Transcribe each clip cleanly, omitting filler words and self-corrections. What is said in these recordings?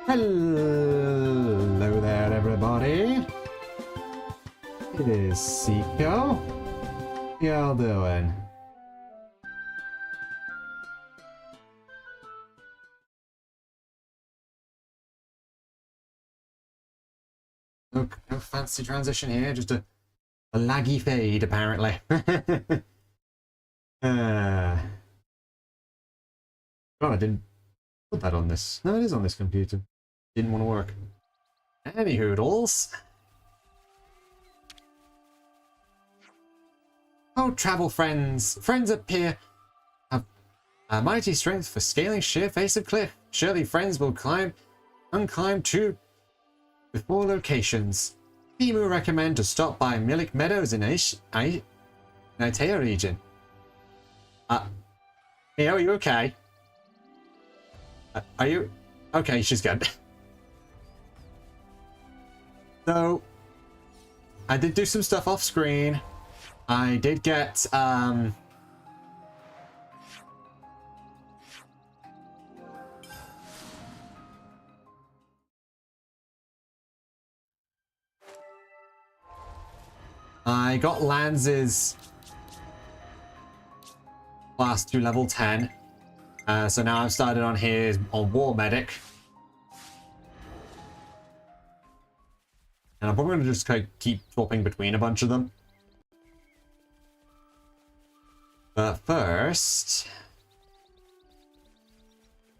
Hello there, everybody. It is Cico. How y'all doing? No fancy transition here, just a laggy fade, apparently. God, I didn't put that on this. No, it is on this computer. Didn't want to work. Any hoodles. Oh, travel friends. Friends appear have a mighty strength for scaling sheer face of cliff. Surely friends will unclimb to before locations. Timu recommend to stop by Milik Meadows in Itea region. Hey, are you okay? Are you? Okay, she's good. So, I did do some stuff off screen. I did get, I got Lance's class to level 10. So now I've started on his War Medic. And I'm probably going to just keep swapping between a bunch of them. But first,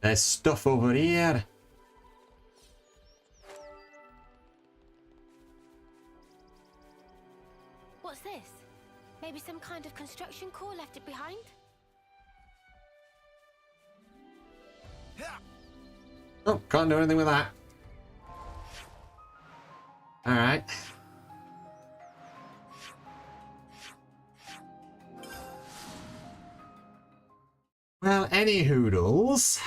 there's stuff over here. What's this? Maybe some kind of construction core left it behind? Oh, can't do anything with that. Alright. Well, any hoodles.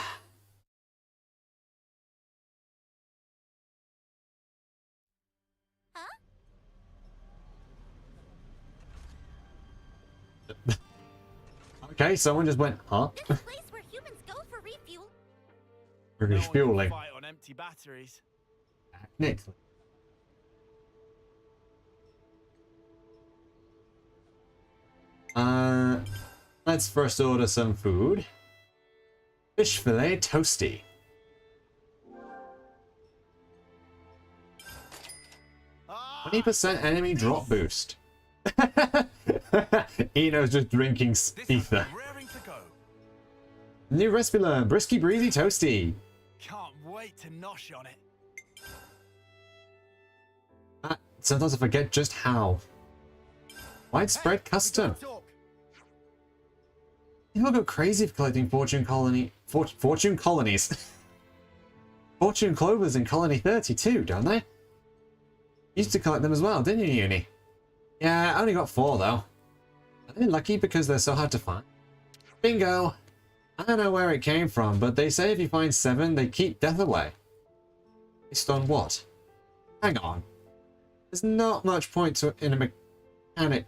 Huh? Okay, someone just went, huh? This is a place where humans go for refuel. We're refueling. Fight on empty batteries. Next. Let's first order some food. Fish fillet toasty. Ah, 20% enemy drop boost. Eno's just drinking ether. raring to go. New recipe learned. Brisky breezy toasty. Can't wait to nosh on it. Sometimes I forget just how. Widespread custom. Talk. People go crazy for collecting fortune colonies. Fortune clovers in Colony 32, don't they? Used to collect them as well, didn't you, Uni? Yeah, I only got 4 though. Are they lucky because they're so hard to find? Bingo! I don't know where it came from, but they say if you find 7, they keep death away. Based on what? Hang on. There's not much point in a mechanic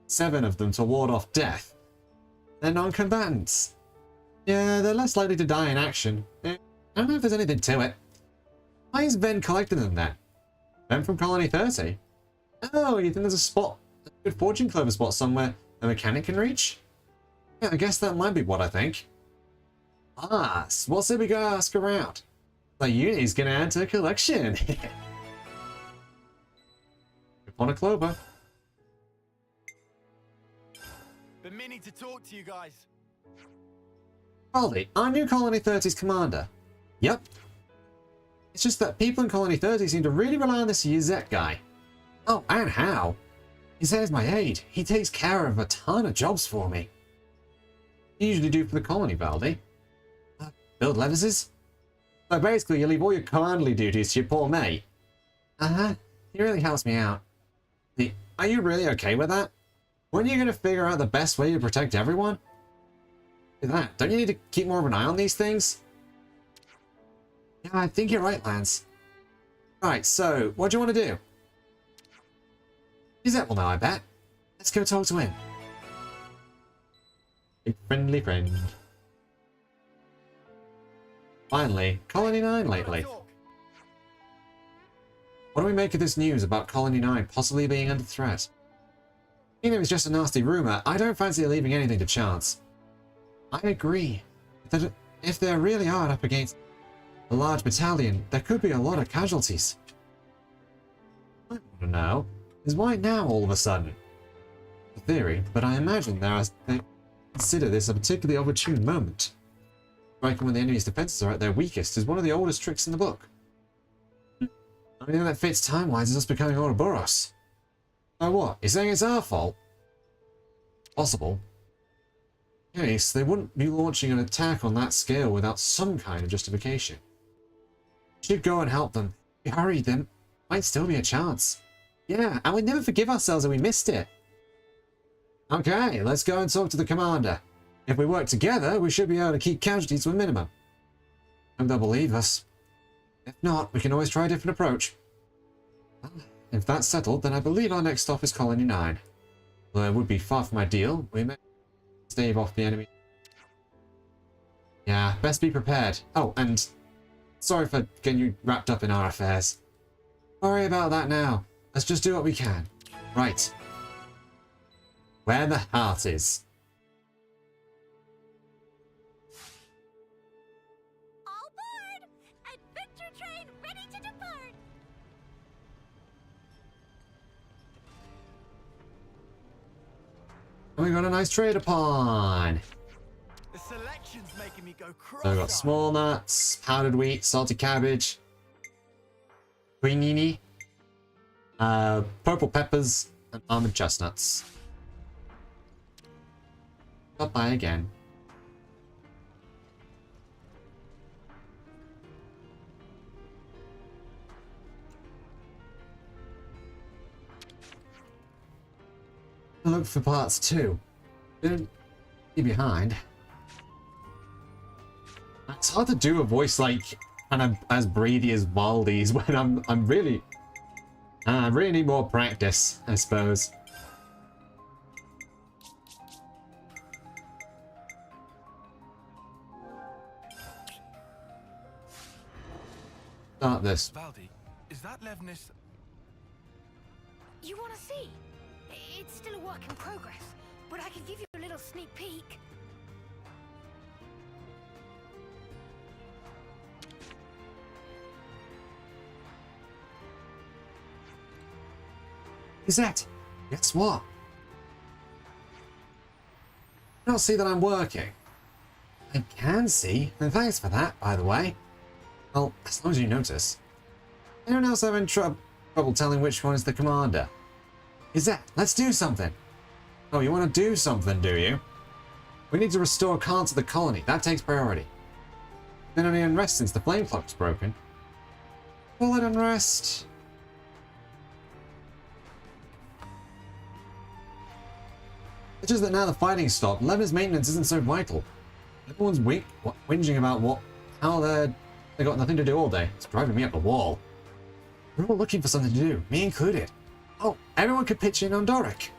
7 of them to ward off death. They're non-combatants. Yeah, they're less likely to die in action. I don't know if there's anything to it. Why is Ven collecting them then? Ven from Colony 30? Oh, you think there's a good fortune clover spot somewhere a mechanic can reach? Yeah, I guess that might be what I think. Ah, what's it we gotta ask around? The Uni's gonna add to the collection. On a clover. Been meaning to talk to you guys. Baldy, our new Colony 30's commander. Yep. It's just that people in Colony 30 seem to really rely on this Yuzet guy. Oh, and how? He says my aide. He takes care of a ton of jobs for me. You usually do for the colony, Baldy. Build levises? So basically, you leave all your commanderly duties to your poor mate. Uh-huh. He really helps me out. Are you really okay with that? When are you going to figure out the best way to protect everyone? Look at that. Don't you need to keep more of an eye on these things? Yeah, I think you're right, Lance. Right, so, what do you want to do? Is that well now, I bet. Let's go talk to him. A friendly friend. Finally, Colony 9 lately. Talk. What do we make of this news about Colony 9 possibly being under threat? Even if it's just a nasty rumor, I don't fancy leaving anything to chance. I agree that if they really are up against a large battalion, there could be a lot of casualties. What I want to know is why now all of a sudden? The theory, but I imagine they consider this a particularly opportune moment. Striking when the enemy's defenses are at their weakest is one of the oldest tricks in the book. The only thing that fits time-wise is us becoming Ouroboros. So what? You're saying it's our fault? Possible. In case, they wouldn't be launching an attack on that scale without some kind of justification. We should go and help them. If we hurried them, might still be a chance. Yeah, and we'd never forgive ourselves if we missed it. Okay, let's go and talk to the commander. If we work together, we should be able to keep casualties to a minimum. Hope they'll believe us. If not, we can always try a different approach. Well, if that's settled, then I believe our next stop is Colony 9. Although it would be far from ideal, we may stave off the enemy. Yeah, best be prepared. Oh, and sorry for getting you wrapped up in our affairs. Don't worry about that now. Let's just do what we can. Right. Where the heart is. All aboard! Adventure train ready to depart! And we got a nice trade upon. The selection's making me go cross. So we got small nuts, powdered wheat, salted cabbage, quinini, purple peppers, and almond chestnuts. Stop by again. Look for parts too. Don't be behind. It's hard to do a voice like kind of as breathy as Baldi's when I'm really I really need more practice, I suppose. Start this. Valdi, is that Levnis? You want to see? It's still a work in progress, but I could give you a little sneak peek. Is that? Guess what? You don't see that I'm working. I can see, and thanks for that, by the way. Well, as long as you notice. Anyone else having trouble telling which one is the commander? Is that? Let's do something. Oh, you want to do something, do you? We need to restore calm to the colony. That takes priority. Been any unrest since the flame clock's broken. Call it unrest. It's just that now the fighting's stopped, Levin's maintenance isn't so vital. Everyone's whinging about how they got nothing to do all day. It's driving me up the wall. We're all looking for something to do, me included. Oh, everyone could pitch in on Doric.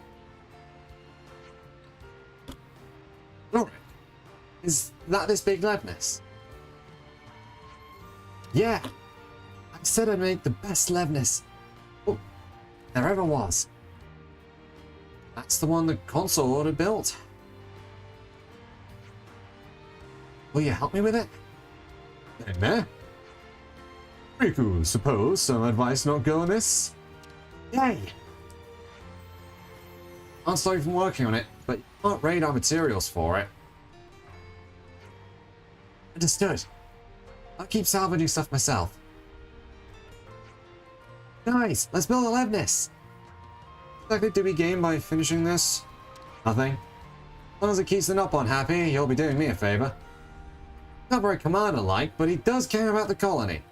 Doric? Is that this big Levnis? Yeah. I said I'd make the best Levnis there ever was. That's the one the console order built. Will you help me with it? In there? Riku, suppose some advice not go amiss? Yay! I'll stop you from working on it, but you can't raid our materials for it. Understood. I'll keep salvaging stuff myself. Guys, let's build a Levnis! Exactly do we gain by finishing this? Nothing. As long as it keeps the Nopon happy, you'll be doing me a favor. Not very commander-like, but he does care about the colony.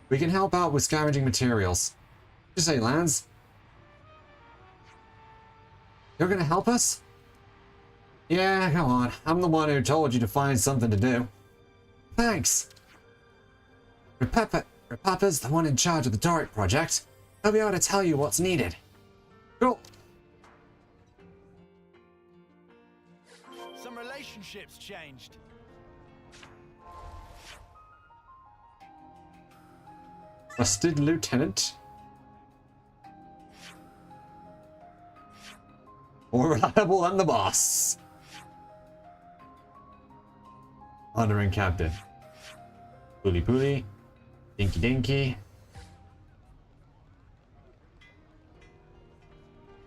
We can help out with scavenging materials. Just say, Lance. You're gonna help us? Yeah, come on. I'm the one who told you to find something to do. Thanks. Repapa's the one in charge of the Doric project. He'll be able to tell you what's needed. Cool. Some relationships changed. Trusted lieutenant. More reliable than the boss. Honoring captain. Pooly pooly. Dinky dinky.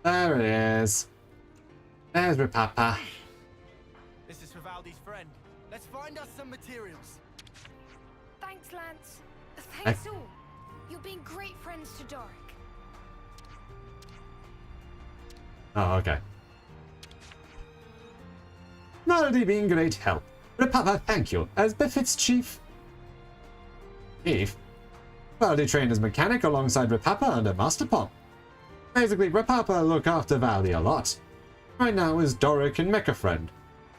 There it is. There's Repapa. This is for Valdi's friend. Let's find us some materials. Thanks, Lance. Thanks all. You're being great friends to Doric. Oh, okay. Melody being great help. Repapa, thank you, as befits Chief. Chief? Valdi trained as mechanic alongside Repapa under Master Pom. Basically, Repapa look after Valdi a lot. Right now is Doric and Mecha friend.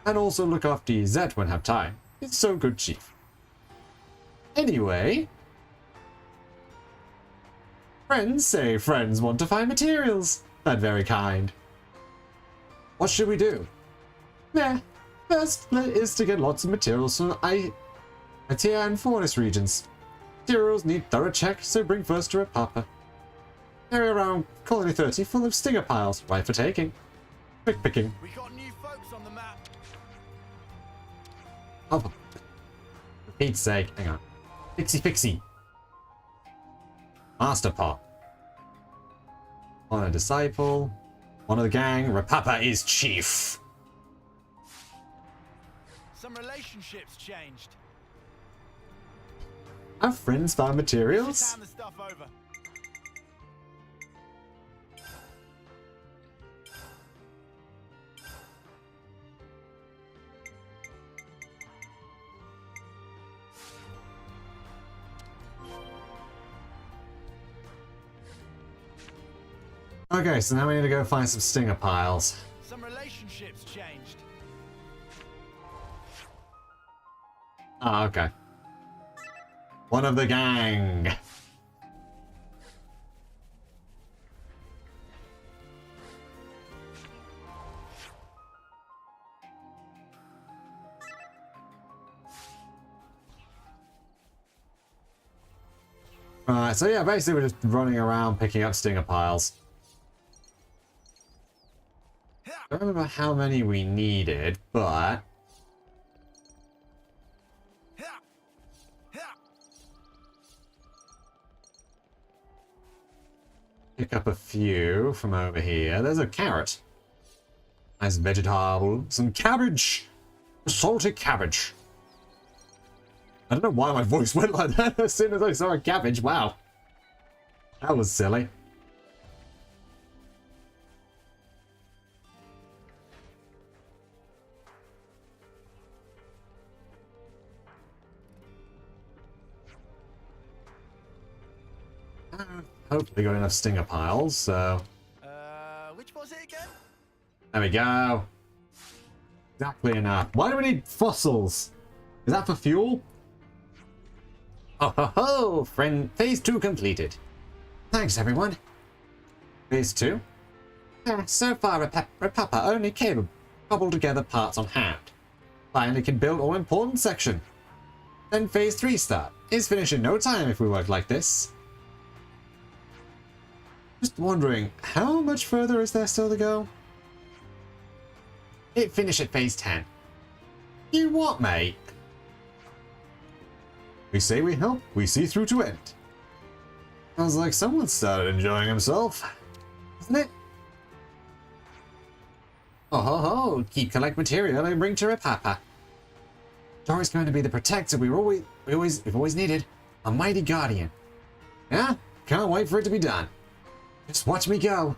And also look after Zet when have time. It's so good, Chief. Anyway. Friends say friends want to find materials. That very kind. What should we do? Meh. First is to get lots of materials from Atia and Forest regions. Materials need thorough check, so bring first to Repapa. Area around Colony 30 full of stinger piles, right for taking. Quick picking. We got new folks on the map. Oh, for Pete's sake, hang on. Fixie fixie. Master Pop. On a disciple. One of the gang. Repapa is chief. Some relationships changed. Have friends found Let's materials? hand the stuff over. Okay, so now we need to go find some stinger piles. Some relationships changed. Ah, okay. One of the gang. Right, so yeah, basically we're just running around picking up stinger piles. I don't remember how many we needed, but pick up a few from over here. There's a carrot. Nice vegetable. Some cabbage. Salted cabbage. I don't know why my voice went like that as soon as I saw a cabbage. Wow. That was silly. Hopefully got enough stinger piles, so... Which was it again? There we go. Exactly enough. Why do we need fossils? Is that for fuel? Oh ho ho! Friend, phase 2 completed. Thanks everyone. Phase 2? So far Repapa only cobbled together parts on hand. Finally can build all important section. Then phase 3 start. Is finished in no time if we work like this. Just wondering, how much further is there still to go? It finished at phase 10. You what, mate? We say we help, we see through to end. Sounds like someone started enjoying himself, isn't it? Oh ho ho! Keep collect material and bring to Repapa. Doric's going to be the protector we've always needed. A mighty guardian. Yeah? Can't wait for it to be done. Just watch me go.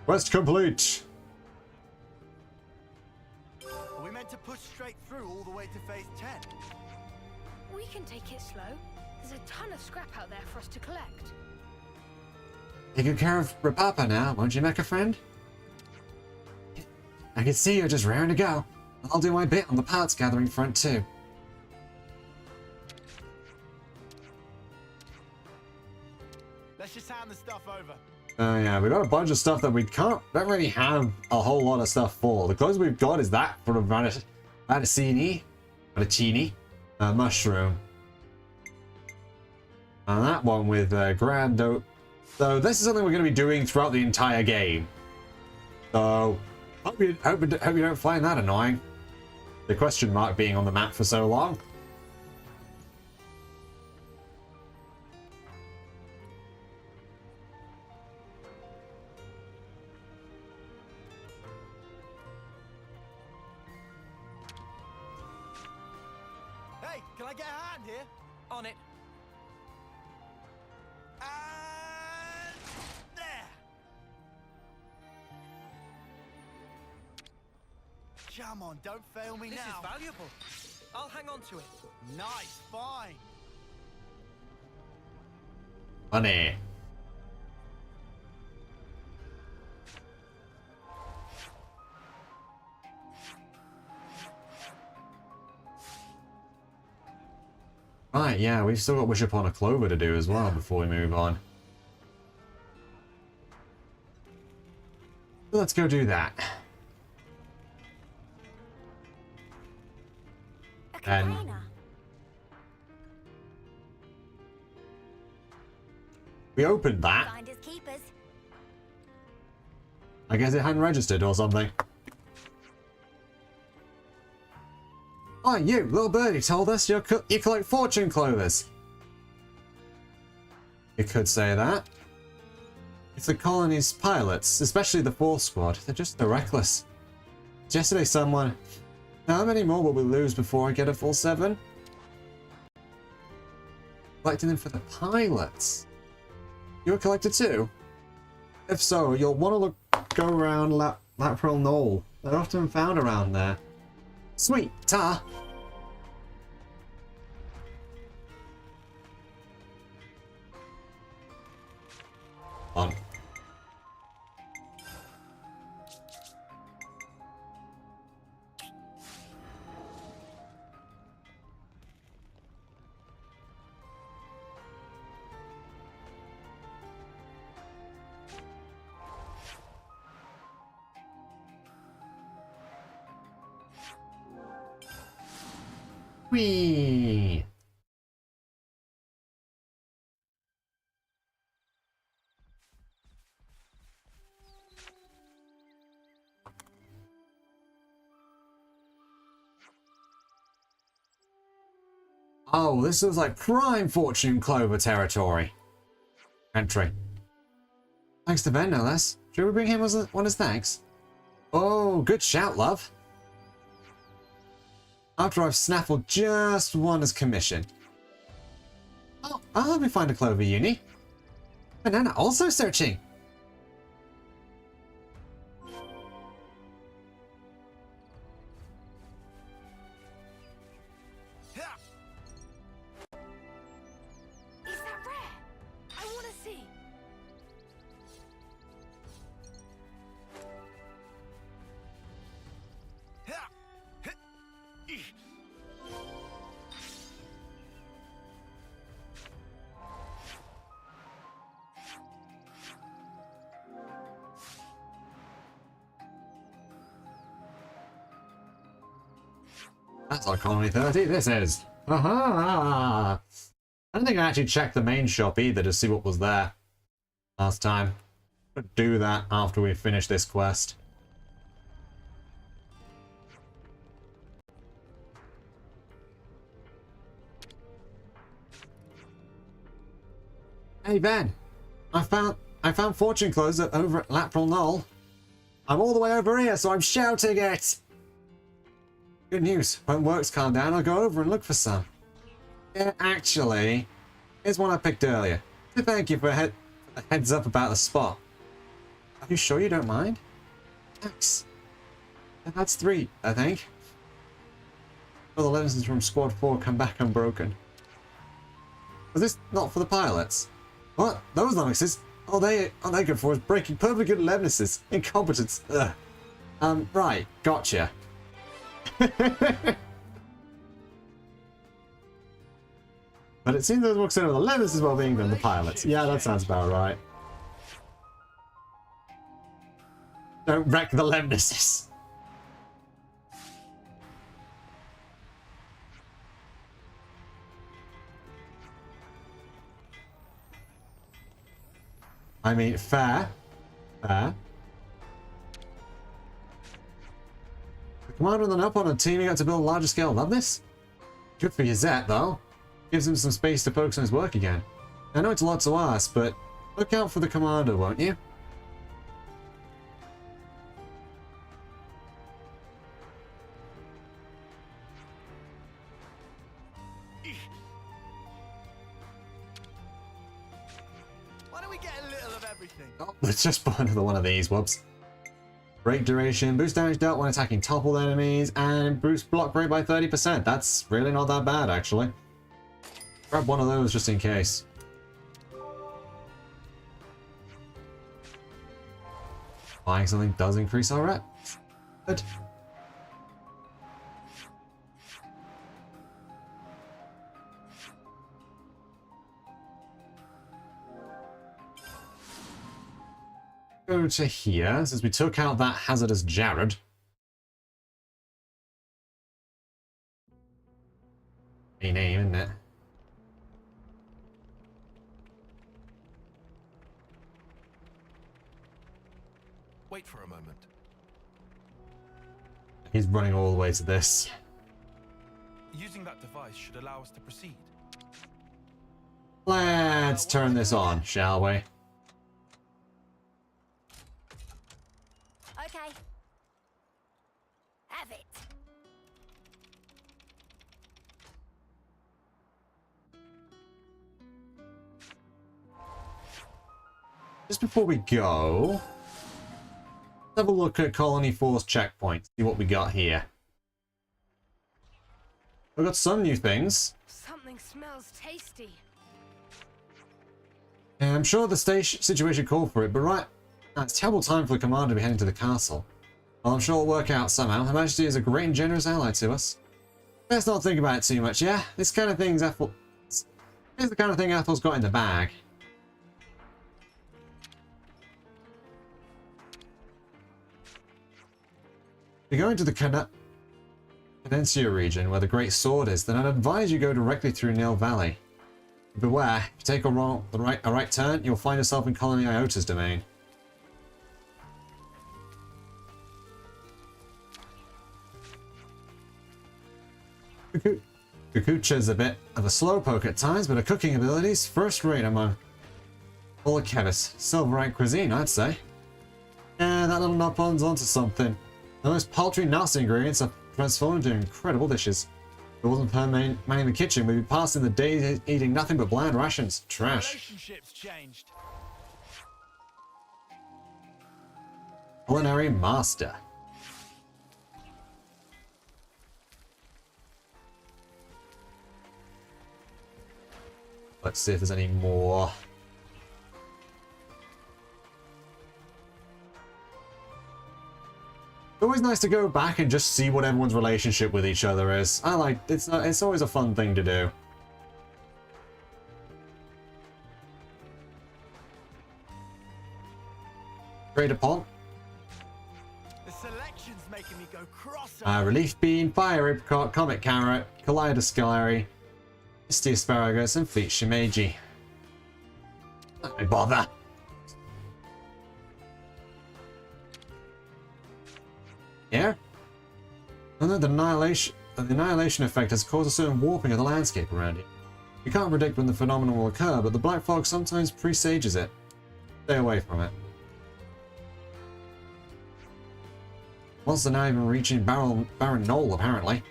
Quest complete. Are we meant to push straight through all the way to phase 10? We can take it slow. There's a ton of scrap out there for us to collect. Take good care of Repapa now, won't you, Mecha friend? I can see you're just raring to go. I'll do my bit on the parts gathering front too. Let's just hand the stuff over. Yeah, we've got a bunch of stuff that we don't really have a whole lot of stuff for. The closest we've got is that for a Vanacini, mushroom. And that one with Grando. So this is something we're going to be doing throughout the entire game. So hope you don't find that annoying. The question mark being on the map for so long. Hey, can I get a hand here? On it. And there. Come on, don't fail me now. This is valuable. I'll hang on to it. Nice, fine. Money. Right, yeah, we've still got Wish Upon a Clover to do as well before we move on. So let's go do that. And we opened that. Finders keepers. I guess it hadn't registered or something. Oh, you, little birdie told us you collect fortune clovers. You could say that. It's the colony's pilots, especially the 4th squad. They're just so reckless. Yesterday someone... How many more will we lose before I get a full 7? Collecting them for the pilots. You're a collector too? If so, you'll want to go around Lateral Knoll. They're often found around there. Sweet, ta! On. Whee! Oh, this is like prime fortune clover territory. Entry. Thanks to Ben, no less. Should we bring him one as thanks? Oh, good shout, love. After I've snaffled just one as commission. Oh, I'll help me find a clover, Uni. Banana also searching. Is that rare? I want to see. That's like Colony 30, this is. Aha! I don't think I actually checked the main shop either to see what was there last time. I'll do that after we finish this quest. Hey Ben, I found fortune closer over at Lateral Knoll. I'm all the way over here, so I'm shouting it. Good news. When work's calmed down, I'll go over and look for some. Yeah, actually, here's one I picked earlier. So thank you for a heads up about the spot. Are you sure you don't mind? Thanks. Yeah, that's 3, I think. All the lessons from Squad 4 come back unbroken. Was this not for the pilots? What? Those Lennoxes? All they good for is breaking perfectly good Lennoxes. Incompetence. Ugh. Right. Gotcha. But it seems those works over the Lennoxes well being than the pilots. Yeah, that sounds about right. Don't wreck the lemnises. I mean, fair. Fair. The commander and the Nopon are teaming up to build a larger scale Loveness? Good for Yazette, though. Gives him some space to focus on his work again. I know it's a lot to ask, but look out for the commander, won't you? Why don't we get a little of everything? Oh, let's just buy another one of these, whoops. Break duration, boost damage dealt when attacking toppled enemies, and boost block rate by 30%. That's really not that bad, actually. Grab one of those just in case. Buying something does increase our rep. Good. Go to here, since we took out that hazardous Jared. A name, isn't it? Wait for a moment. He's running all the way to this. Using that device should allow us to proceed. Let's turn this on, shall we? Okay. Have it. Just before we go, let's have a look at Colony Force checkpoints, see what we got here. We've got some new things. Something smells tasty. And I'm sure the situation called for it, but right now it's a terrible time for the commander to be heading to the castle. Well, I'm sure it'll work out somehow. Her Majesty is a great and generous ally to us. Let's not think about it too much, yeah? This kind of thing's Ethel. Here's the kind of thing Ethel's got in the bag. If you're going to the Cadencia region where the Great Sword is, then I'd advise you go directly through Nil Valley. Beware, if you take a right turn, you'll find yourself in Colony Iota's domain. Kukucha's a bit of a slowpoke at times, but her cooking abilities first rate among all the Kevis. Silverite cuisine, I'd say. Yeah, that little Nopon's onto something. The most paltry, nasty ingredients are transformed into incredible dishes. If it wasn't for her manning the kitchen, we'd be passing the day eating nothing but bland rations. Trash. Relationships changed. Culinary Master. Let's see if there's any more. It's always nice to go back and just see what everyone's relationship with each other is. I like it's always a fun thing to do. Trade upon. The selection's making me go cross. Relief Bean, Fire Apricot, Comet Carrot, Kaleidoscalary, Misty Asparagus, and Fleet Shimeji. Don't bother. Yeah? And then the annihilation effect has caused a certain warping of the landscape around you. You can't predict when the phenomenon will occur, but the Black Fog sometimes presages it. Stay away from it. Monster now even reaching Baron Knoll, apparently.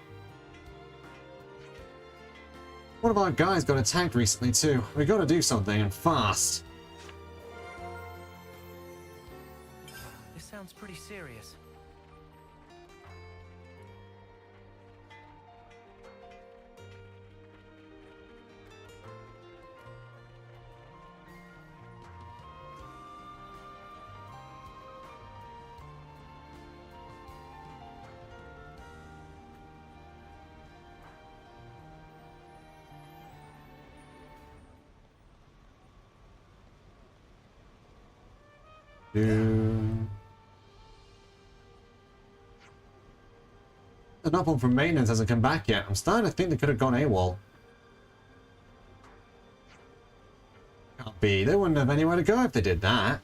One of our guys got attacked recently too. We gotta do something, and fast. This sounds pretty serious. The Nopon from maintenance hasn't come back yet. I'm starting to think they could have gone AWOL. Can't be. They wouldn't have anywhere to go if they did that.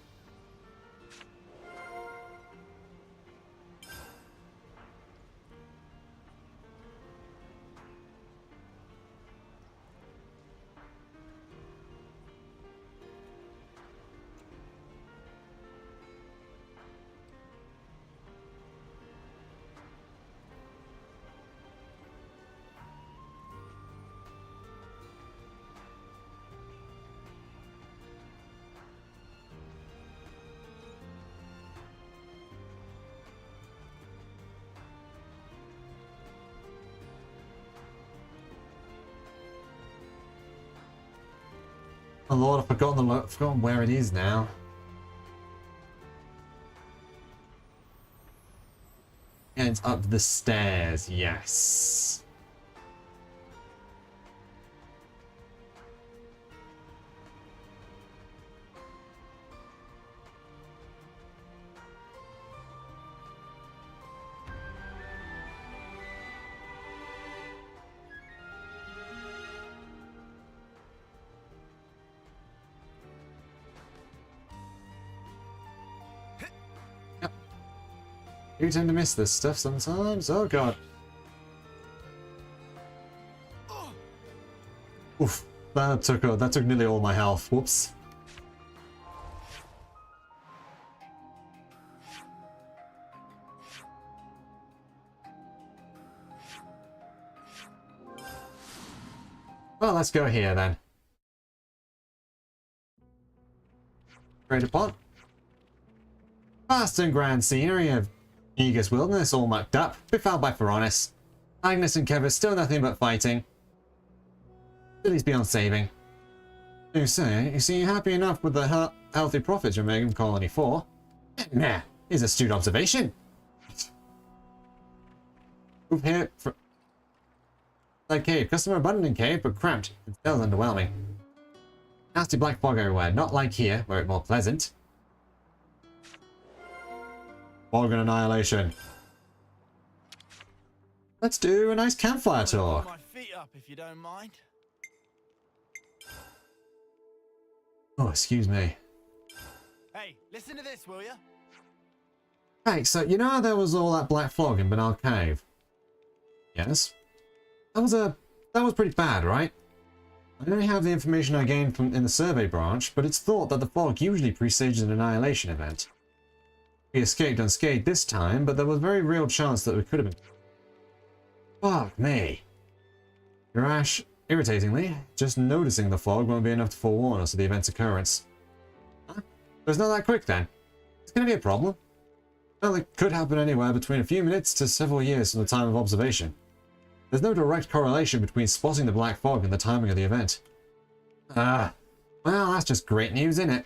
Oh Lord, I've forgotten where it is now. And it's up the stairs, yes. You tend to miss this stuff sometimes. Oh god. Oof. That took nearly all my health. Whoops. Well, let's go here then. Great upon. Vast and grand scenery of Aegis Wilderness all mucked up, befouled by Ferronis. Agnes and Kev are still nothing but fighting. Billy's beyond saving. You see, you're happy enough with the healthy profits you're making from Colony 4. Nah, is astute observation. Move here for that cave. Customer abundant in cave, but cramped. It smells underwhelming. Nasty black fog everywhere, not like here, where it's more pleasant. Fog and annihilation. Let's do a nice campfire tour. My feet up, if you don't mind. Oh, excuse me. Hey, listen to this, will you? Hey, so you know how there was all that black fog in Banal Cave? Yes. That was pretty bad, right? I only have the information I gained in the survey branch, but it's thought that the fog usually presages an annihilation event. We escaped unscathed this time, but there was a very real chance that we could have been. Fuck me. Urash, irritatingly, just noticing the fog won't be enough to forewarn us of the event's occurrence. Huh? But it's not that quick then. It's going to be a problem. Well, it could happen anywhere between a few minutes to several years from the time of observation. There's no direct correlation between spotting the black fog and the timing of the event. Well, that's just great news, isn't it?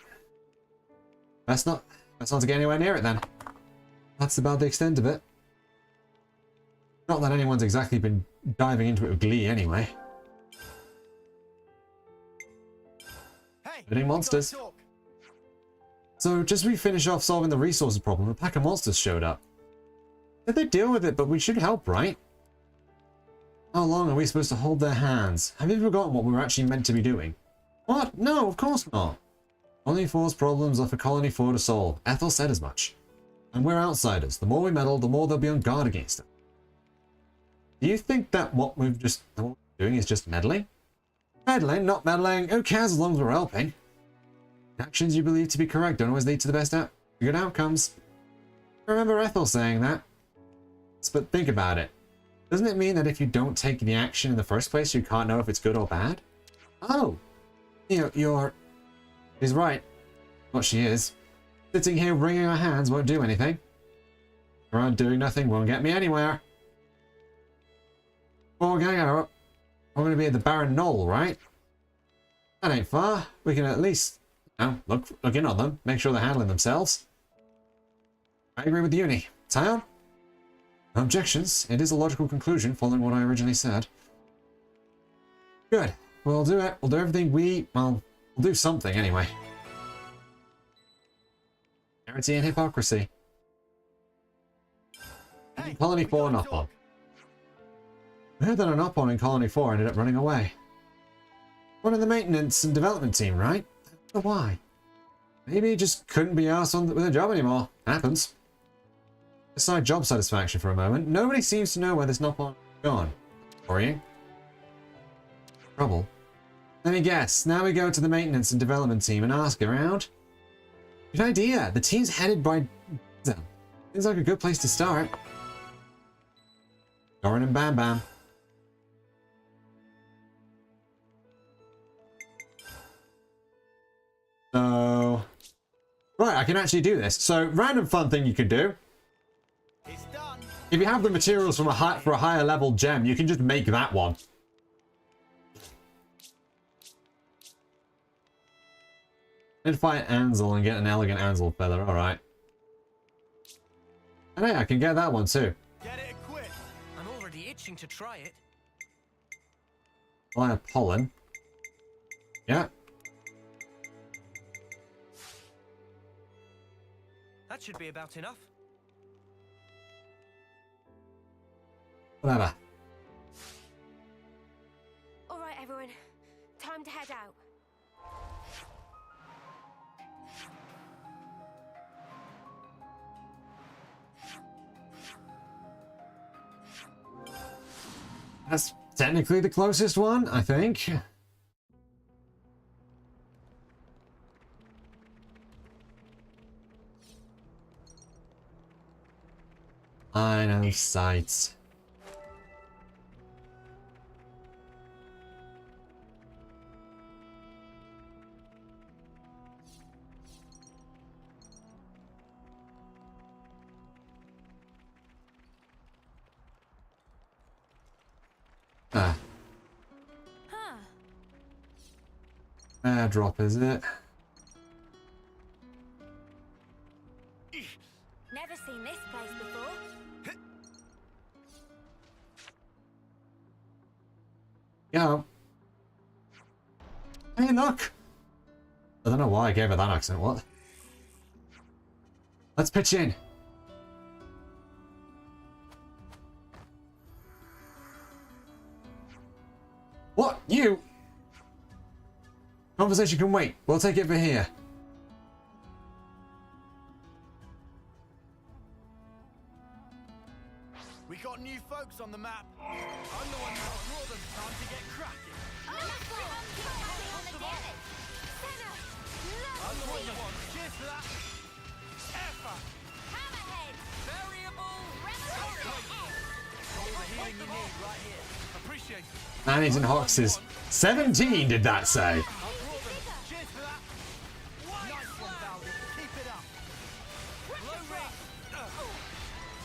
That's not to get anywhere near it then. That's about the extent of it. Not that anyone's exactly been diving into it with glee anyway. Hey, Hitting monsters. So just as we finish off solving the resources problem, a pack of monsters showed up. Did they deal with it, but we should help, right? How long are we supposed to hold their hands? Have you forgotten what we were actually meant to be doing? What? No, of course not. Colony 4's problems are for Colony 4 to solve. Ethel said as much. And we're outsiders. The more we meddle, the more they'll be on guard against them. Do you think that what we're doing is just meddling? Meddling, not meddling. Who cares as long as we're helping? Actions you believe to be correct don't always lead to the best good outcomes. I remember Ethel saying that. But think about it. Doesn't it mean that if you don't take the action in the first place, you can't know if it's good or bad? Oh! She's right. What she is. Sitting here wringing her hands won't do anything. Her doing nothing won't get me anywhere. Well, gang, I'm going to be at the Barren Knoll, right? That ain't far. We can at least, look in on them, make sure they're handling themselves. I agree with Uni. Sion? No objections. It is a logical conclusion following what I originally said. Good. We'll do it. We'll do everything we'll do something anyway. Charity and hypocrisy. Hey, Colony we 4 gotta not talk. on. I heard that an Opon in Colony 4 ended up running away. One of the maintenance and development team, right? I don't know why. Maybe he just couldn't be arsed with a job anymore. Happens. Aside job satisfaction for a moment, nobody seems to know where this Opon is gone. Worrying. Trouble. Let me guess. Now we go to the maintenance and development team and ask around. Good idea. The team's headed by... Seems like a good place to start. Doran and Bam Bam. So... Right, I can actually do this. So, random fun thing you can do. It's done. If you have the materials from for a higher level gem, you can just make that one. And fight Ansel and get an elegant Ansel feather, alright. And hey, I can get that one too. Get it equipped. I'm already itching to try it. Fire pollen. Yeah. That should be about enough. Whatever. All right, everyone. Time to head out. That's technically the closest one, I think. Line of sight. Ah. Huh. Airdrop, is it? Never seen this place before. Yeah. Hey, look! I don't know why I gave her that accent, what? Let's pitch in. What? You? Conversation can wait. We'll take it for here. We got new folks on the map. I'm the one who draw them. Time to get cracking. I'm the one you want. Cheers for that. Effa. All the healing you need right here. Appreciate it. Nannies and Hoxes. 17 did that say? I'll draw them. Cheers for that. Nice one, Valdi. Keep it up. Low ring.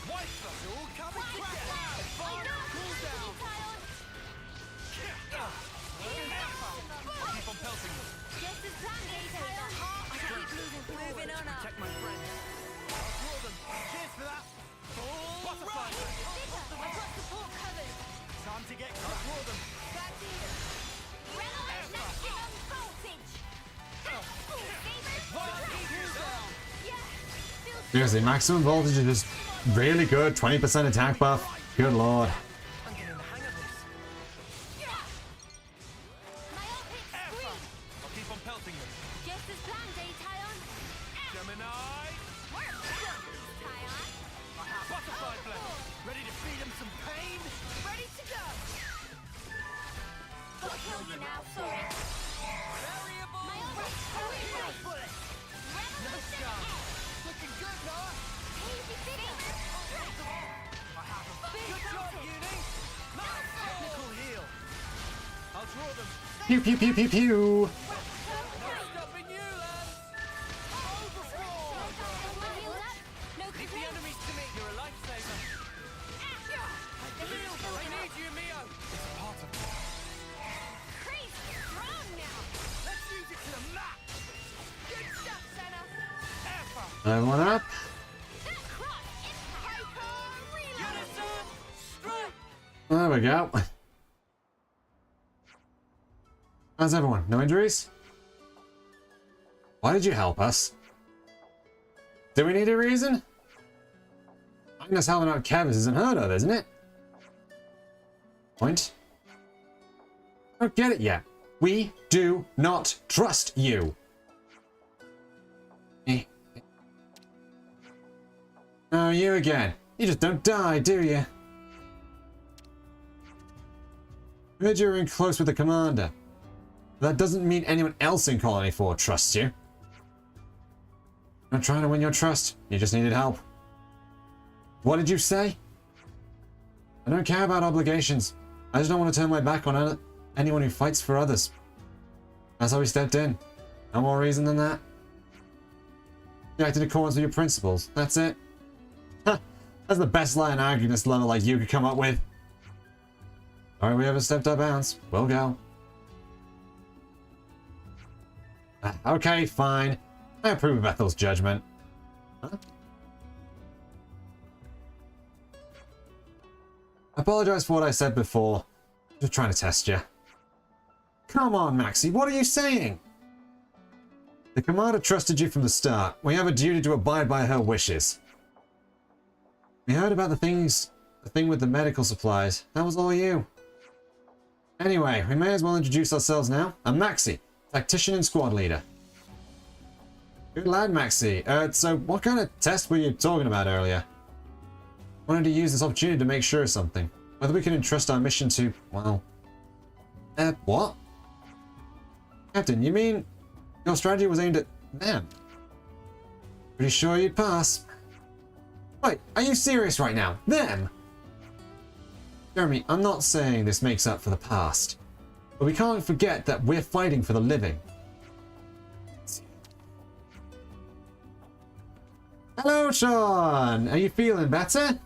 White stuff. You're all coming together. Fire. Cool down. Keep on pelting them. Moving on up. Protect my friend. I'll draw them. Cheers for that. Butterfly. I've got support covered. Time to get. I'll draw them. Back to you. Seriously, maximum voltage is just really good. 20% attack buff. Good lord. I'm getting the hang of this. I'll keep on pelting them. Just as planned, Tyon. Gemini. Butterfly blade. Ready to feed them some pain? Ready to go. I'll kill you now, sorry. Variable. My own Bullet. Revolution X. Looking good, Noah. Easy figure. I have a good job, Uni. Nice technical heal. I'll draw them. Pew pew pew pew pew. No stopping you, lads. Overflow. No Leave the enemies to me. You're a lifesaver. I need you, Mio. It's part of me. Crazy strong now. Let's use it to the map. Good stuff, Senna. Effa. Another one up. That cross impact. Reload. Unison. Strike. There we go. How's everyone? No injuries? Why did you help us? Do we need a reason? Magnus helping out Kevis is unheard of, isn't it? Point. I don't get it yet. We do not trust you. Oh, you again. You just don't die, do you? I heard you were in close with the commander. That doesn't mean anyone else in Colony 4 trusts you. I'm not trying to win your trust. You just needed help. What did you say? I don't care about obligations. I just don't want to turn my back on anyone who fights for others. That's how we stepped in. No more reason than that. You acted in accordance with your principles. That's it. Huh. That's the best line an argument level like you could come up with. Alright, we haven't stepped our bounds. We'll go. Okay, fine. I approve of Ethel's judgment. Huh? I apologize for what I said before. Just trying to test you. Come on, Maxie, what are you saying? The commander trusted you from the start. We have a duty to abide by her wishes. We heard about the thing with the medical supplies. That was all you. Anyway, we may as well introduce ourselves now. I'm Maxie, tactician and squad leader. Good lad, Maxie. So what kind of test were you talking about earlier? Wanted to use this opportunity to make sure of something. Whether we can entrust our mission to, well... what? Captain, you mean your strategy was aimed at them? Pretty sure you'd pass. Wait, are you serious right now? Them? Jeremy, I'm not saying this makes up for the past. But we can't forget that we're fighting for the living. Hello, Sean! Are you feeling better?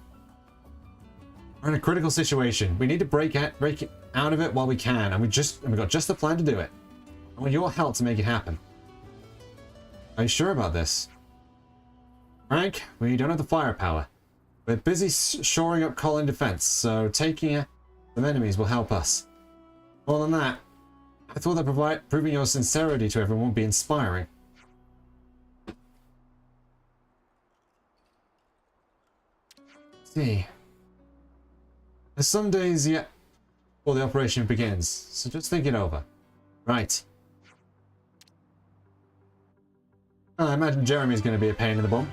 We're in a critical situation. We need to break it out of it while we can, and we've got just the plan to do it. I want your help to make it happen. Are you sure about this? Frank, we don't have the firepower. We're busy shoring up colony defense, so taking some enemies will help us. More than that, I thought that proving your sincerity to everyone would be inspiring. Let's see. There's some days yet before the operation begins, so just think it over. Right. I imagine Jeremy's going to be a pain in the bum.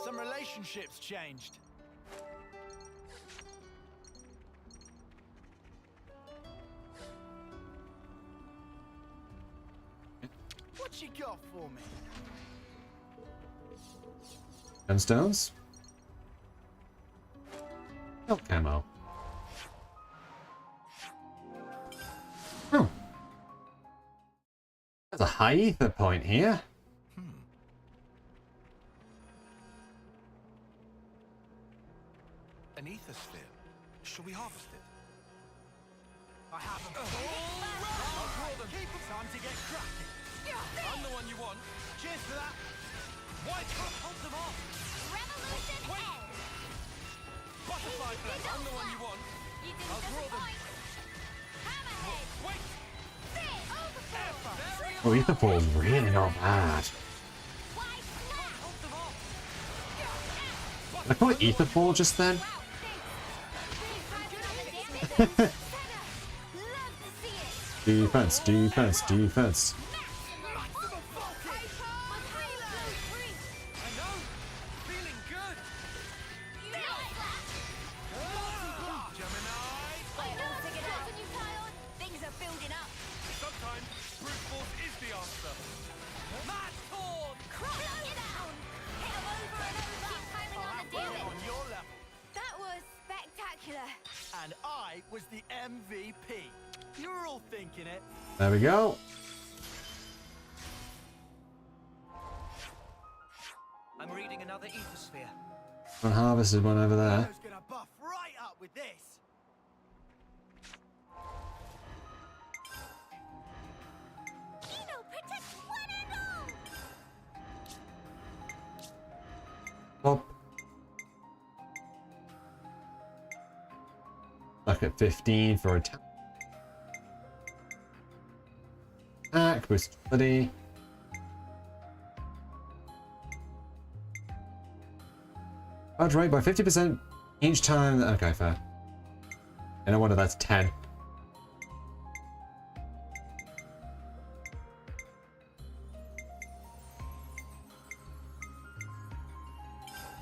Some relationships changed. What you got for me? Gemstones? No camo. Oh. There's a high ether point here. An ether sphere. Shall we harvest it? I have them. I'll draw them. Keep them. Time to get cracking. I'm the one you want. Cheers for that. Why can't hold them off? Revolution Wait. ends. Butterfly blade. I'm the one you want. You didn't I'll draw them. disappoint. Hammerhead. Wait. Overflow. Oh, ether pool's really not bad. Wide snap. Hold them off. Did I call it ether pool just then? Defense, defense, defense. I know. Feeling good. Sometimes brute force is the answer. Mad Torn. On your level. That was spectacular. And I was the MVP. You're all thinking it. There we go. I'm reading another ether sphere. Unharvested one over there. Who's gonna buff right up with this? Protect one and Pop. all. Back at 15 for attack. Attack, boost ability. Charge rate by 50% each time. Okay, fair. And no wonder that's 10.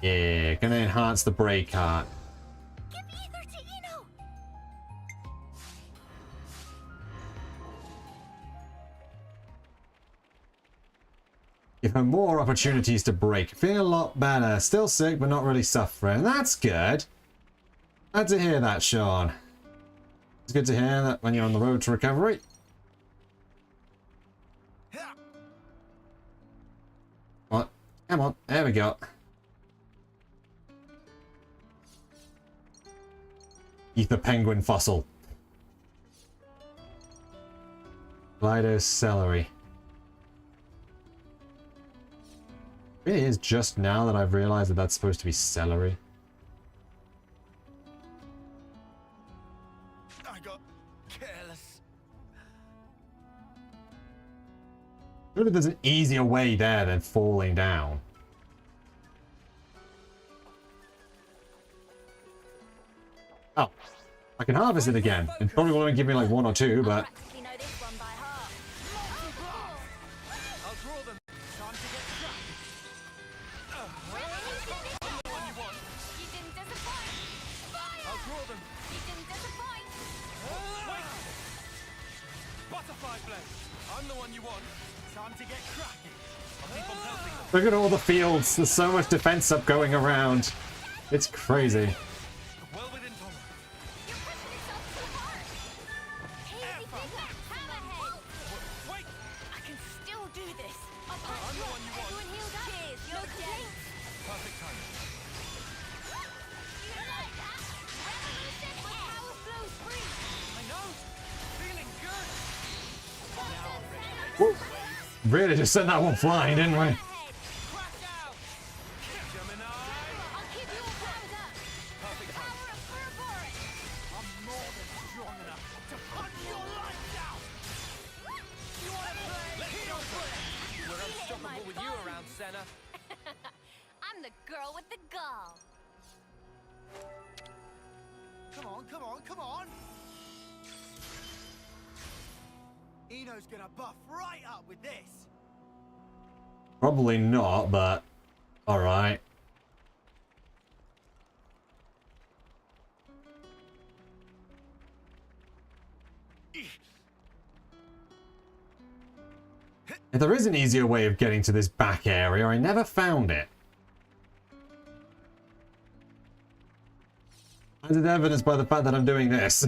Yeah, gonna enhance the brake art. Give ether to Eno. Give her more opportunities to brake. Feeling a lot better. Still sick, but not really suffering. That's good. Glad to hear that, Sean. It's good to hear that when you're on the road to recovery. What? Come on. There we go. Ether penguin fossil. Glider celery. It really is just now that I've realized that that's supposed to be celery. I got careless. Surely there's an easier way there than falling down. Oh, I can harvest it again. It probably won't give me like 1 or 2, but... Practically know this one by heart. I'll draw them. Time to get cracking. I'm the one you want. You didn't disappoint. Fire! I'll draw them. You didn't disappoint. Wait! Butterfly blade. I'm the one you want. Time to get cracking. I'll keep on pelting them. Look at all the fields. There's so much defense up going around. It's crazy. Well within tolerance. You're pushing yourself too hard. Easy peasy. Hammerhead. Wait! I can still do this. I'll punch I'm the you. one you want. Everyone healed up. Cheers. No complaints. Perfect timing. You like that? Revolution. My power flows free. I know. Feeling good. Woo. Really just sent that one flying, didn't we? Hammerhead. Crash out. Gemini. I'll keep you all wound up. Perfect timing. Power of Ouroboros. I'm more than strong enough to punch your lights out. You want to play? Let's go for it. We're unstoppable with you around, Senna. I'm the girl with the gall. Come on, come on, come on. Eno's gonna buff right up with this. Probably not, but... Alright. If there is an easier way of getting to this back area, I never found it. As is evidenced by the fact that I'm doing this.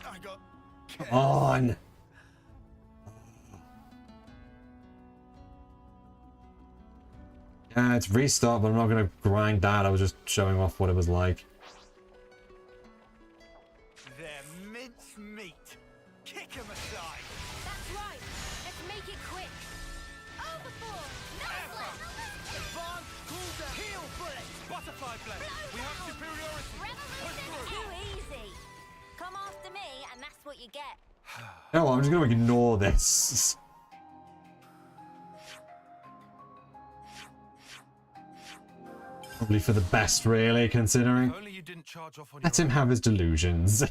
I got Come on. Yeah, it's restart, but I'm not going to grind that. I was just showing off what it was like. They're mince meat. Kick 'em aside. That's right. Let's make it quick. Overboard. No slip. Advance, cool down. Heal bullet. Butterfly blade. We have superiority. Push through. Too easy. Come after me, and that's what you get. No, I'm just going to ignore this. Probably for the best, really, considering. Only you didn't charge off on Let your him own. have his delusions.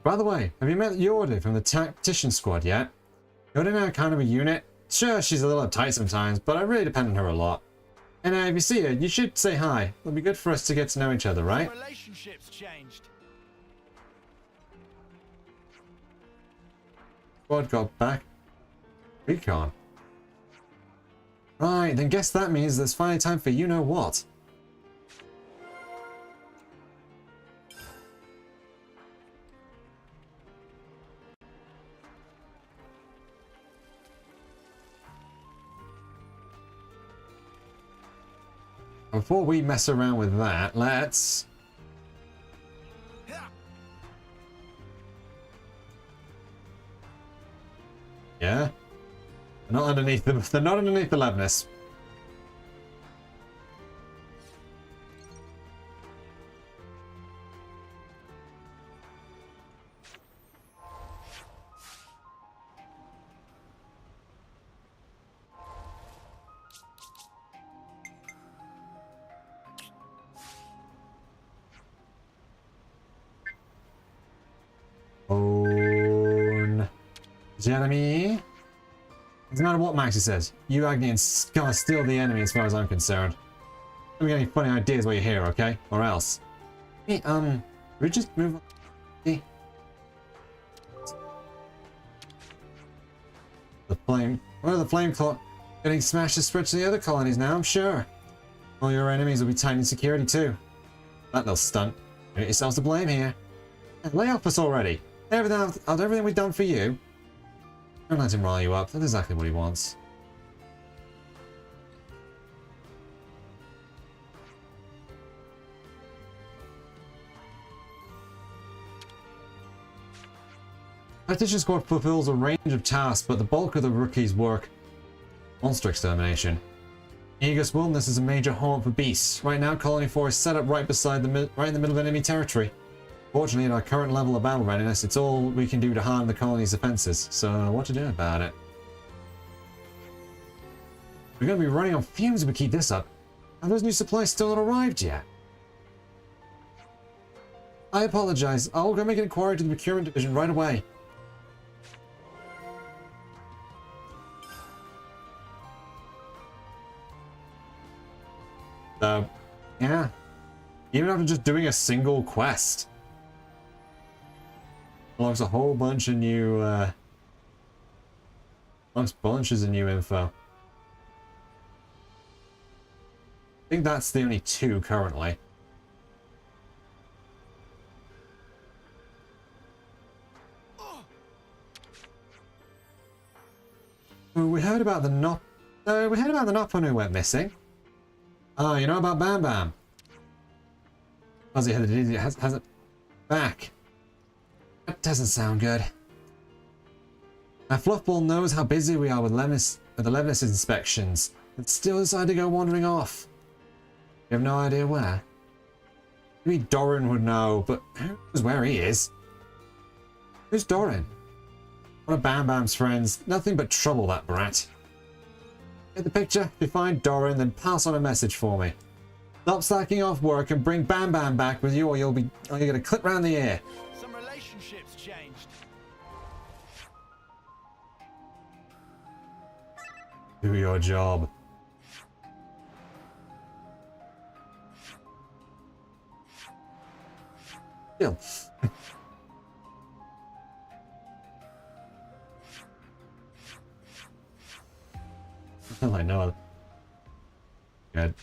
By the way, have you met Yorda from the Tactician Squad yet? Yorda and I are kind of a unit. Sure, she's a little uptight sometimes, but I really depend on her a lot. And if you see her, you should say hi. It'll be good for us to get to know each other, right? Relationships changed. Squad got back. Recon. Right, then guess that means there's finally time for you-know-what. Before we mess around with that, let's Yeah? They're not underneath the, they're not underneath the Leibniz. Own the enemy. Doesn't matter what Maxie says. You, Agni, and Scar are still the enemy as far as I'm concerned. Don't get any funny ideas while you're here, okay? Or else. Hey, we just move on. Hey. The flame. Well, the flame clock getting smashed to spread to the other colonies now, I'm sure. All your enemies will be tight in security too. That little stunt. You got yourselves to blame here. Lay off us already. Everything we've done for you. Don't let him rile you up. That's exactly what he wants. Tactician Squad fulfills a range of tasks, but the bulk of the rookies' work monster extermination. Aegis Wilderness is a major haunt for beasts. Right now, Colony 4 is set up right beside right in the middle of enemy territory. Fortunately, at our current level of battle readiness, it's all we can do to harm the colony's defenses. So, what to do about it? We're going to be running on fumes if we keep this up. Have those new supplies still not arrived yet? I apologize. I'll go make an inquiry to the procurement division right away. So, yeah. Even after just doing a single quest. Unlocks a whole bunch of new, unlocks bunches of new info. I think that's the only two currently. We heard about the Nopon who went missing. Oh, you know about Bam Bam? Fuzzy headed idiot has it back. That doesn't sound good. Now Fluffball knows how busy we are with the Leibniz inspections, and still decided to go wandering off. You have no idea where? Maybe Doran would know, but who knows where he is? Who's Doran? One of Bam Bam's friends. Nothing but trouble, that brat. Get the picture? If you find Doran, then pass on a message for me. Stop slacking off work and bring Bam Bam back with you, or you're gonna clip round the ear. Some relationships changed. Do your job. Still. Well, I know. Good.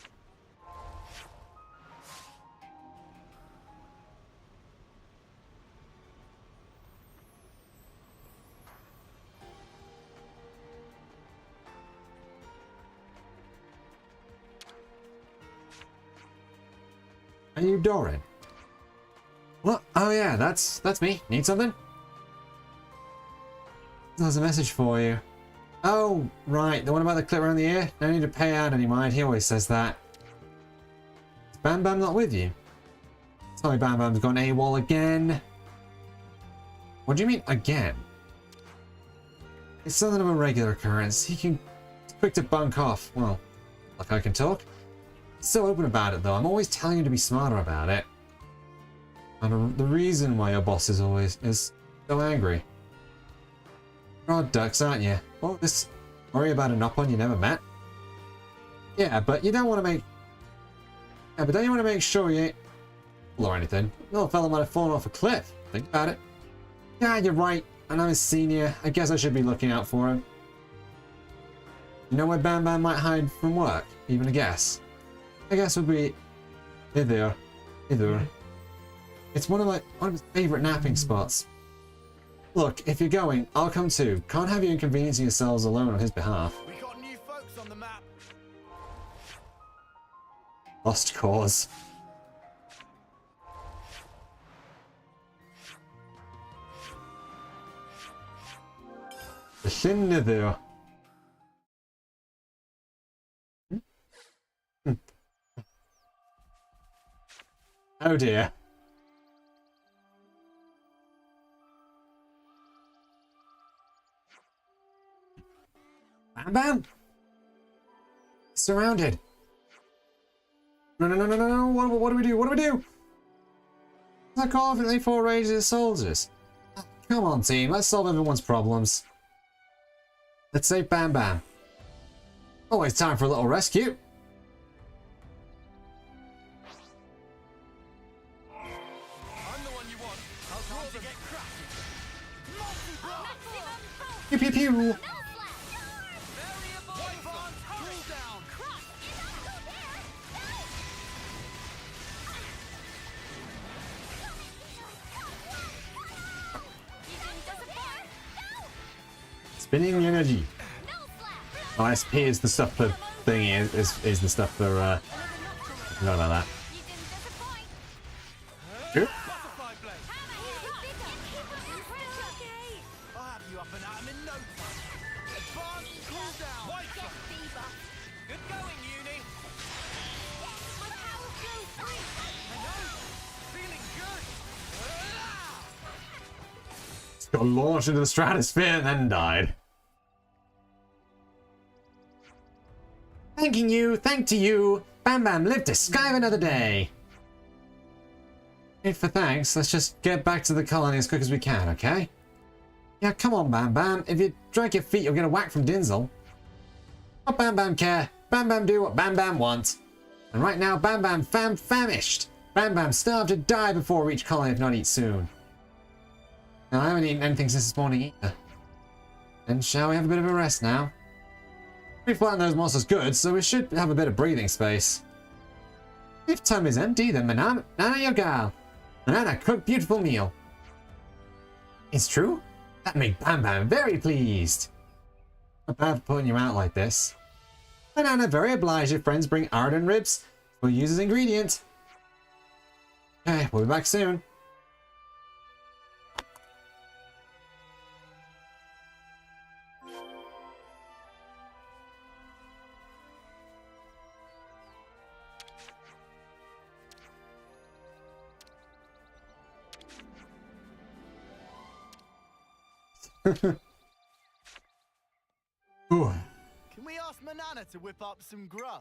Are you Doran? What? Oh yeah, that's me. Need something? There's a message for you. Oh, right. The one about the clip around the ear? No need to pay out any mind. He always says that. Is Bam Bam not with you? Tell me Bam Bam's gone AWOL again. What do you mean, again? It's something of a regular occurrence. He's quick to bunk off. Well, like I can talk. He's so open about it, though. I'm always telling you to be smarter about it. And the reason why your boss is always so angry. You're all ducks, aren't you? Oh, this worry about a Nopon you never met? Yeah, but you don't want to make... Yeah, but don't you want to make sure you ain't... or anything? No fellow might have fallen off a cliff. Think about it. Yeah, you're right. And I'm a senior. I guess I should be looking out for him. You know where Bam Bam might hide from work? Even a guess. I guess would be... Hither. It's one of his favourite napping spots. Look, if you're going, I'll come too. Can't have you inconveniencing yourselves alone on his behalf. We got new folks on the map. Lost cause. Shinnidu. Oh dear. Bam Bam! Surrounded. No, no, no, no, no, no. What do we do? What do we do? I confidently four rages soldiers. Come on, team. Let's solve everyone's problems. Let's save Bam Bam. Always time for a little rescue. I'm the one you want. I'll try to get cracking. Pew pew pew. Variable advance cooldown. Spinning energy. Oh, SP is the stuff for thingy. Is the stuff for forgot about that. Sure. Butterfly blade. I'll have you up and at 'em in no time. Advance cooldown. White fluff. Good going, Uni. Feeling good. Got launched into the stratosphere and then died. Thanking you, thank to you. Bam Bam lived to skive another day. Need for thanks, let's just get back to the colony as quick as we can, okay? Yeah, come on, Bam Bam. If you drag your feet, you'll get a whack from Dinzel. What Bam Bam care? Bam Bam do what Bam Bam wants. And right now, Bam Bam famished. Bam Bam starved to die before we reach colony if not eat soon. Now, I haven't eaten anything since this morning either. Then shall we have a bit of a rest now? We flattened those monsters good, so we should have a bit of breathing space. If tummy's empty, then Nana your gal. Nana cooked beautiful meal. It's true? That made Bam Bam very pleased. Not bad for putting you out like this. Nana very obliged if friends bring Arden ribs. We'll use as ingredient. Okay, we'll be back soon. Ooh. Can we ask Manana to whip up some grub?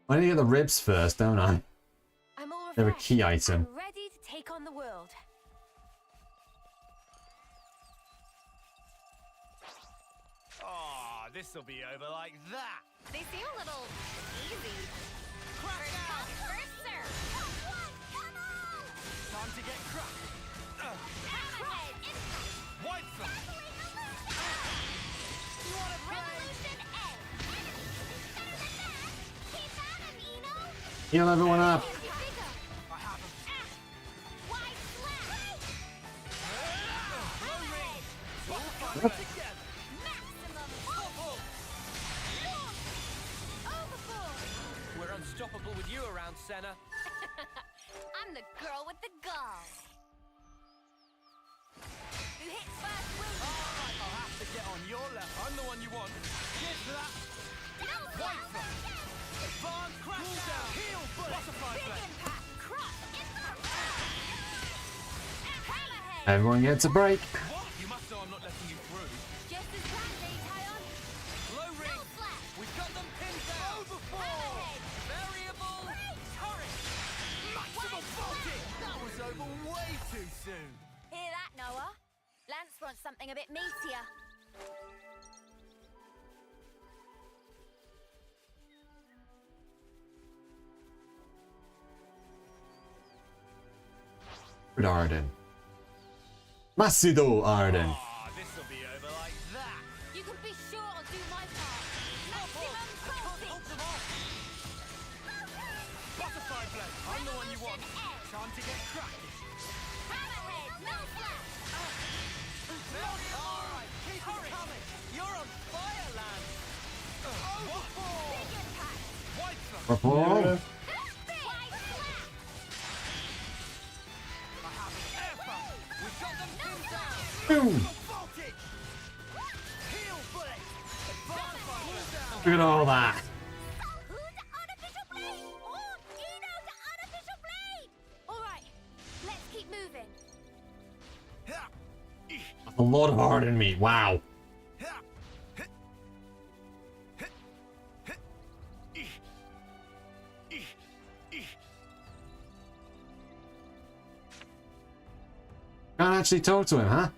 I need to get the ribs first, don't I? I'm all They're a refreshed key item. and ready to take on the world. Oh, this'll be over like that. They seem a little easy. Crackdown. First serve. Time to get cracked. White fluff. You wanna play? Heal everyone up. I have 'em. Yep. We're unstoppable with you around, Senna. I'm the girl with the gall. Who hits first wins. I'll have to get on your level. I'm the one you want. Cheers for that. White fluff. Advance crackdown. Heal bullet. Butterfly Big blade. impact. Crush. Hammerhead. Everyone gets a break. What? You must know I'm not letting you through. Just as planned, Tyon. Low ring. Flat. We've got them pinned down. Hammerhead. Variable. Turret. Maximum voltage. That was over way too soon. Hear that, Noah? Lance wants something a bit meatier. Arden. Massido Arden. Ah, this'll be over like that. You can be sure I'll do my part. Maximum voltage. Butterfly blade. I'm the one you want. Time to get cracking. Hammerhead. No flash. All right, keep it coming. You're on fire, Lance. Overboard. Big impact. White fluff. Purple. Big. White flash. Boom! Voltage! Heal bullet! Look at all that. Who's unofficial blade? Or Eno's unofficial blade? Alright, let's keep moving. A lot harder than me. Wow. Can't actually talk to him, huh?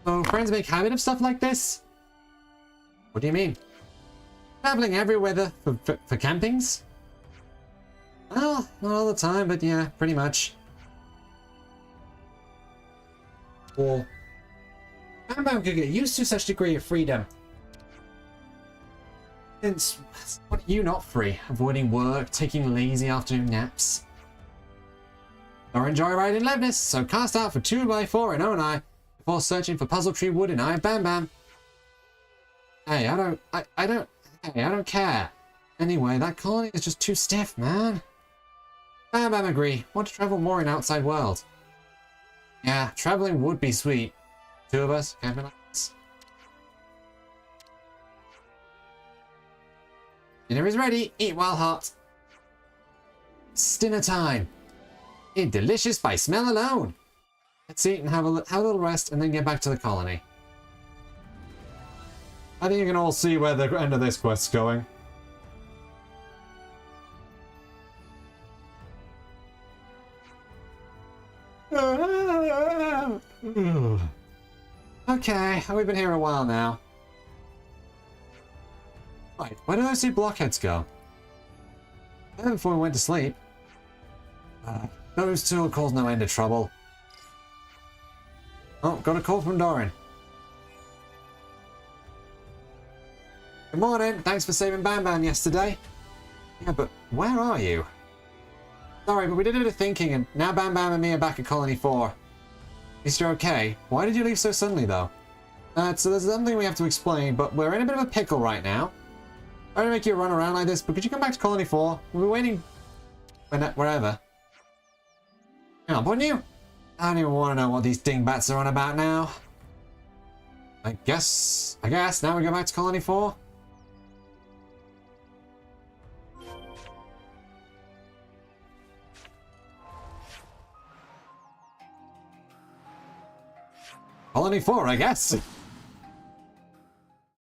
So friends make habit of stuff like this? What do you mean? Traveling everywhere for campings? Well, not all the time, but yeah, pretty much. Or Bam Bam could get used to such degree of freedom. Since what are you not free? Avoiding work, taking lazy afternoon naps. Or enjoy riding Levnis, so cast out for 2x4 in Onai before searching for Puzzle Tree Wood in Eye of Bam Bam. Hey, I don't care. Anyway, that colony is just too stiff, man. Bam Bam agree. Want to travel more in outside world. Yeah, traveling would be sweet. Two of us, camping like this. Dinner is ready. Eat while hot. It's dinner time. Eat delicious by smell alone. Let's eat and have a little rest and then get back to the colony. I think you can all see where the end of this quest's going. Okay, we've been here a while now. Right, where did those two blockheads go? Before we went to sleep. Those two will cause no end of trouble. Oh, got a call from Doran. Good morning, thanks for saving Bam Bam yesterday. Yeah, but where are you? Sorry, but we did a bit of thinking and now Bam Bam and me are back at Colony 4. At least you're okay. Why did you leave so suddenly though? So there's something we have to explain, but we're in a bit of a pickle right now. Sorry to make you run around like this, but could you come back to Colony 4? We'll be waiting wherever. Hang on, wouldn't you? I don't even want to know what these dingbats are on about now. I guess now we go back to Colony 4. Colony 4, I guess.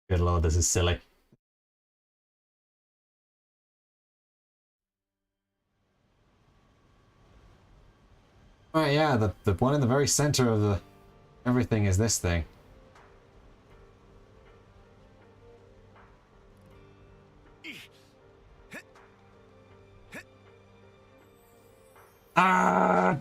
Good lord, this is silly. Right, yeah, the one in the very center of the everything is this thing. Ah!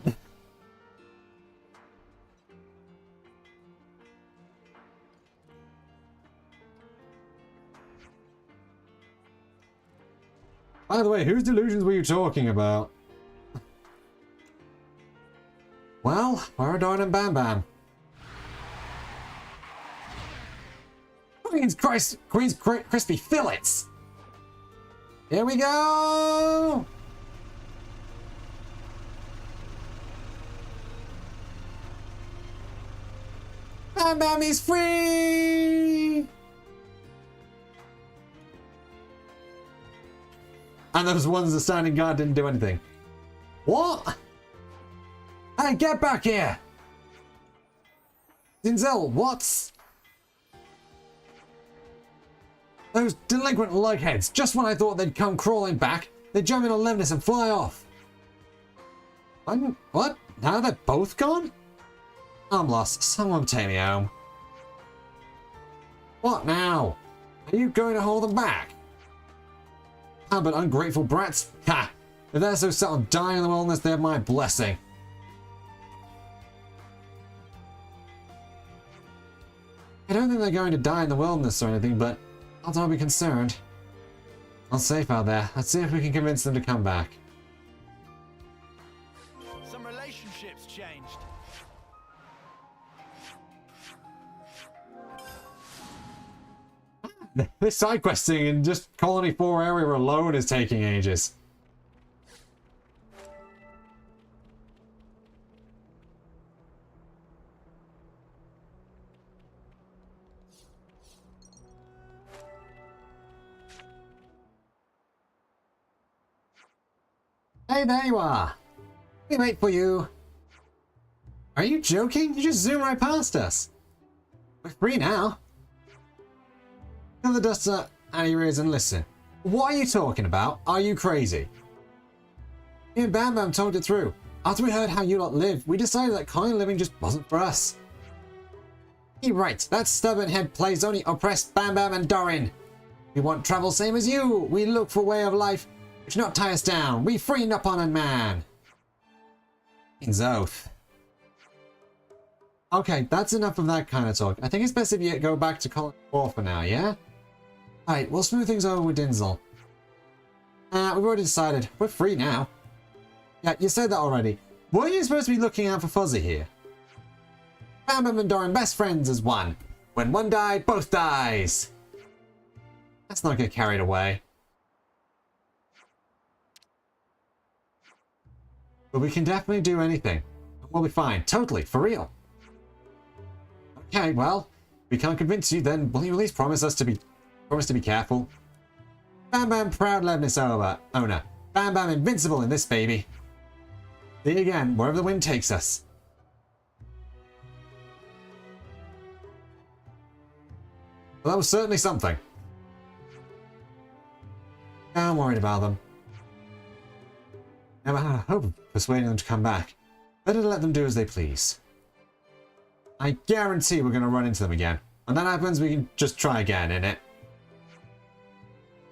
By the way, whose delusions were you talking about? Well, where are Doran and Bam Bam? Queen's crispy fillets! Here we go! Bam Bam is free! And those ones that standing guard didn't do anything. What? Hey, get back here! Zinzel, what? Those delinquent lugheads, just when I thought they'd come crawling back, they jump in on Levnis and fly off. What? Now they're both gone? I'm lost. Someone take me home. What now? Are you going to hold them back? Ah, but ungrateful brats? Ha! If they're so set on dying in the wilderness, they have my blessing. I don't think they're going to die in the wilderness or anything, but I'll not be concerned. All safe out there. Let's see if we can convince them to come back. Some relationships changed. This side questing in just Colony 4 area alone is taking ages. Hey, there you are. We wait for you. Are you joking? You just zoomed right past us. We're free now. Fill the dust out of your ears and listen. What are you talking about? Are you crazy? Me and Bam Bam talked it through. After we heard how you lot live, we decided that colony living just wasn't for us. You're right. That stubborn head plays only oppressed Bam Bam and Dorin. We want travel same as you. We look for way of life which not tie us down. We free Nippon and man. King's oath. Okay, that's enough of that kind of talk. I think it's best if you go back to Colony 4 for now, yeah? Alright, we'll smooth things over with Dinzel. We've already decided. We're free now. Yeah, you said that already. Weren't you supposed to be looking out for Fuzzy here? Bam Bam and Doran best friends as one. When one died, both dies. Let's not get carried away. But we can definitely do anything. We'll be fine. Totally. For real. Okay, well, if we can't convince you, then will you at least promise to be careful? Bam Bam proud Levness owner. Bam Bam invincible in this baby. See you again, wherever the wind takes us. Well, that was certainly something. I'm worried about them. Never had a hope of persuading them to come back. Better to let them do as they please. I guarantee we're going to run into them again. When that happens, we can just try again, innit?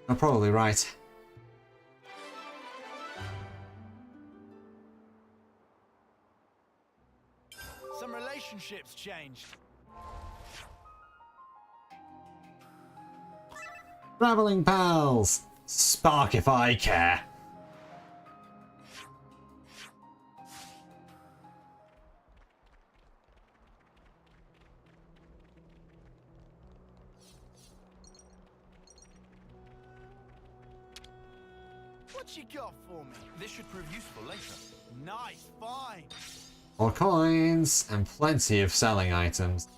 You're probably right. Some relationships changed. Traveling pals! Spark if I care. What you got for me? This should prove useful later. Nice, fine. More coins and plenty of selling items.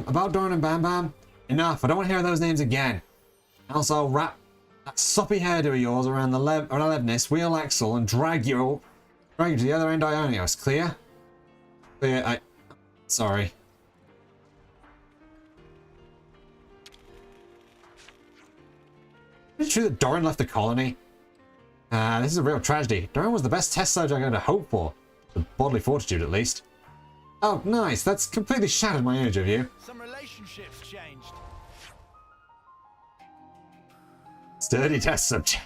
About Doran and Bam Bam, enough. I don't want to hear those names again. Else I'll wrap that soppy hairdo of yours around the Levnis, wheel axle, and drag you to the other end Ionios. Clear? Clear. Sorry. Is it true that Doran left the colony? This is a real tragedy. Doran was the best test subject I could hope for. The bodily fortitude, at least. Oh, nice. That's completely shattered my image of you. Some relationships changed. Sturdy test subject.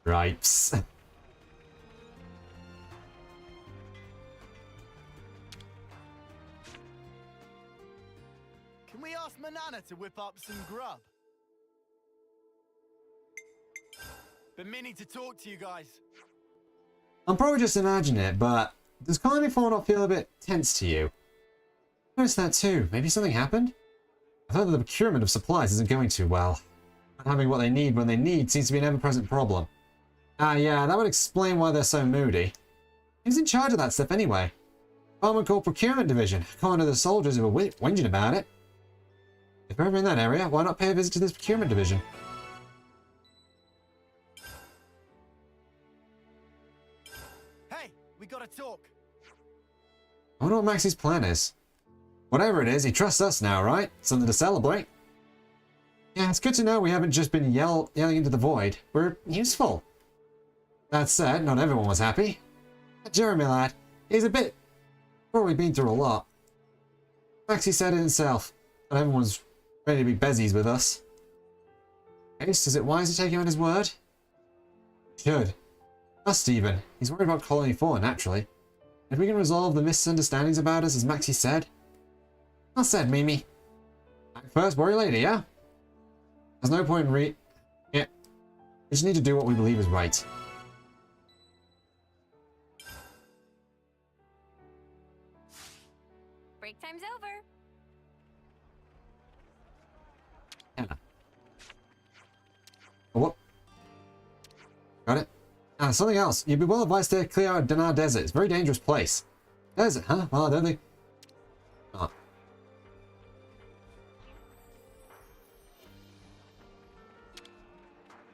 Ripes. Can we ask Manana to whip up some grub? Been meaning to talk to you guys. I'm probably just imagining it, but does Colony 4 not feel a bit tense to you? I noticed that too. Maybe something happened? I've heard that the procurement of supplies isn't going too well. Not having what they need when they need seems to be an ever-present problem. Yeah, that would explain why they're so moody. Who's in charge of that stuff anyway? Department called Procurement Division. According to the soldiers who were whinging about it. If you're ever in that area, why not pay a visit to this Procurement Division? Hey, we gotta talk. I wonder what Maxie's plan is. Whatever it is, he trusts us now, right? Something to celebrate. Yeah, it's good to know we haven't just been yelling into the void. We're useful. That said, not everyone was happy. That Jeremy lad, he's a bit... Probably been through a lot. Maxie said it himself. Not everyone's ready to be bezies with us. Ace, is it wise to take him at his word? Should. Must even. He's worried about Colony 4, naturally. If we can resolve the misunderstandings about us, as Maxie said. Well said, Mimi. Act first, worry later, yeah? There's no point in Yeah. We just need to do what we believe is right. Break time's over. Yeah. Oh, what? Got it? And something else. You'd be well advised to clear out Dinar Desert. It's a very dangerous place. Desert, huh? Well, I don't think... Oh.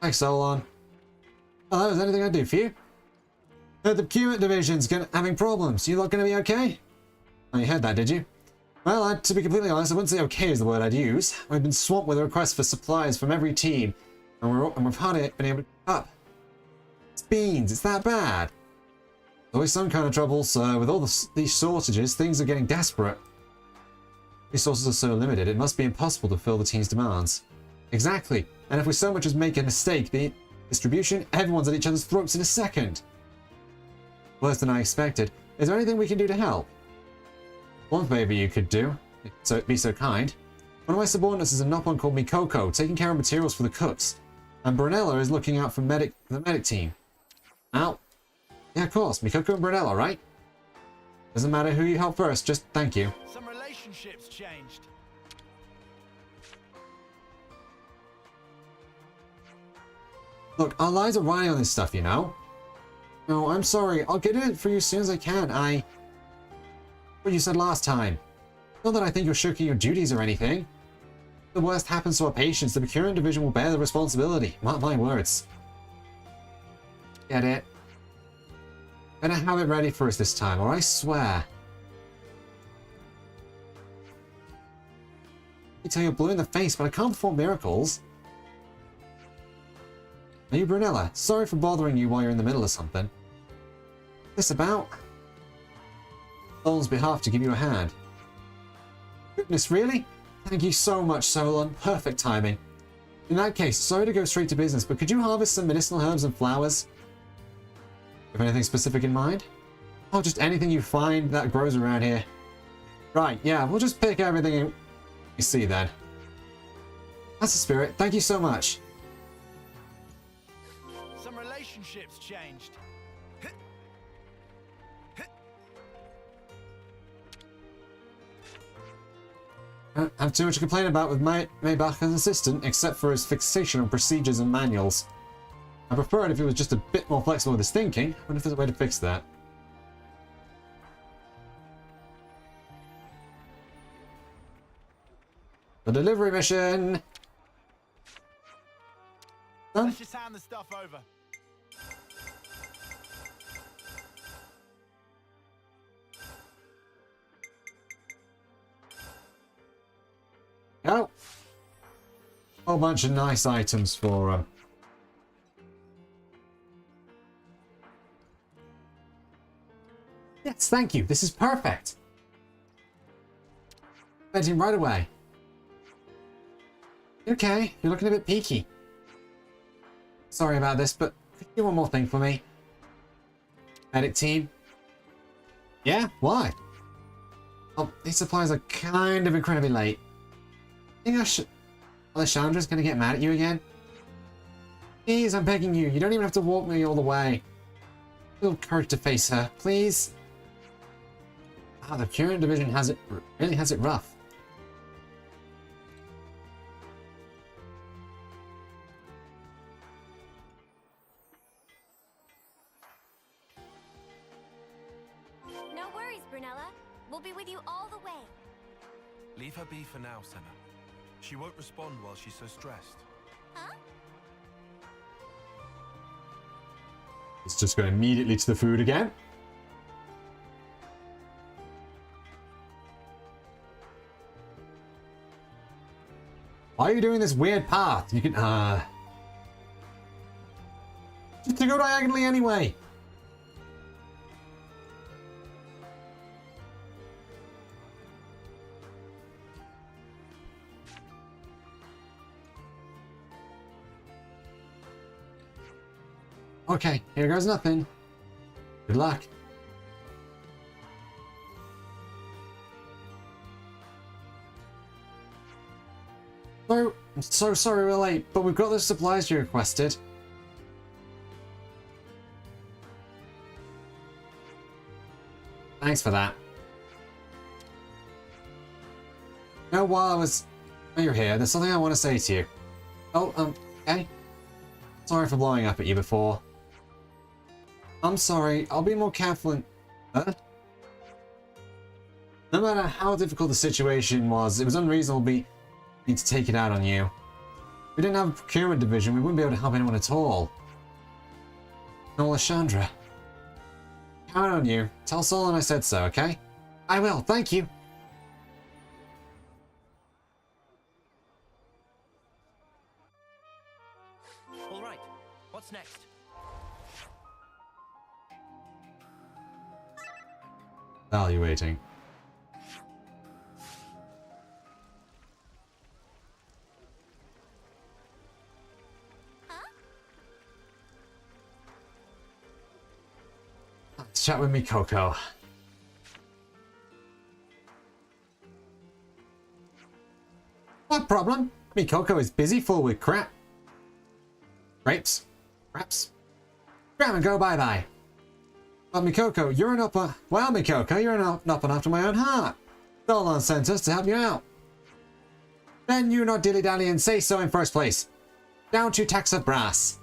Thanks, Solon. Hello, is there anything I can do for you? Heard the procurement division's having problems. You lot gonna be okay? Oh, you heard that, did you? Well, to be completely honest, I wouldn't say okay is the word I'd use. We've been swamped with requests for supplies from every team, and we've hardly been able to keep up. It's beans, it's that bad. There's always some kind of trouble, so with all these shortages, things are getting desperate. Resources are so limited, it must be impossible to fill the team's demands. Exactly, and if we so much as make a mistake, the distribution, everyone's at each other's throats in a second. Worse than I expected. Is there anything we can do to help? One favor you could do, so be so kind. One of my subordinates is a Nopon called Mikoko, taking care of materials for the cooks. And Brunella is looking out for the medic team. Now, yeah, of course, Mikoko and Brunella, right? Doesn't matter who you help first, just thank you. Some relationships changed. Look, our lives are riding on this stuff, you know? No, I'm sorry, I'll get it for you as soon as I can. What you said last time. Not that I think you're shirking your duties or anything. If the worst happens to our patients, the procurement division will bear the responsibility. Mark my words. Get it? Better have it ready for us this time, or I swear. You tell you're blue in the face, but I can't perform miracles. Are you Brunella? Sorry for bothering you while you're in the middle of something. What's this about? Solon's behalf to give you a hand. Goodness, really? Thank you so much, Solon. Perfect timing. In that case, sorry to go straight to business, but could you harvest some medicinal herbs and flowers? Have anything specific in mind? Oh, just anything you find that grows around here. Right, yeah, we'll just pick everything you see then. That's the spirit. Thank you so much. Some relationships changed. I don't have too much to complain about with Maybach as assistant, except for his fixation on procedures and manuals. I prefer it if he was just a bit more flexible with his thinking. I wonder if there's a way to fix that. The delivery mission! Done? Let's just hand the stuff over. Oh! Whole bunch of nice items for Yes, thank you. This is perfect. Bed him right away. Okay, you're looking a bit peaky. Sorry about this, but could you do one more thing for me? Medic team? Yeah? Why? Oh, these supplies are kind of incredibly late. Think I should... Alessandra's gonna get mad at you again? Please, I'm begging you. You don't even have to walk me all the way. A little courage to face her, please. Ah, the current division really has it rough. No worries, Brunella. We'll be with you all the way. Leave her be for now, Senna. She won't respond while she's so stressed. Huh? It's just going immediately to the food again. Why are you doing this weird path? You can, just to go diagonally anyway. Okay, here goes nothing. Good luck. So, I'm so sorry we're late, but we've got the supplies you requested. Thanks for that. Now, while you're here, there's something I want to say to you. Oh, okay. Sorry for blowing up at you before. I'm sorry. I'll be more careful and... Huh? No matter how difficult the situation was, it was unreasonable me to take it out on you. If we didn't have a procurement division, we wouldn't be able to help anyone at all. No, Lysandra. Count on you. Tell Solon I said so, okay? I will, thank you. All right, what's next? Evaluating. Let's chat with Mikoko. What problem? Mikoko is busy, full with crap. Grapes? Craps? Grab and go bye-bye. But Mikoko, you're an upper... Well, Mikoko, you're an up and after my own heart. Solon sent us to help you out. Then you not dilly-dally and say so in first place. Down to taxa brass.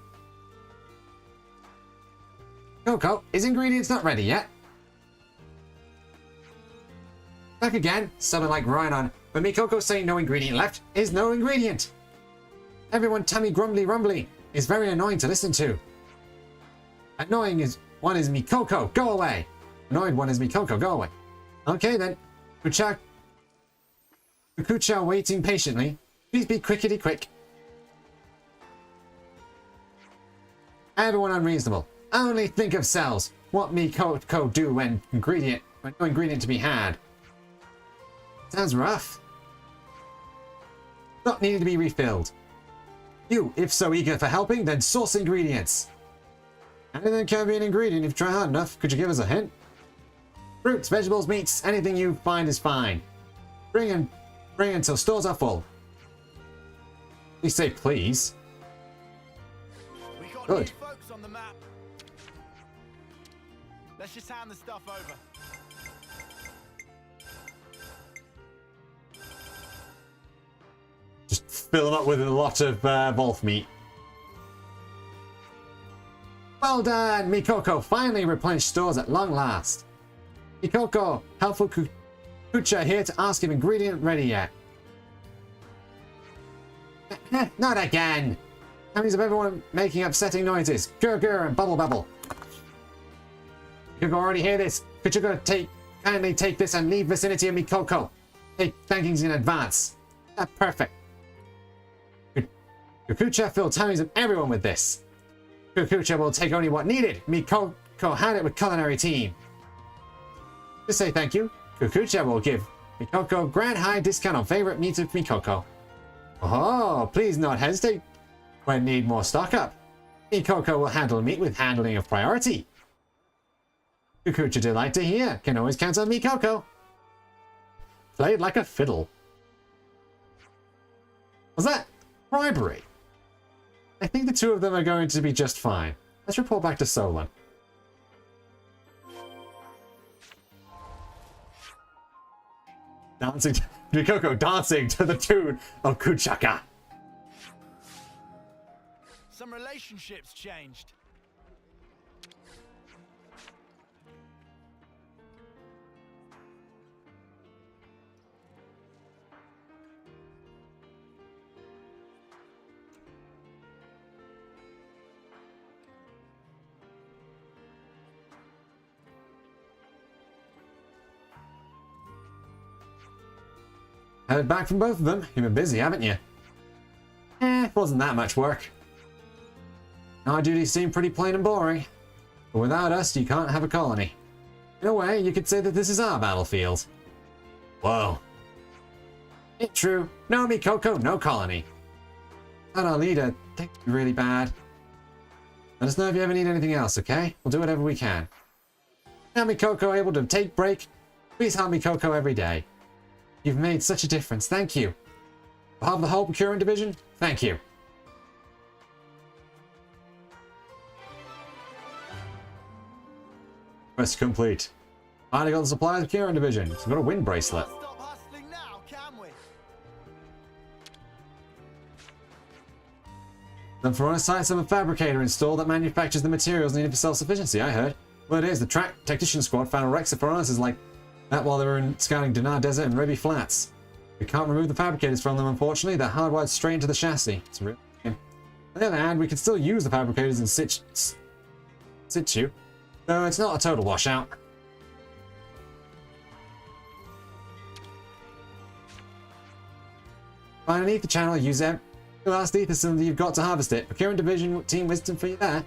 Coco, is ingredients not ready yet? Back again, sounding like Ryan. When Mikoko saying no ingredient left, is no ingredient. Everyone tummy grumbly rumbly is very annoying to listen to. Annoying is one is Mikoko, go away. Annoyed one is Mikoko, go away. Okay then. Kukucha waiting patiently. Please be quickety quick. Everyone unreasonable. Only think of cells. What Mikoko do when no ingredient to be had. Sounds rough. Not needing to be refilled. You, if so eager for helping, then source ingredients. Anything can be an ingredient if you try hard enough. Could you give us a hint? Fruits, vegetables, meats, anything you find is fine. Bring until stores are full. Please say please. We got Good. new folks on the map. Let's just hand the stuff over. Just fill them up with a lot of wolf meat. Well done, Mikoko. Finally replenished stores at long last. Mikoko, helpful Kucha here to ask if ingredient ready yet. Not again. Sounds of everyone making upsetting noises. Gur and bubble bubble. You can already hear this. Could you kindly take this and leave vicinity of Mikoko? Take thankings in advance. Perfect. Kukucha filled tummies of everyone with this. Kukucha will take only what needed. Mikoko had it with culinary team. To say thank you, Kukucha will give Mikoko grand high discount on favorite meats of Mikoko. Oh, please not hesitate when need more stock up. Mikoko will handle meat with handling of priority. Kukucha delight to hear. Can always count on Mikoko. Played like a fiddle. Was that bribery? I think the two of them are going to be just fine. Let's report back to Solon. Mikoko dancing to the tune of Kuchaka. Some relationships changed. Heard back from both of them. You've been busy, haven't you? Wasn't that much work. Our duties seem pretty plain and boring. But without us, you can't have a colony. In a way, you could say that this is our battlefield. Whoa. It's true. No Mikoko, no colony. Not our leader. Things are really bad. Let us know if you ever need anything else, okay? We'll do whatever we can. Now Mikoko able to take break. Please help Mikoko every day. You've made such a difference. Thank you. On behalf of the whole procurement division, thank you. Quest complete. Finally got the supplies procurement division. So we've got a wind bracelet. Stop hustling now, can we? Then for on site, some fabricator installed that manufactures the materials needed for self-sufficiency, I heard. Well, it is. The track technician squad found Rexa furnaces like that while they were scouting Dinar Desert and Rebby Flats. We can't remove the fabricators from them, unfortunately. They're hardwired straight into the chassis. It's a real shame. On the other hand, we can still use the fabricators in situ, though it's not a total washout. Underneath the channel, use the last ether cylinder you've got to harvest it. Procurement division team wisdom for you there.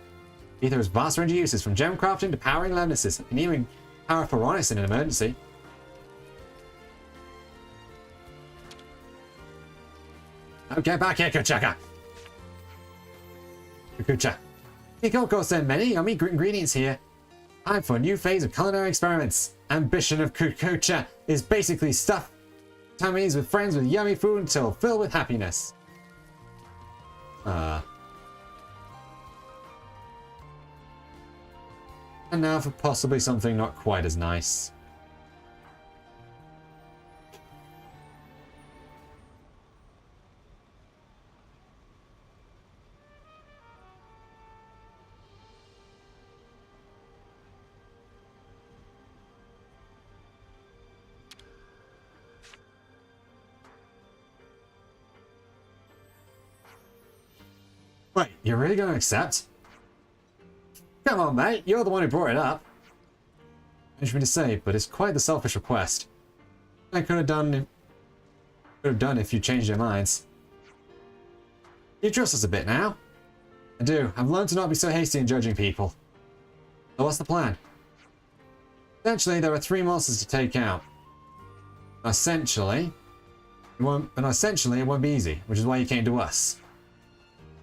Ether has vast range of uses, from gem crafting to powering Lemnises, and even power Phoronis in an emergency. Now get back here, Kuchaka! Kucha. You can't go send many yummy ingredients here. Time for a new phase of culinary experiments. Ambition of Kucha is basically stuff tummies with friends with yummy food until filled with happiness. And now for possibly something not quite as nice. Wait, you're really going to accept? Come on, mate. You're the one who brought it up. I wish me to say, but it's quite the selfish request. I could have done if you changed your minds. You trust us a bit now? I do. I've learned to not be so hasty in judging people. So what's the plan? Essentially, there are 3 monsters to take out. Essentially, it won't be easy, which is why you came to us.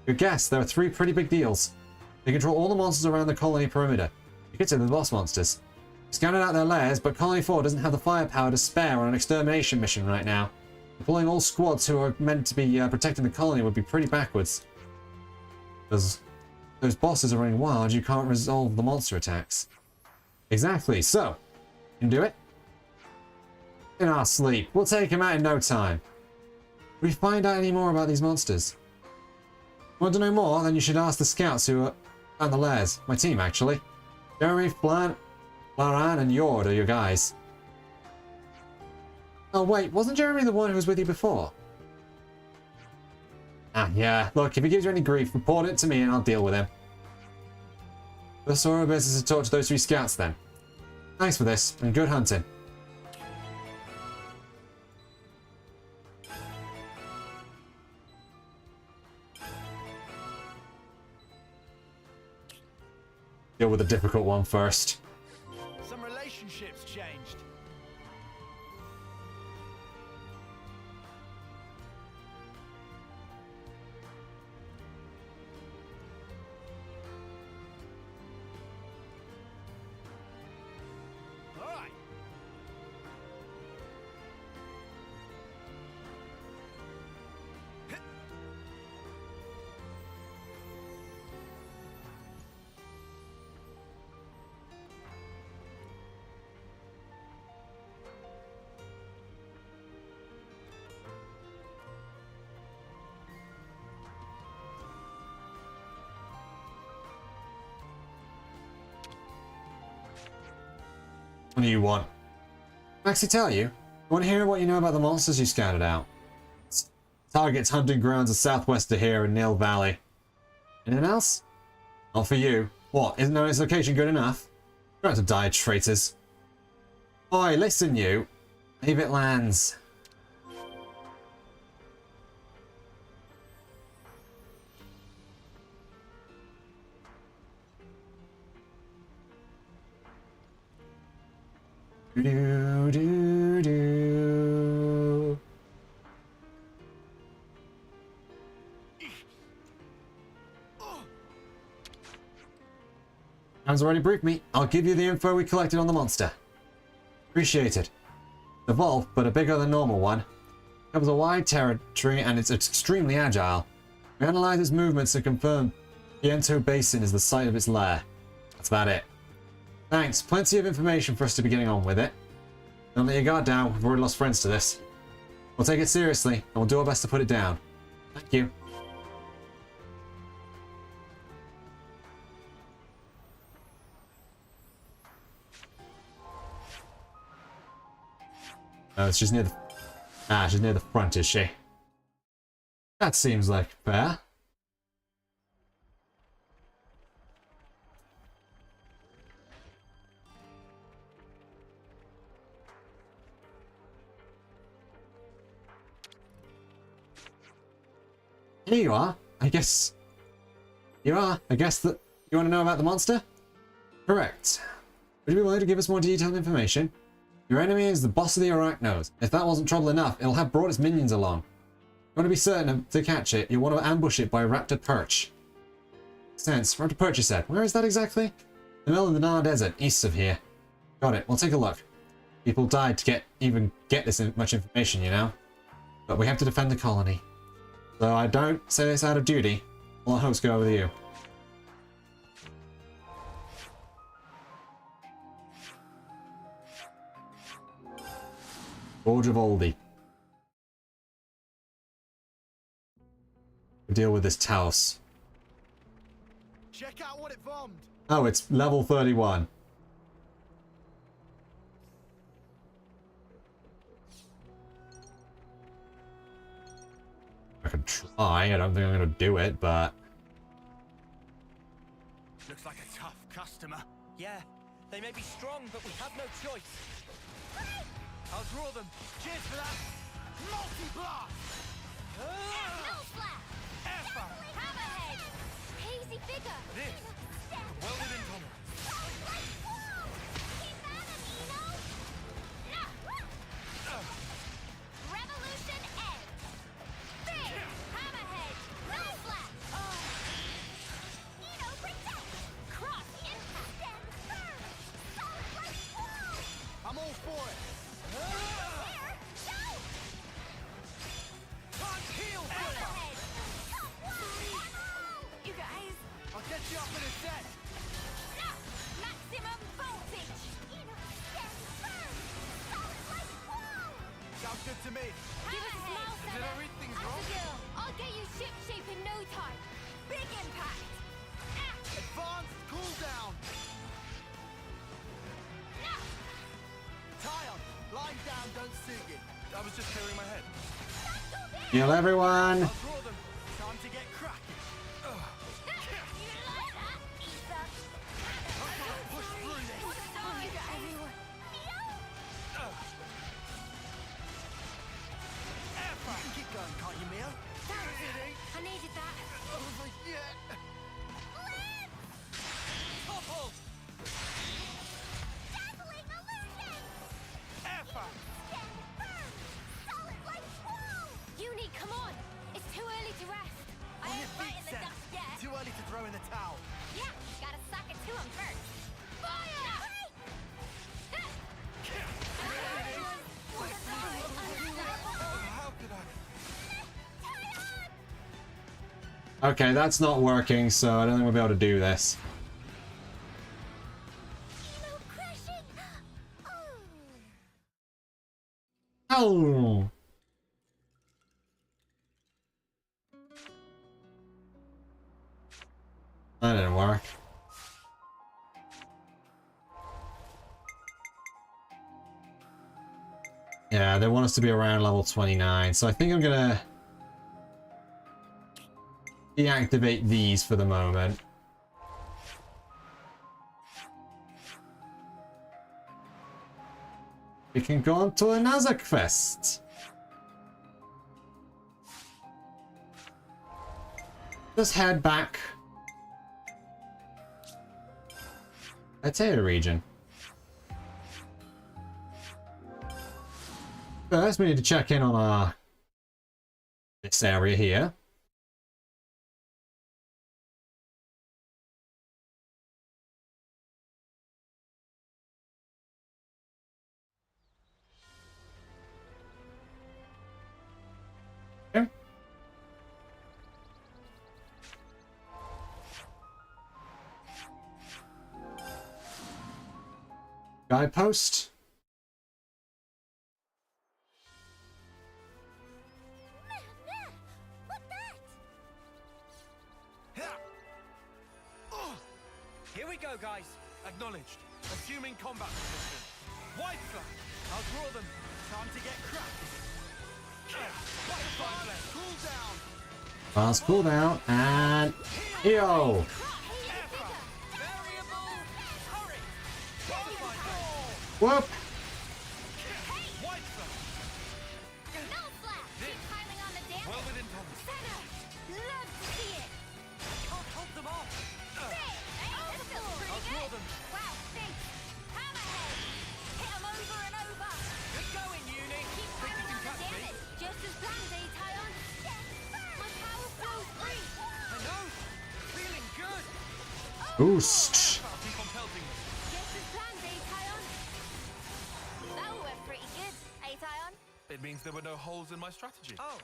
Good guess, there are 3 pretty big deals. They control all the monsters around the colony perimeter. You could say they're the boss monsters. We scouted out their lairs, but Colony 4 doesn't have the firepower to spare on an extermination mission right now. Deploying all squads who are meant to be protecting the colony would be pretty backwards. Because those bosses are running wild, you can't resolve the monster attacks. Exactly, so, you can do it? In our sleep, we'll take him out in no time. Will we find out any more about these monsters? Want to know more? Then you should ask the scouts who are at the lairs. My team, actually. Jeremy, Flan, Laran, and Yord are your guys. Oh wait, wasn't Jeremy the one who was with you before? Ah, yeah. Look, if he gives you any grief, report it to me and I'll deal with him. The Sora business to talk to those 3 scouts then. Thanks for this, and good hunting. Deal with the difficult one first. Some relationships changed. All right. What do you want? Maxie tell you? I want to hear what you know about the monsters you scouted out. Target's hunting grounds are southwest of here in Nil Valley. Anything else? Not for you. What, isn't knowing its location good enough? You're about to die, traitors. Oi, listen you. Leave it lands. Do do do. Hands already briefed me. I'll give you the info we collected on the monster. Appreciate it. Evolved, but a bigger than normal one. Covers a wide territory and it's extremely agile. We analyzed its movements to confirm the Ento Basin is the site of its lair. That's about it. Thanks. Plenty of information for us to be getting on with it. Don't let your guard down. We've already lost friends to this. We'll take it seriously, and we'll do our best to put it down. Thank you. Oh, she's near the... Ah, she's near the front, is she? That seems like fair. Here you are. I guess... You are. I guess that... You want to know about the monster? Correct. Would you be willing to give us more detailed information? Your enemy is the boss of the Arachnos. If that wasn't trouble enough, it'll have brought its minions along. You want to be certain to catch it, you want to ambush it by a raptor perch. Sense. Raptor perch, you said. Where is that exactly? The middle of the Nile Desert, east of here. Got it. We'll take a look. People died to even get this much information, you know? But we have to defend the colony. So I don't say this out of duty. All our hopes go with you. Forge of Oldie. Deal with this Taos. Check out what it bombed. Oh, it's level 31. I can try. I don't think I'm going to do it, but... Looks like a tough customer. Yeah, they may be strong, but we have no choice. I'll draw them. Cheers for that. Multi-blast! Hellflash! Airfire! Hammerhead! Hazy figure! This. Welded in tunnel. Revolution Edge! Big! Hammerhead! Hellflash! Eno protect! Cross impact! Stand firm! Solid like wall! I'm all for it. Here! Go! Can't heal! Hammerhead! Top wall! You guys! I'll get you up in a sec. Maximum voltage! Eno stand firm! Solid like wall! Sounds good to me. Give us a smile, Did I read things wrong? Abigail, I'll get you ship shape in no time. Big impact. Advanced cooldown. Tyon, lying down don't suit you. I was just clearing my head. Heal everyone! I'll draw them. Time to get cracking. You like that, Ether? I'm gonna push through this. Everyone. Airfire. You can keep going, can't you, Mia? I needed that. Over yet. Topple. Dazzling illusion. Airfire. Stand firm. Solid like wall. Uni, come on. It's too early to rest. I On ain't your right feet, in the Seth. dust yet. Too early to throw in the towel. Yeah, gotta suck it to him first. Fire! How could I? Okay, that's not working, so I don't think we'll be able to do this. Eno crushing. Oh! That didn't work. Yeah, they want us to be around level 29, so I think I'm gonna deactivate these for the moment. We can go on to a Nazak Fest. Let's head back. Atea region. First, we need to check in on this area here. Okay. Guidepost. What's that? Here we go, guys. Acknowledged. Assuming combat position. White flag. I'll draw them. Time to get cracked. Butterfly blade. Cool down. Fast cooldown and yo. Variable. Hurry. Butterfly blade. Whoop. White flush. No flat. Keep piling on the damage. Well within tolerance. Senna, love to see it. Can't hold them off. Hey, this feels pretty I'll draw good. them. Wow, thanks. Hammerhead. Hit 'em over and over. Good going, Uni. Keep Think you piling can on the catch me? damage. Just as planned, Tyon. My power flow's free. I know. Feeling good. Boost. Keep on pelting them. Just as planned, Tyon. That went pretty good, Tyon. It means there were no holes in my strategy. Oh.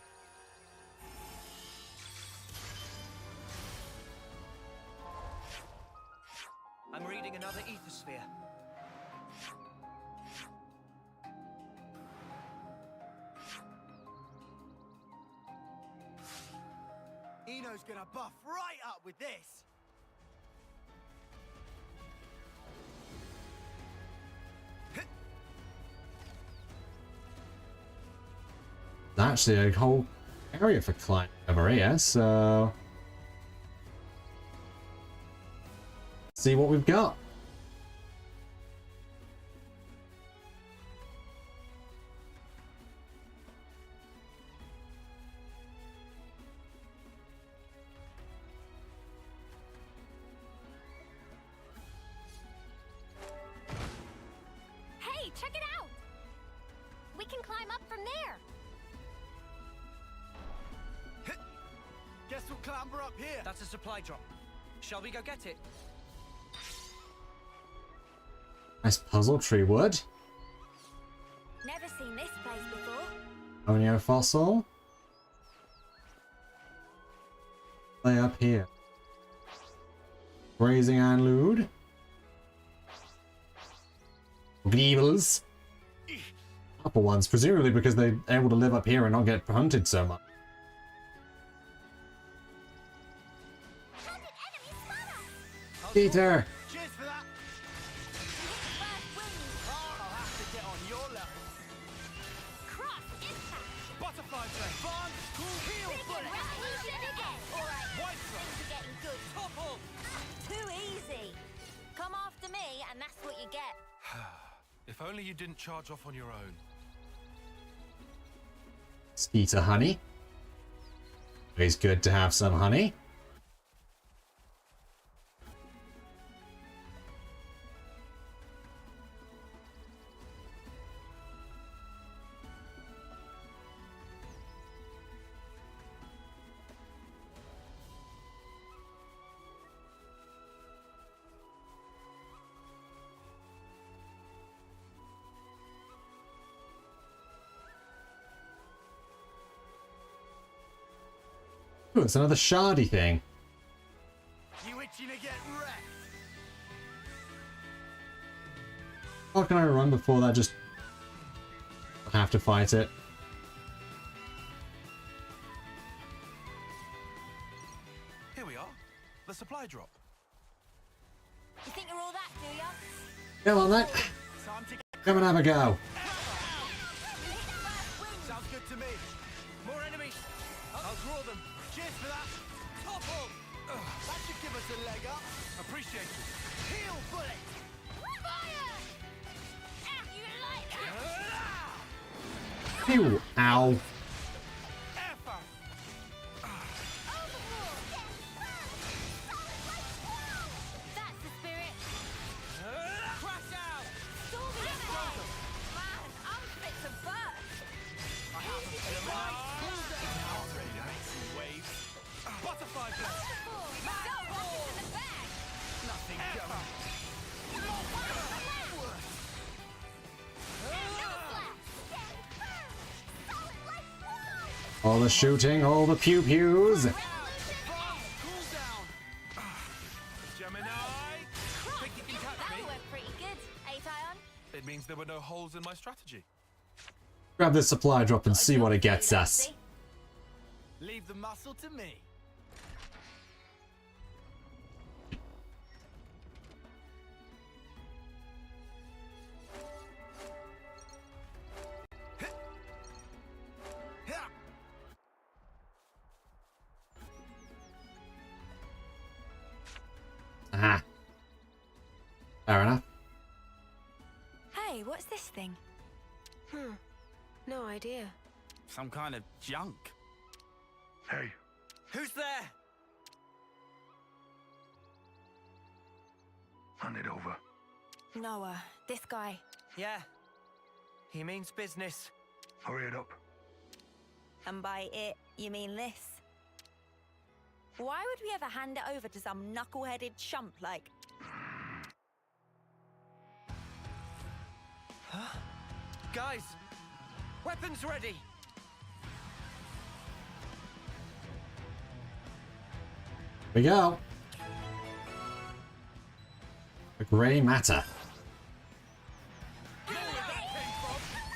I'm reading another ethosphere. Eno's gonna buff right up with this. Actually, a whole area for climbing over here, so see what we've got. Hey, check it out. We can climb up from there. Guess we'll clamber up here. That's a supply drop. Shall we go get it? Nice puzzle tree wood. Never seen this place before. Onio fossil. Play up here. Grazing and lewd. Greebles. Upper ones, presumably because they're able to live up here and not get hunted so much. How did enemies spot us? Peter! Cheers for that. First wing. I'll have to get on your level. Cross impact. Butterfly blade. Advance. Cool heel Big bullet. revolution again. Alright, White things are getting good. Topple. Too easy. Come after me and that's what you get. If only you didn't charge off on your own. Skeeter honey. Always good to have some honey. Ooh, it's another shardy thing. You itching to get wrecked? How can I run before that? Just have to fight it. Here we are. The supply drop. You think you're all that, do ya? Come on then. Time to get. Come and have a go. Sounds good to me. More enemies. I'll draw them. Cheers for that. Topple. That should give us a leg up. Appreciate it. Heel bullet. Fire! Ah, you like that? Phew. Ow. Effort. Overlord! That's the spirit. Crash out. Stormy ahead! Man, I'm fit to burst. I have a bit of ready to make some waves. Butterfly blade. Go, what's in the bag? Nothing going. All the shooting, all the pew-pews. Cool down. Gemini! Think you can catch That me? went pretty good, Tyon. It means there were no holes in my strategy. Grab this supply drop and see what it gets us. Leave the muscle to me. Aha. Fair enough. Hey, what's this thing? No idea. Some kind of junk. Hey, Who's there? hand it over. Noah, this guy. Yeah. He means business. Hurry it up. And by it, you mean this? Why would we ever hand it over to some knuckle-headed chump like... Guys, weapons ready. Here we go. The grey matter.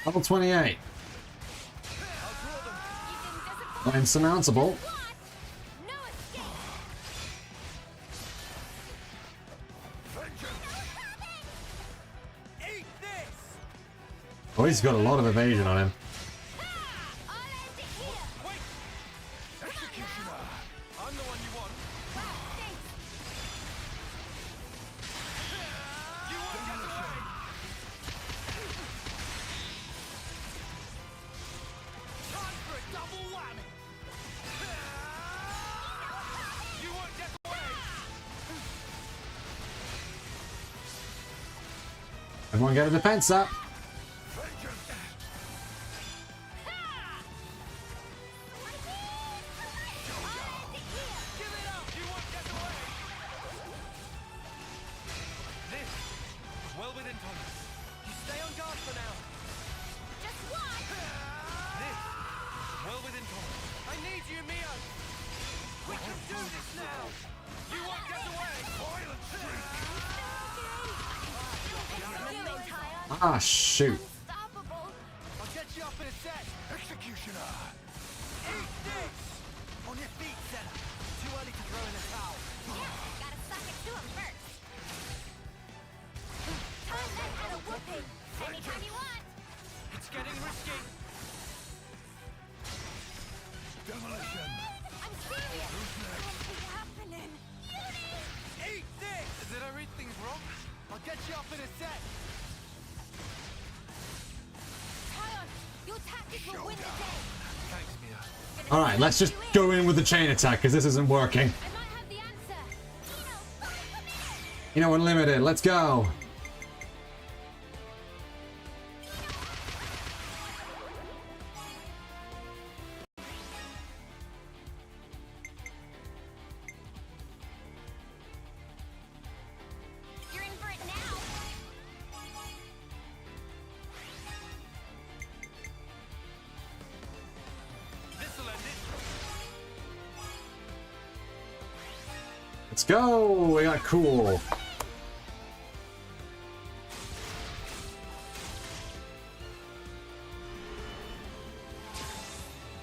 Level 28. Not insurmountable. No escape! Eat this. Oh, he's got a lot of evasion on him. I'll end it here! Wait. Executioner. I'm the one you want. Wow, thanks. You won't get away. Time for a double whammy. You won't get away. Everyone get a defense up. Give it up. You won't get away. This is well within tolerance. You stay on guard for now. Just one! This is well within tolerance. I need you, Mio. We can do this now. You won't get away. Violent streak. Do it, Tyon. Ah, shoot. Unstoppable. I'll get you up in a sec. Executioner. Eat this. On your feet, Senna. Too early to throw in the towel. Gotta suck it to him first. Time that had a whooping. Anytime you want. It's getting risky. Demolition. I'm serious. What's happening? Eat this. Did I read things wrong? I'll get you up in a sec. Tyon, your tactic will win the day. Thanks, Mia. All right, let's just go in with the chain attack because this isn't working. I might have the answer. Follow me. You know, unlimited. Let's go. You're in for it now. This'll end it. Let's go. We got cool.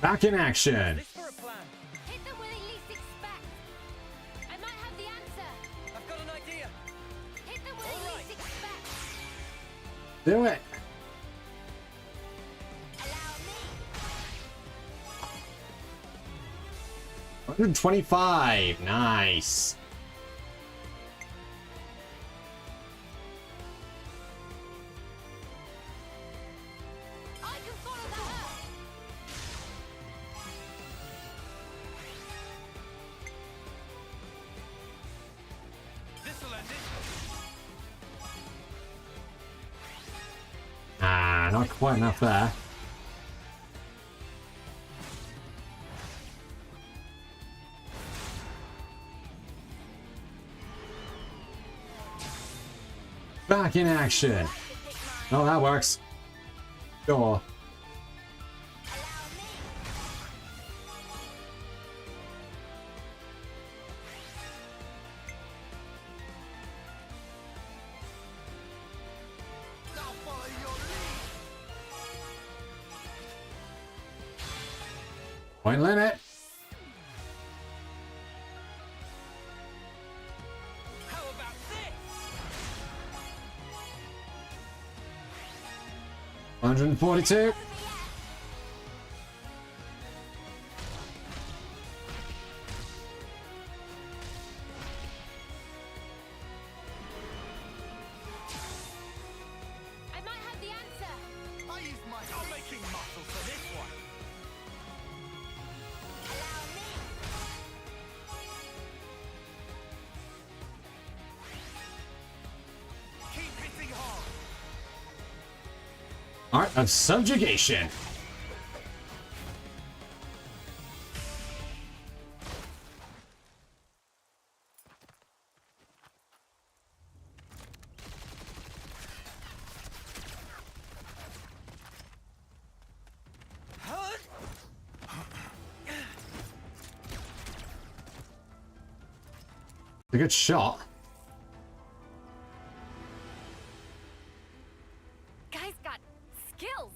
Back in action. This for a plan. Hit them where they least expect. I might have the answer. I've got an idea. Hit them where they least expect. Do it. Allow me. 125. Nice. I can follow that up. This'll end it. Ah, not quite enough there. Back in action. Oh, that works. Sure. Allow me. I'll follow your lead. Point limit. How about this? 142. Art of subjugation. A good shot. Guy's got skills.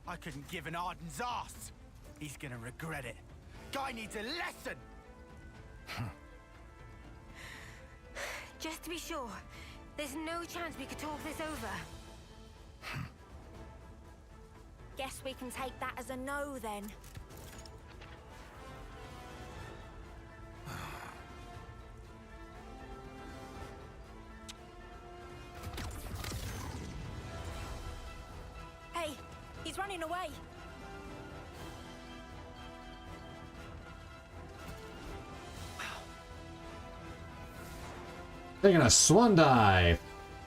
I couldn't give an Arden's ass. He's gonna regret it. Guy needs a lesson. Just to be sure, there's no chance we could talk this over. Guess we can take that as a no then. Hey, he's running away. Taking a swan dive.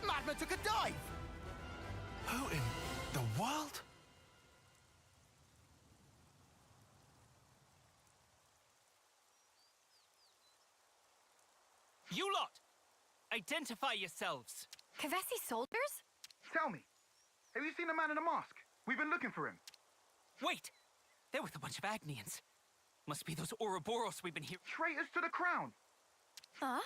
Madman took a dive. Who in the world? You lot! Identify yourselves! Kavesi soldiers? Tell me, have you seen the man in the mask? We've been looking for him. Wait! They're with a bunch of Agnians. Must be those Ouroboros we've been hearing. Traitors to the crown. Huh?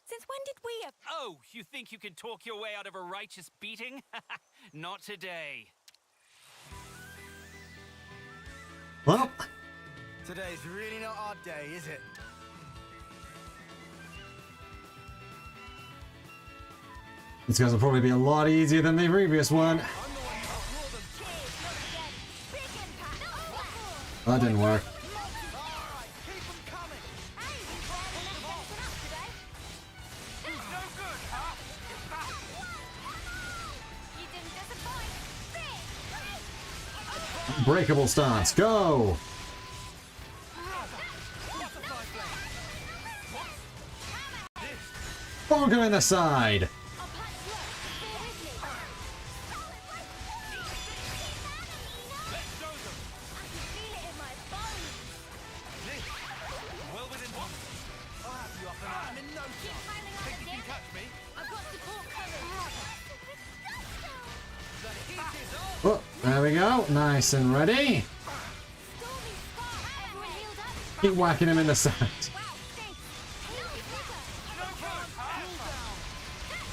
Since when did we... Oh, you think you can talk your way out of a righteous beating? Not today. Well, Today's really not our day, is it? these guys will probably be a lot easier than the previous one. That didn't work. Alright, keep them coming. No good, huh? You didn't disappoint. Breakable stance, go! Bonk him in the side! Well within one. I'll have you up and running in no time. Think you can catch me? I've got support coming. The heat is on. Oh, there we go. Nice and ready. Keep whacking him in the side.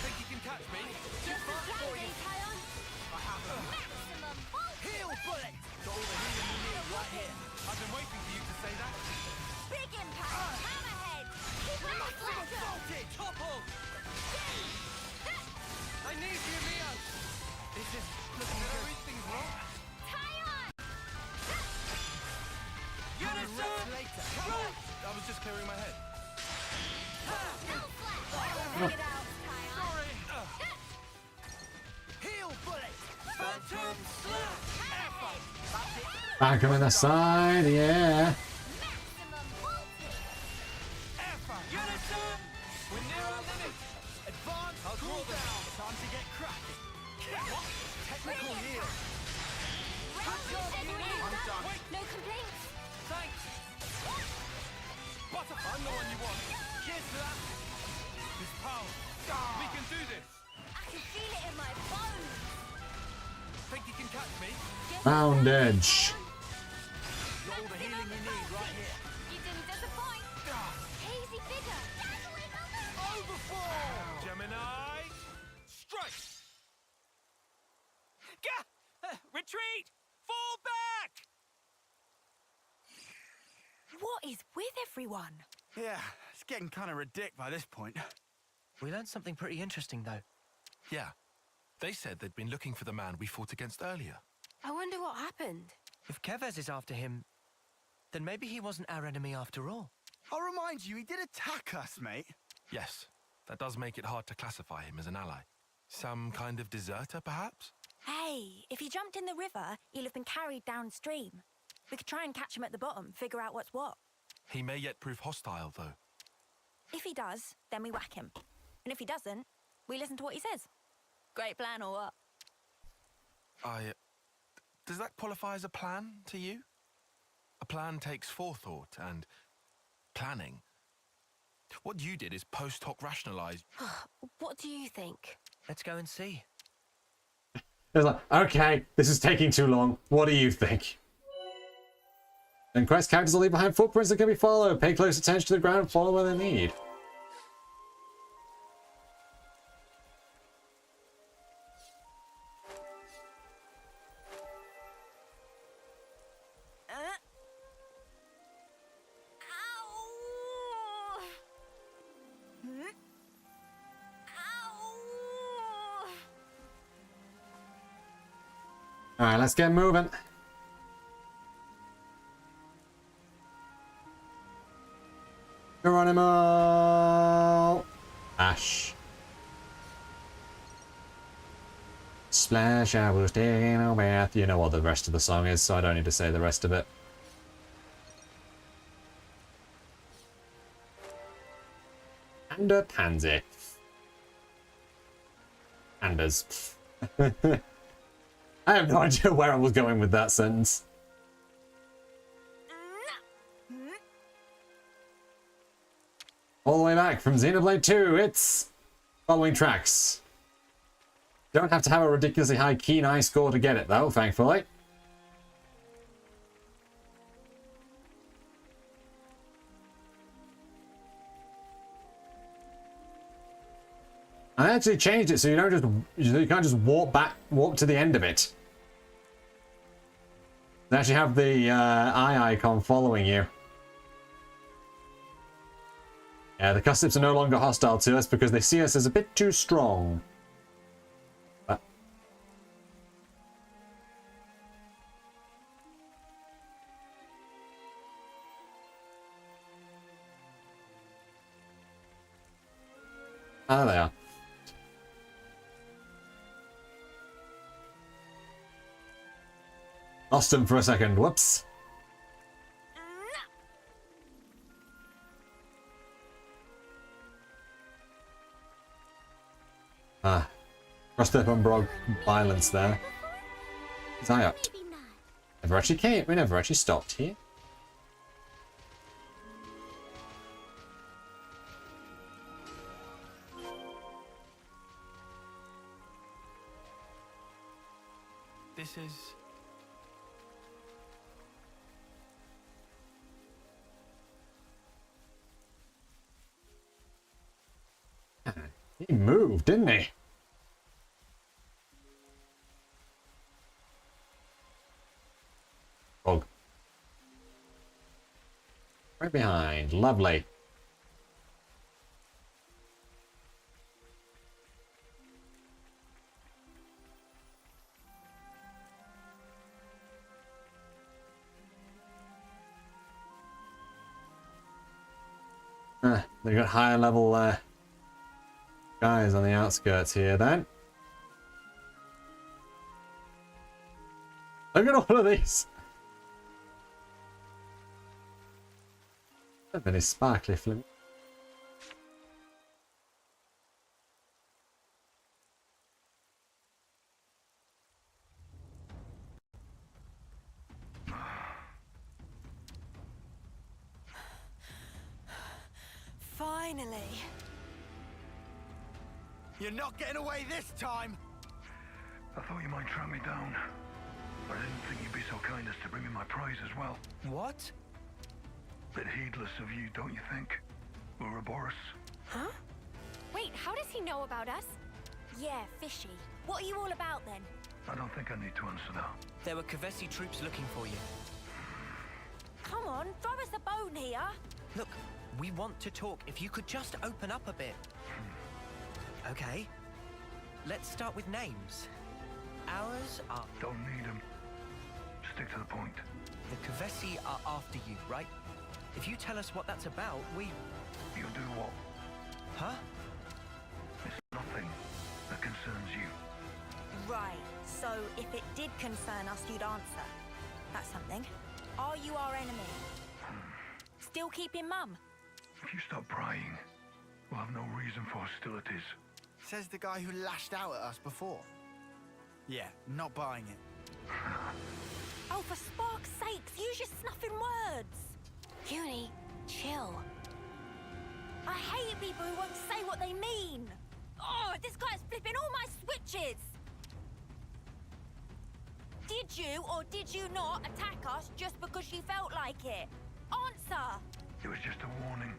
Think you can catch me? Heal bullet. Got all the healing you need right here. I've been waiting for you to say that. Big impact. Hammerhead. Voltage. Topple. I need you, Mio. This is looking good. Everything's wrong. Rest later. I was just clearing my head. Heal bullet. Phantom slap. Back him in the side, yeah. Unison. We're near our limit. Advance. Cool down. Time to get cracking. Technical heal. I'm done. No complaints. Thanks. Butterfly, I'm the one you want. Cheers for that. This power. We can do this. I can feel it in my bones. Think you can catch me? Round edge. Got all the healing you need right here. You didn't disappoint. Hazy figure. Overfall. Gemini, strike! Retreat! Fall back! What is with everyone? Yeah, it's getting kind of ridiculous by this point. We learned something pretty interesting, though. Yeah. They said they'd been looking for the man we fought against earlier. I wonder what happened. If Kevez is after him, then maybe he wasn't our enemy after all. I'll remind you, he did attack us, mate. Yes, that does make it hard to classify him as an ally. Some kind of deserter, perhaps? Hey, if he jumped in the river, he'll have been carried downstream. We could try and catch him at the bottom, figure out what's what. He may yet prove hostile, though. If he does, then we whack him. And if he doesn't, we listen to what he says. Great plan or what? Does that qualify as a plan to you? A plan takes forethought and planning. What you did is post hoc rationalize. What do you think? Let's go and see. It's like, okay, this is taking too long. What do you think? And quest characters will leave behind footprints that can be followed. Pay close attention to the ground and follow where they need. Ow! Ow! Alright, let's get moving. Geronimo! Ash. Splash, I was taking a bath. You know what the rest of the song is, so I don't need to say the rest of it. And a pansy. Pandas. I have no idea where I was going with that sentence. All the way back from Xenoblade 2, it's following tracks. Don't have to have a ridiculously high keen eye score to get it though, thankfully. I actually changed it so you can't just walk to the end of it. They actually have the eye icon following you. Yeah, the customs are no longer hostile to us because they see us as a bit too strong. But... Ah, there they are. Lost him for a second. Whoops. Ah, crossed up on Brog violence there. His eye up. Never actually came. We never actually stopped here. This is... He moved, didn't he? Frog. Right behind. Lovely. They got higher level guys on the outskirts here then. Look at all of these. So many sparkly flim. Finally. You're not getting away this time! I thought you might track me down. I didn't think you'd be so kind as to bring me my prize as well. What? Bit heedless of you, don't you think? Ouroboros. Huh? Wait, how does he know about us? Yeah, fishy. What are you all about then? I don't think I need to answer that. There were Kavesi troops looking for you. Come on, throw us a bone here. Look, we want to talk. If you could just open up a bit. Okay. Let's start with names. Ours are... Don't need them. Stick to the point. The Kavesi are after you, right? If you tell us what that's about, we... You'll do what? Huh? It's nothing that concerns you. Right, so if it did concern us, you'd answer. That's something. Are you our enemy? Still keeping mum? If you stop prying, we'll have no reason for hostilities. Says the guy who lashed out at us before. Yeah, not buying it. Oh, for spark's sakes, use your snuffing words. Uni, chill. I hate people who won't say what they mean. Oh, this guy's flipping all my switches. Did you or did you not attack us just because you felt like it? Answer! It was just a warning.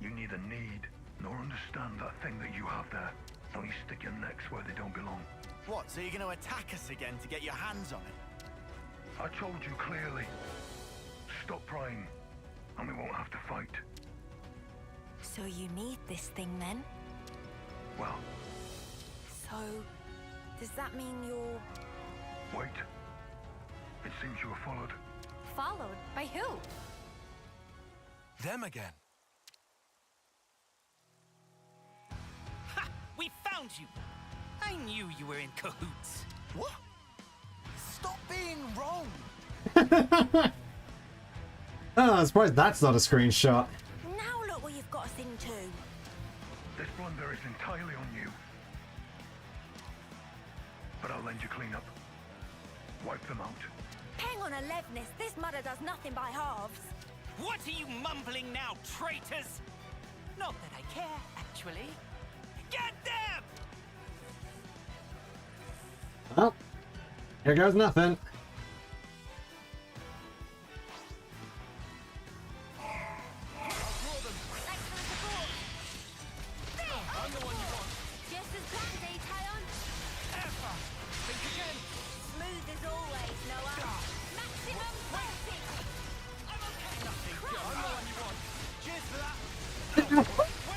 You neither need nor understand that thing that you have there. Don't you stick your necks where they don't belong. What, so you're going to attack us again to get your hands on it? I told you clearly. Stop prying, and we won't have to fight. So you need this thing then? Well, So, does that mean you're... wait. It seems you were followed. Followed? By who? Them again. Ha! We found you! I knew you were in cahoots. What? Stop being wrong! Oh, I'm surprised that's not a screenshot. Now look what you've got us into. This blunder is entirely on you. But I'll lend you clean up. Wipe them out. Hang on, Alevnis, this mother does nothing by halves. What are you mumbling now, traitors? Not that I care, actually. Get them! Well, here goes nothing. Thanks for the support. I'm the one you want. Just as planned, eh, Tyon? Effa! Think again! Smooth as always, Noah. Maximum voltage. I'm okay. Nothing. I'm the one you want. Cheers for that.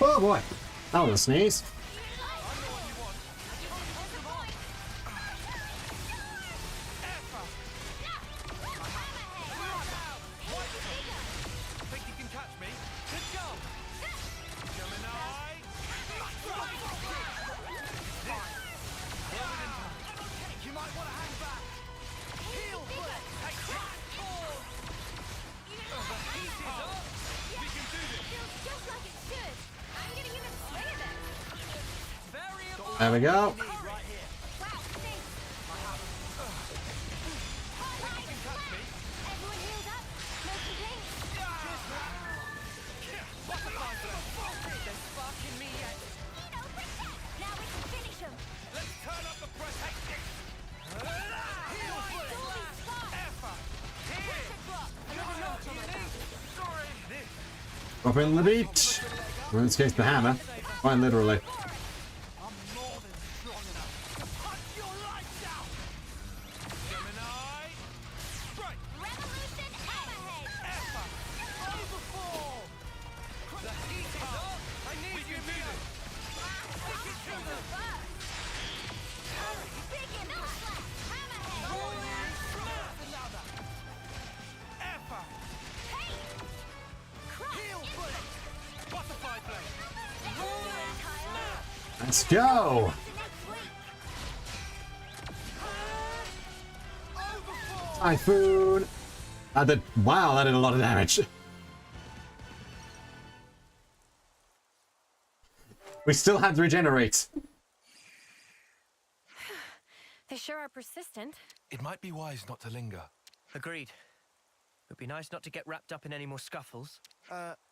Oh boy, that was a sneeze. I'm the one you want. Effa! Think you can catch me? Good go! Gemini! You might want to hang back. Heal bullet. Take that. The heat is up. We can do this. Feels just like it should. I'm gonna give it a swing of it. Variable. There we go. Need right here. Wow, thanks. Think you can catch me? Everyone healed up? No complaints? What's the line for that? They're sparking me yet. Now we can finish him. Let's turn up the press. Take this. Heal bullet. Effa. Here. Another notch on my back. Sorry. This. Drop in the beat. Or in this case, the hammer. Quite literally. I'm more than strong enough to punch your lights out. Gemini. Strike. Revolution overhead. Effa. Overfall. The heat is up. I need you, Mila. Stick it to them. Big enough. Hammerhead. Another. Effa. Hey. Heal bullet. Butterfly blade. Let's go. Overfall. Typhoon. That did, wow, that did a lot of damage. We still had to regenerate. They sure are persistent. It might be wise not to linger. Agreed. It'd be nice not to get wrapped up in any more scuffles.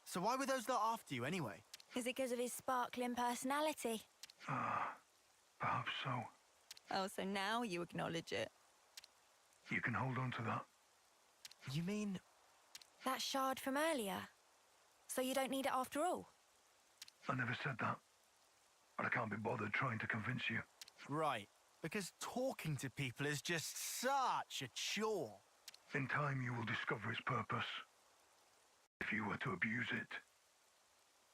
So why were those lot after you anyway? Is it because of his sparkling personality? Perhaps so. Oh, so now you acknowledge it. You can hold on to that. You mean... That shard from earlier. So you don't need it after all? I never said that. But I can't be bothered trying to convince you. Right. Because talking to people is just such a chore. In time, you will discover its purpose. If you were to abuse it,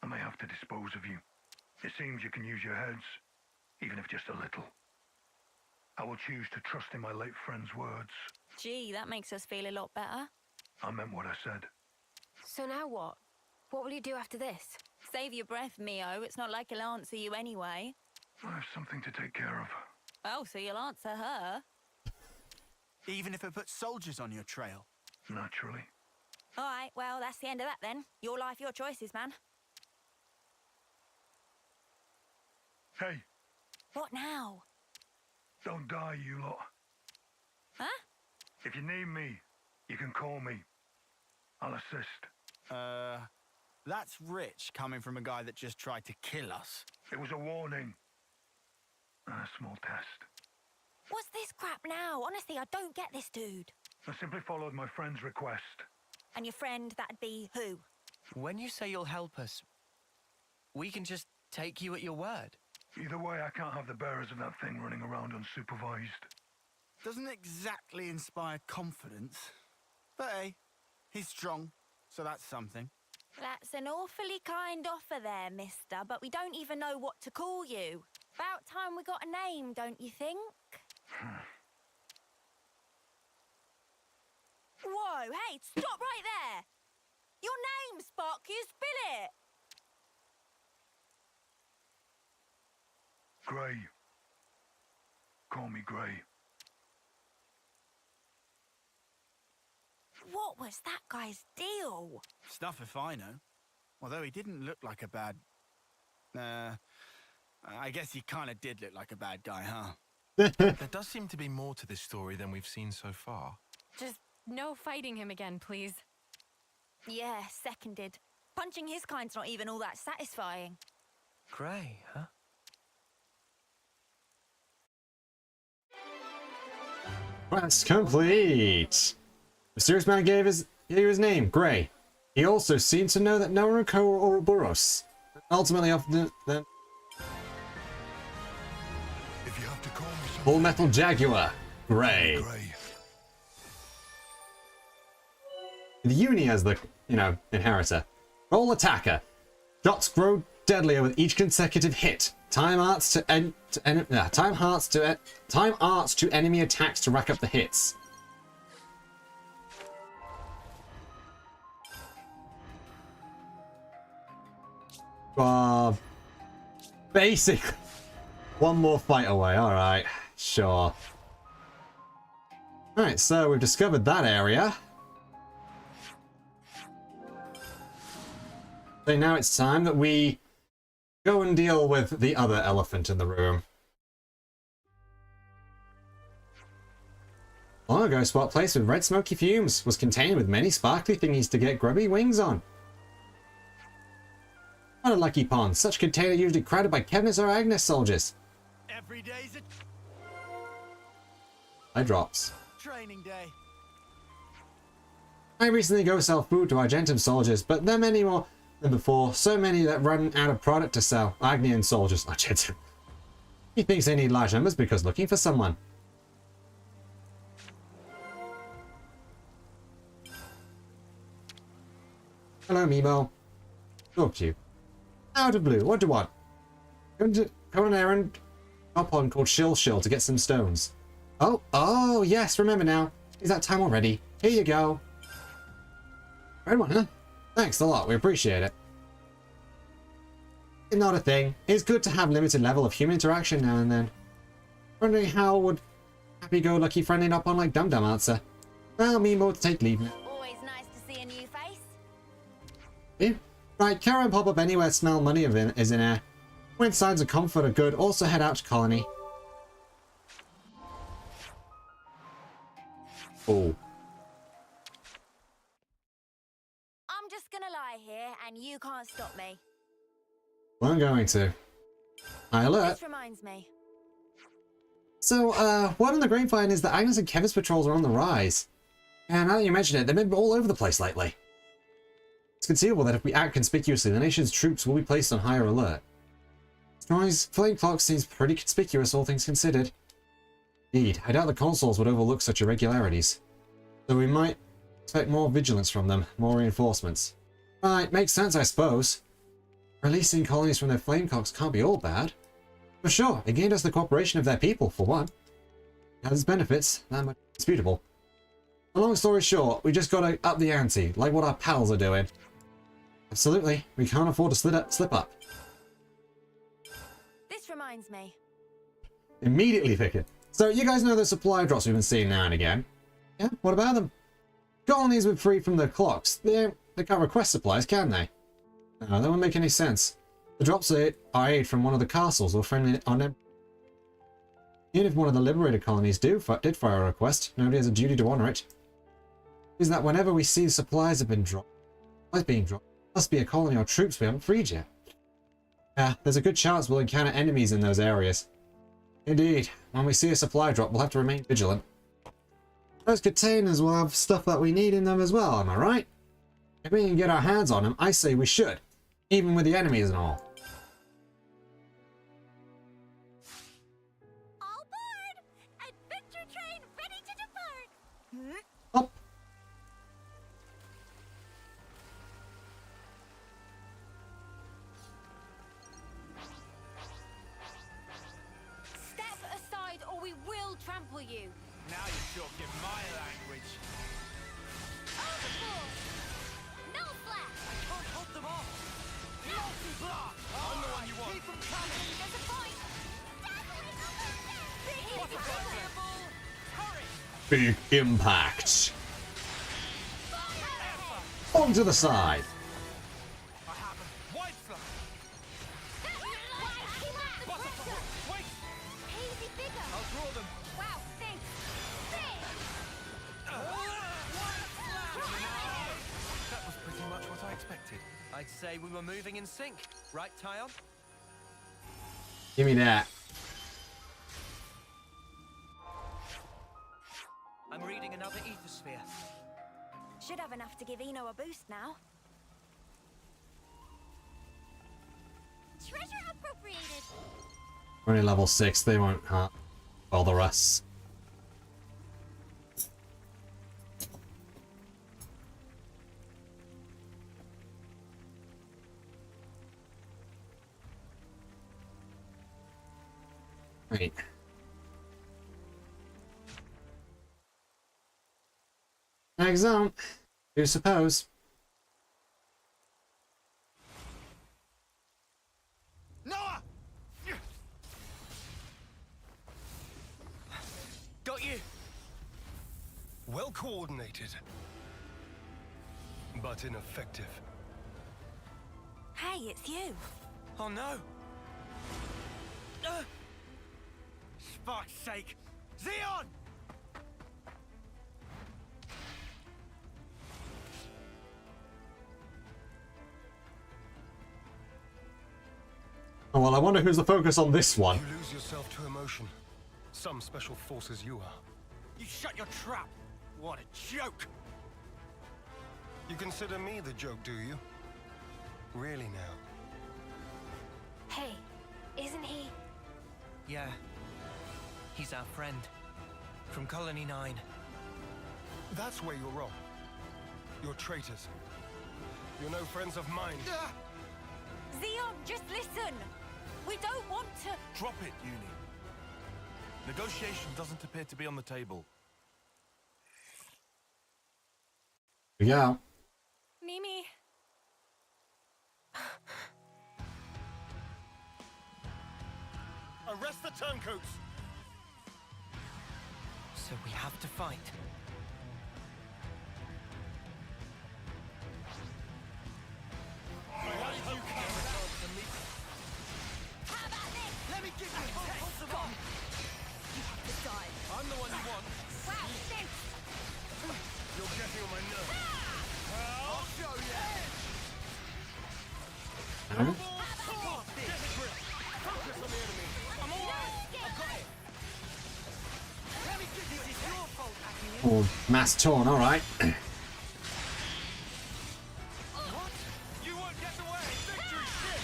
I may have to dispose of you. It seems you can use your heads, even if just a little. I will choose to trust in my late friend's words. Gee, that makes us feel a lot better. I meant what I said. So now what? What will you do after this? Save your breath, Mio. It's not like he'll answer you anyway. I have something to take care of. Oh, so you'll answer her? Even if it puts soldiers on your trail. Naturally. All right, well, that's the end of that then. Your life, your choices, man. Hey, What now? Don't die, you lot. Huh? If you need me, you can call me. I'll assist. That's rich coming from a guy that just tried to kill us. It was a warning. And a small test. What's this crap now? Honestly, I don't get this dude. I simply followed my friend's request. And your friend, that'd be who? When you say you'll help us, we can just take you at your word. Either way, I can't have the bearers of that thing running around unsupervised. Doesn't exactly inspire confidence. But hey, he's strong, so that's something. That's an awfully kind offer there, mister, but we don't even know what to call you. About time we got a name, don't you think? Whoa, hey, stop right there! Your name, Sparky, spill it! Gray. Call me Gray. What was that guy's deal? Stuff if I know. Although he didn't look like a bad... I guess he kind of did look like a bad guy, huh? There does seem to be more to this story than we've seen so far. Just no fighting him again, please. Yeah, seconded. Punching his kind's not even all that satisfying. Grey, huh? Quest complete! Mysterious man gave his name, Gray. He also seemed to know that Naruko Ouroboros ultimately offered the If you have to call me something, Full Metal Jaguar, Gray. Gray. The Uni as the, inheritor. Roll attacker. Shots grow deadlier with each consecutive hit. Time arts to enemy attacks to rack up the hits. Basically, one more fight away. All right, sure. All right, so we've discovered that area. So now it's time that we go and deal with the other elephant in the room. Long ago, spot place with red smoky fumes was contained with many sparkly thingies to get grubby wings on. What a lucky pond. Such container usually crowded by Kevnis or Agnes soldiers. Every day's a I drops. training day. I recently go sell food to Argentum soldiers, but there are many more than before. So many that run out of product to sell. Agnian soldiers. Argentum. He thinks they need large numbers because looking for someone. Hello, Mimo. Talk to you. Out of blue. What do you want? Go on an errand up on called Shill to get some stones. Oh, yes, remember now. Is that time already? Here you go. Red one, huh? Thanks a lot, we appreciate it. Not a thing. It's good to have limited level of human interaction now and then. Wondering how would happy-go-lucky friendly up on like Dum-Dum answer. Well, Mimo to take leave now. Always nice to see a new face. Yeah. Right, carry and pop up anywhere smell money is in air. When signs of comfort are good, also head out to colony. Oh. I'm just gonna lie here and you can't stop me. Well, I'm going to. High alert. This reminds me. So, what on the grapevine is that Agnes and Kevin's patrols are on the rise. And now that you mention it, they've been all over the place lately. It's conceivable that if we act conspicuously, the nation's troops will be placed on higher alert. Noise flame clock seems pretty conspicuous, all things considered. Indeed, I doubt the consuls would overlook such irregularities. So we might expect more vigilance from them, more reinforcements. Right, makes sense, I suppose. Releasing colonies from their flame clocks can't be all bad. For sure, it gained us the cooperation of their people, for one. It has its benefits, that much disputable. A long story short, we just gotta up the ante, like what our pals are doing. Absolutely, we can't afford to slip up. This reminds me. Immediately pick it. So you guys know the supply drops we've been seeing now and again. Yeah, what about them? Colonies with free from the clocks. They can't request supplies, can they? No, that won't make any sense. The drops are aid from one of the castles or friendly on them. Even if one of the liberated colonies did fire a request, nobody has a duty to honor it. Is that whenever we see supplies have been dropped, must be a colony or troops we haven't freed yet. Yeah, there's a good chance we'll encounter enemies in those areas. Indeed, when we see a supply drop, we'll have to remain vigilant. Those containers will have stuff that we need in them as well, am I right? If we can get our hands on them, I say we should, even with the enemies and all. All aboard! Adventure train ready to depart! Up. Step aside or we will trample you. Now you're talking my language. Overboard! No flash! I can't hold them off. Multi-blast! I'm the one you want. Keep them coming. There's a point! What a valuable turret! Big impact. Onto the side. I have them. White flag. Wait! Easy figure! I'll draw them. Wow, thanks! That was pretty much what I expected. I'd say we were moving in sync. Right, Tyon? Give me that. I'm reading another ether sphere. Should have enough to give Eno a boost now. Treasure appropriated! We're only level 6, they won't bother us. Right. Next zone. Do suppose. Noah! Got you! Well coordinated, but ineffective. Hey, it's you. Oh no! Fuck's sake! Xeon! Oh well, I wonder who's the focus on this one. You lose yourself to emotion. Some special forces you are. You shut your trap! What a joke! You consider me the joke, do you? Really now? Hey, isn't he? Yeah. He's our friend. From Colony 9. That's where you're wrong. You're traitors. You're no friends of mine. Xeon, just listen! We don't want to... Drop it, Uni. Negotiation doesn't appear to be on the table. Yeah. Mimi... Arrest the turncoats! So we have to fight. Let me give you a test! You have to die. I'm the one you want. Wow, thanks! You're getting on my nerves. I'll show you! Huh? Focus on the enemy! I'm alright! I've got it! Let me give you... This is your fault, Agnew. Oh, mass torn, alright. What? You won't get away! Victory shit!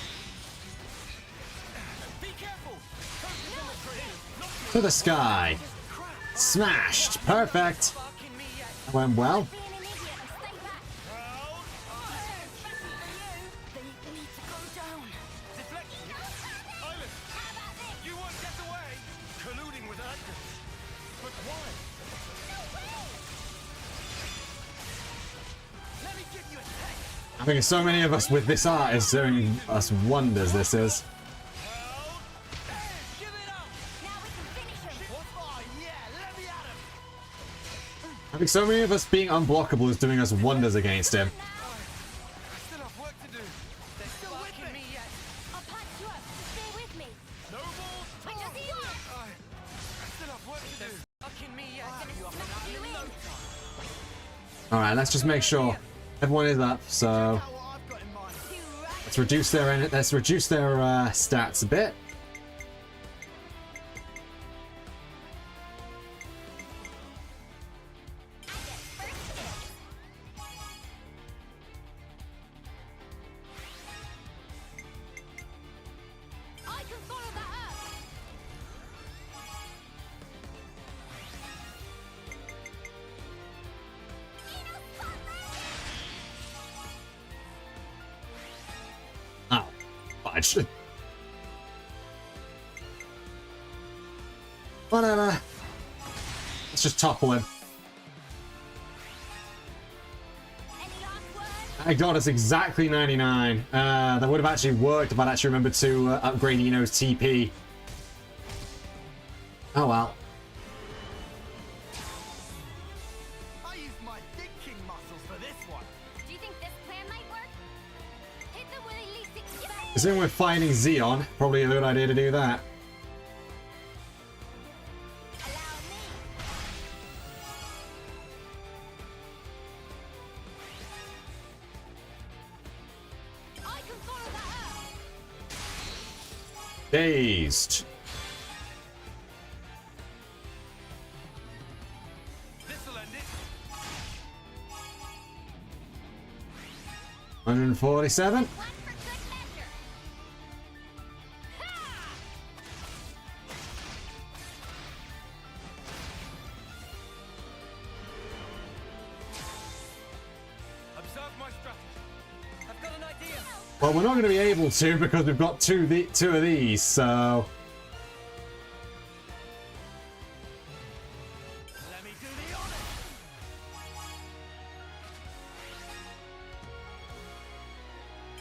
Be careful! Focus on the tree! To the sky. Smashed. Perfect. Fucking me yet! That went well. Be an idiot and stay back. They need to go down. Deflection! Island! You won't get away! Colluding with Agnes! But why? Let me give you a test! I think so many of us with this art is doing us wonders, this is. Give it up! Now we can finish him. What? Oh yeah, let me at him! I think so many of us being unblockable is doing us wonders against him. I still have work to do. They're still with me yet. I'll patch you up. Just stay with me. No more I talk. just want. Still have work to do. Fucking me, Alright, let's just make sure everyone is up, so let's reduce their stats a bit. Oh, fudge. Whatever. Let's just topple him. I got us exactly 99. That would have actually worked if I'd actually remembered to upgrade Eno's TP. Oh well. I used my thinking muscles for this one. Do you think this plan might work? Hit them when they least expect. Assuming we're fighting Xeon, probably a good idea to do that. Dazed. This'll end it. 147. Observe my strategy. I've got an idea. Well, we're not going to be able to because we've got two of these, so... Let me do the honor.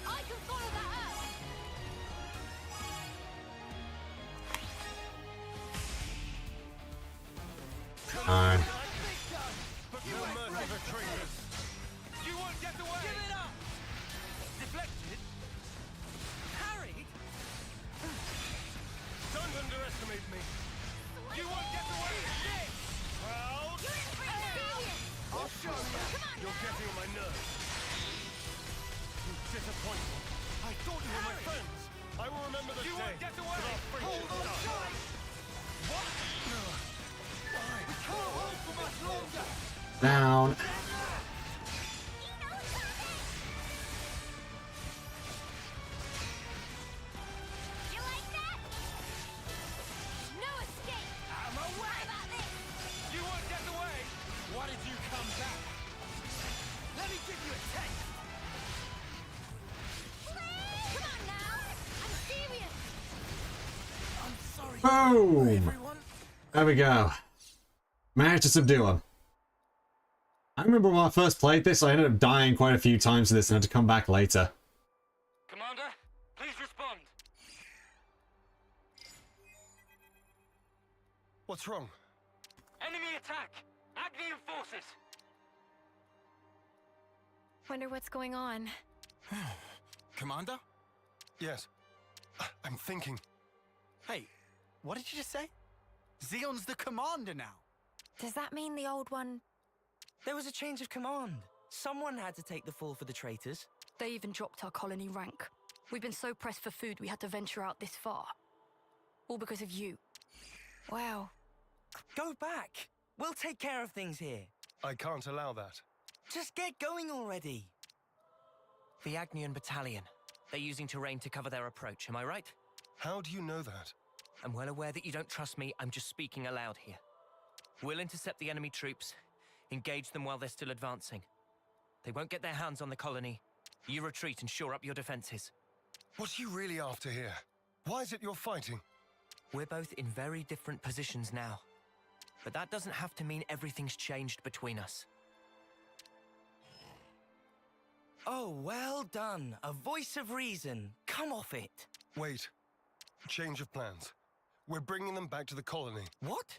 I can follow that up. Fine. You won't get away. Give it up. Deflected. Harry. Don't underestimate me. You won't get away with this. Proud. I'll show you. You're getting on my nerves. You disappointment. I thought you were my friends. I will remember the day. You won't get away. Hold on tight. What? We can't hold for much longer. Down. You like that? No escape. Out of my way. How about this? You won't get away. Why did you come back? Let me give you a taste. Come on now. I'm serious. I'm sorry. Boom! Everyone. There we go. Managed to subdue him. I remember when I first played this, I ended up dying quite a few times to this and had to come back later. Commander, please respond. What's wrong? Enemy attack. Agnian forces. Wonder what's going on. Commander? Yes. I'm thinking. Hey, what did you just say? Xeon's the commander now. Does that mean the old one? There was a change of command. Someone had to take the fall for the traitors. They even dropped our colony rank. We've been so pressed for food we had to venture out this far. All because of you. Wow. Go back. We'll take care of things here. I can't allow that. Just get going already. The Agnian battalion. They're using terrain to cover their approach, am I right? How do you know that? I'm well aware that you don't trust me. I'm just speaking aloud here. We'll intercept the enemy troops, engage them while they're still advancing. They won't get their hands on the colony. You retreat and shore up your defenses. What are you really after here? Why is it you're fighting? We're both in very different positions now. But that doesn't have to mean everything's changed between us. Oh, well done. A voice of reason. Come off it. Wait. Change of plans. We're bringing them back to the colony. What?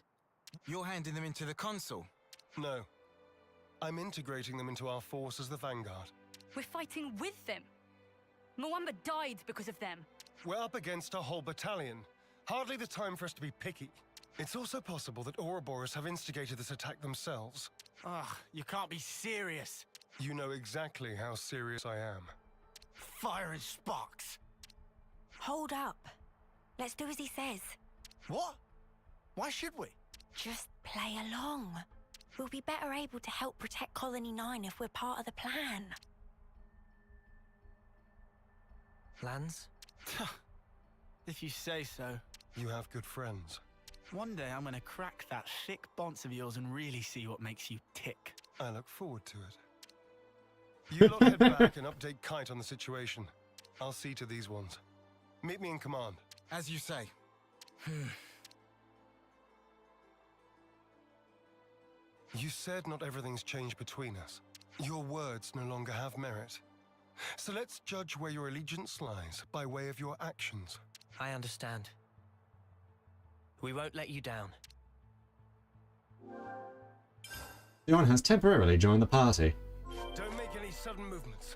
You're handing them into the consul? No. I'm integrating them into our force as the Vanguard. We're fighting with them. Mwamba died because of them. We're up against a whole battalion. Hardly the time for us to be picky. It's also possible that Ouroboros have instigated this attack themselves. Ugh, you can't be serious. You know exactly how serious I am. Fire and sparks. Hold up. Let's do as he says. What? Why should we? Just play along. We'll be better able to help protect Colony 9 if we're part of the plan. Plans? If you say so. You have good friends. One day I'm gonna crack that thick bonce of yours and really see what makes you tick. I look forward to it. You lot head back and update Kite on the situation. I'll see to these ones. Meet me in command. As you say. You said not everything's changed between us. Your words no longer have merit. So let's judge where your allegiance lies by way of your actions. I understand. We won't let you down. John has temporarily joined the party. Don't make any sudden movements.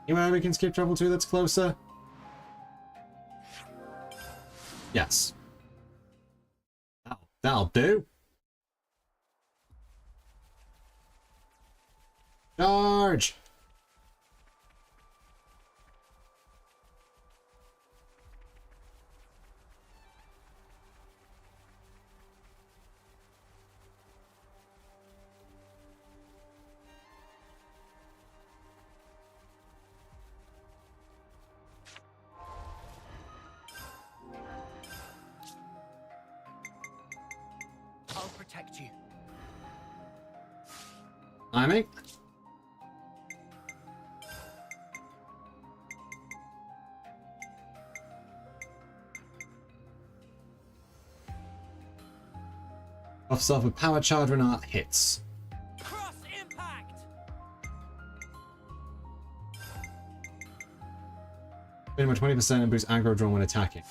Anywhere we can skip travel to that's closer? Yes. That'll do. Charge! I'll protect you. Timing. Offs off with power charge when art hits. Cross impact. Minimum 20% and boost aggro drawn when attacking.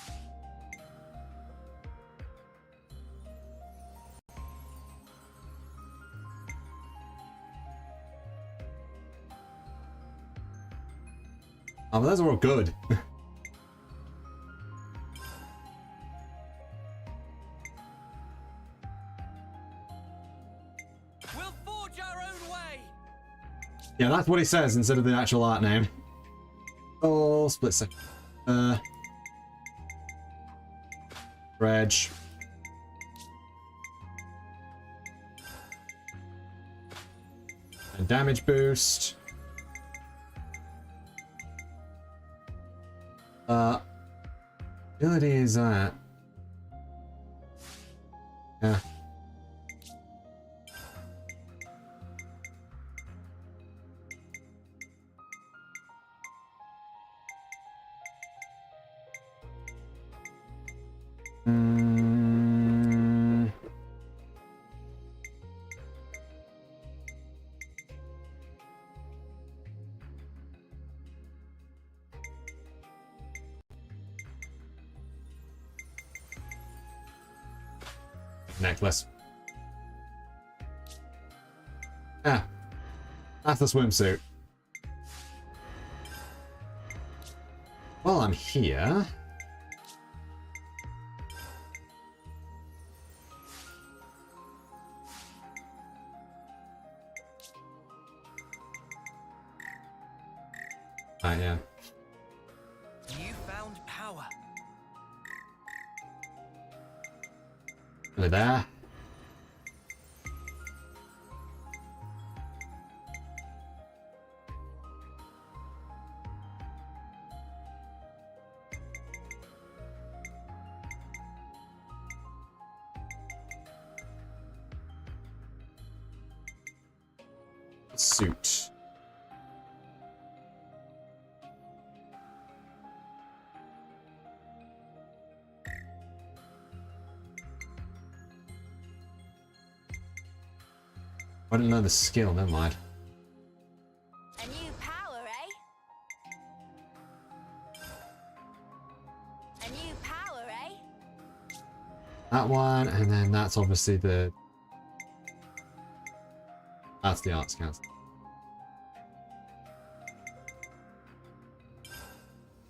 Oh, but those are all good. We'll forge our own way. Yeah, that's what he says instead of the actual art name. Oh, split second. Reg. And damage boost. Ability is that. Yeah. Necklace. Ah. That's the swimsuit. While I'm here... yeah. You found power. Over there. Suit. I didn't know the skill, never mind. A new power, eh? A new power, eh? That one, and then that's obviously the... That's the arts council.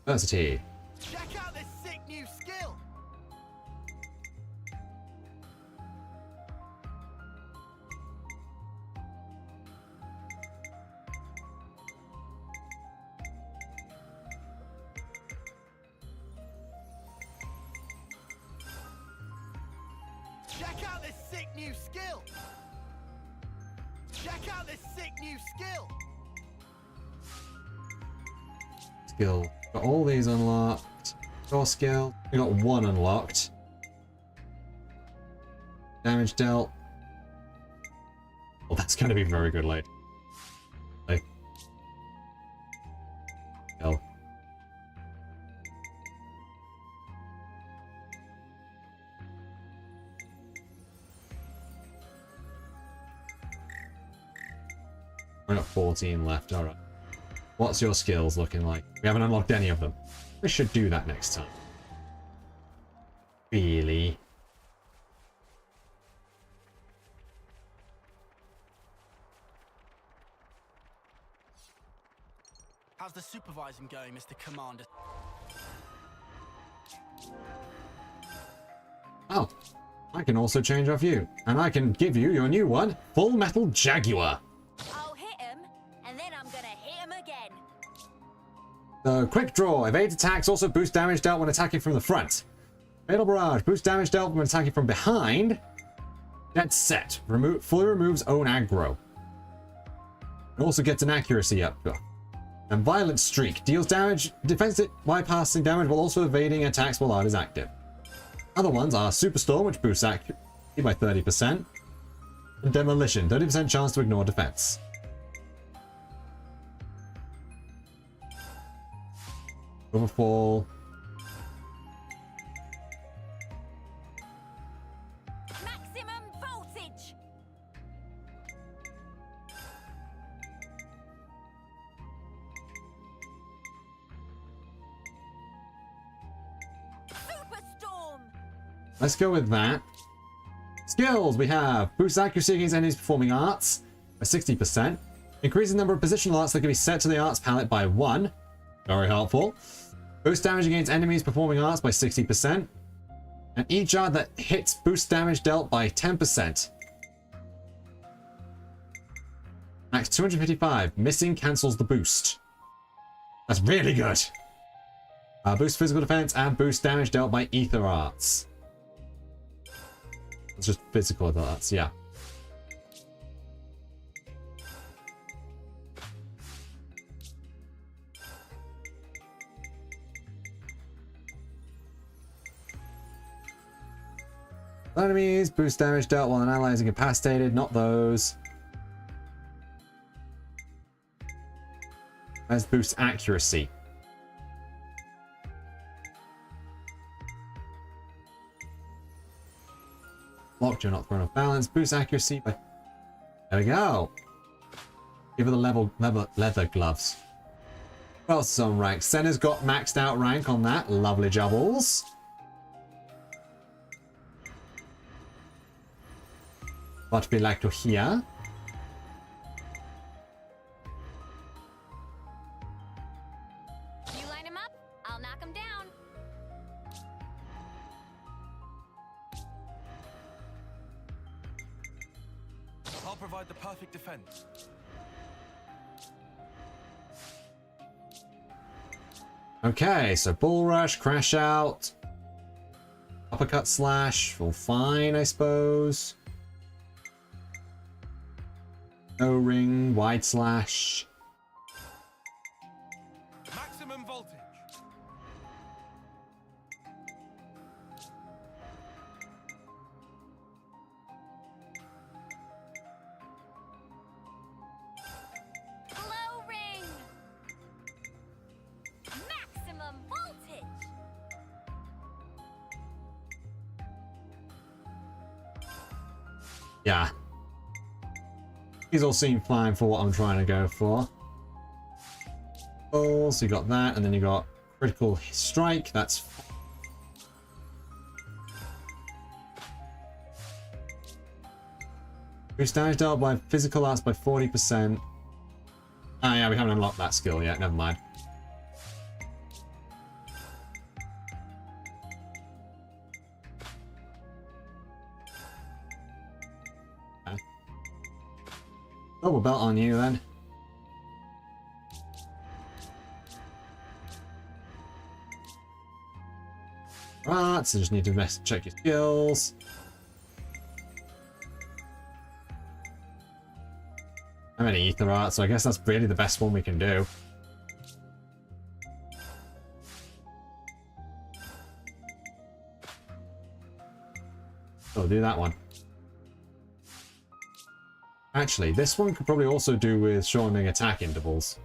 Diversity. Check out this sick new skill. Check out this sick new skill. Check out this sick new skill. Skill. Got all these unlocked. Core skill. We got one unlocked. Damage dealt. Well, that's going to be very good later. Like. Hell. We got 14 left, alright. What's your skills looking like? We haven't unlocked any of them. We should do that next time. Really? How's the supervising going, Mr. Commander? Oh, I can also change our view. And I can give you your new one, Full Metal Jaguar. I'll hit him, and then I'm gonna hit him again. So, quick draw. Evade attacks also boost damage dealt when attacking from the front. Fatal Barrage. Boost damage dealt when attacking from behind. Dead Set. Fully removes own aggro. It also gets an accuracy up. And Violent Streak. Deals damage, defensive bypassing damage while also evading attacks while art is active. Other ones are Superstorm, which boosts accuracy by 30%. And Demolition. 30% chance to ignore defense. Overfall. Maximum voltage. Superstorm. Let's go with that. Skills we have boost accuracy against enemies performing arts by 60%. Increase the number of positional arts that can be set to the arts palette by 1. Very helpful. Boost damage against enemies performing arts by 60%. And each art that hits boost damage dealt by 10%. Max 255. Missing cancels the boost. That's really good. Boost physical defense and boost damage dealt by ether arts. It's just physical arts, yeah. Enemies, boost damage dealt while an ally is incapacitated, not those. Let's boost accuracy. Locked, you're not thrown off balance. Boost accuracy. There we go. Give her the leather gloves. Well, some rank. Senna's got maxed out rank on that. Lovely jubbles. What we like to hear. You line him up, I'll knock him down. I'll provide the perfect defense. Okay, so Bull Rush, Crash Out, Uppercut Slash, all fine, I suppose. No ring, Wide Slash. Maximum voltage. Glow ring. Maximum voltage. Yeah. These all seem fine for what I'm trying to go for. Oh, so you got that, and then you got critical strike. That's Boost damage dealt by physical arts by 40%. Oh yeah, we haven't unlocked that skill yet, never mind. Okay. Double belt on you then. Right, so just need to check your skills. I'm in ether art, so I guess that's really the best one we can do. So we'll do that one. Actually, this one could probably also do with shortening attack intervals.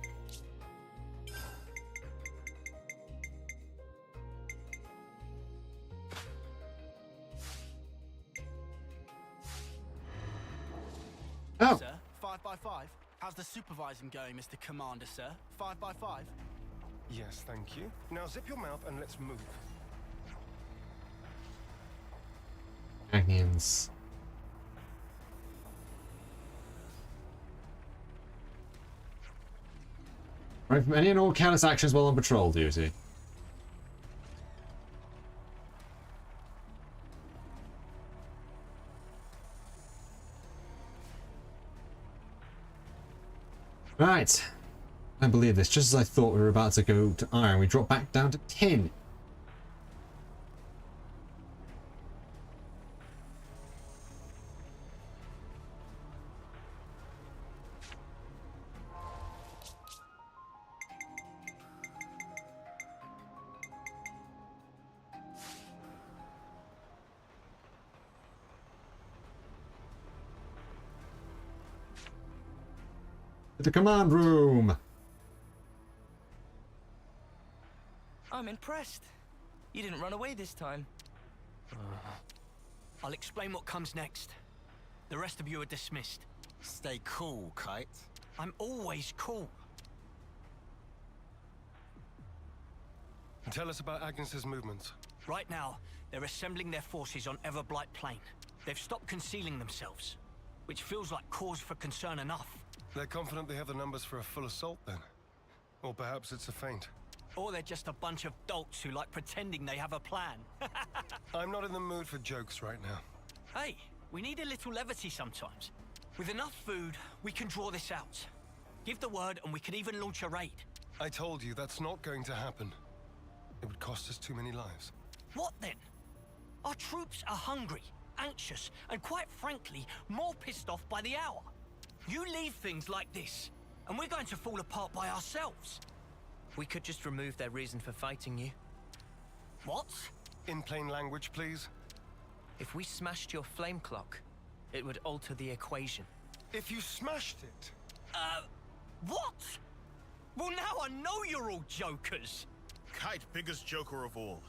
Oh. Sir, 5x5. How's the supervising going, Mr. Commander, sir? 5x5. Yes, thank you. Now zip your mouth and let's move. Onions. Right from any and all careless actions while on patrol duty. Right. I believe this. Just as I thought we were about to go to iron, we drop back down to tin. The command room. I'm impressed. You didn't run away this time. I'll explain what comes next. The rest of you are dismissed. Stay cool, Kite. I'm always cool. Tell us about Agnes's movements. Right now, they're assembling their forces on Everblight Plain. They've stopped concealing themselves, which feels like cause for concern enough. They're confident they have the numbers for a full assault then. Or perhaps it's a feint. Or they're just a bunch of dolts who like pretending they have a plan. I'm not in the mood for jokes right now. Hey, we need a little levity sometimes. With enough food, we can draw this out. Give the word and we can even launch a raid. I told you that's not going to happen. It would cost us too many lives. What then? Our troops are hungry, anxious, and quite frankly, more pissed off by the hour. You leave things like this, and we're going to fall apart by ourselves. We could just remove their reason for fighting you. What? In plain language, please. If we smashed your flame clock, it would alter the equation. If you smashed it? What? Well, now I know you're all jokers. Kite, biggest joker of all.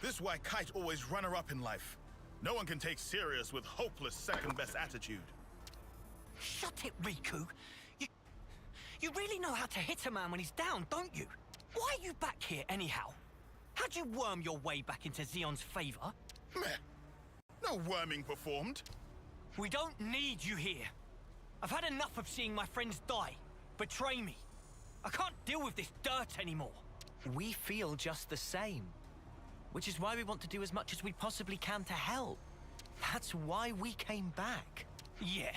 This is why Kite always runner-up in life. No one can take serious with hopeless second-best attitude. Shut it, Riku. You really know how to hit a man when he's down, don't you? Why are you back here anyhow? How'd you worm your way back into Xeon's favor? Meh. No worming performed. We don't need you here. I've had enough of seeing my friends die, betray me. I can't deal with this dirt anymore. We feel just the same. Which is why we want to do as much as we possibly can to help. That's why we came back. Yeah.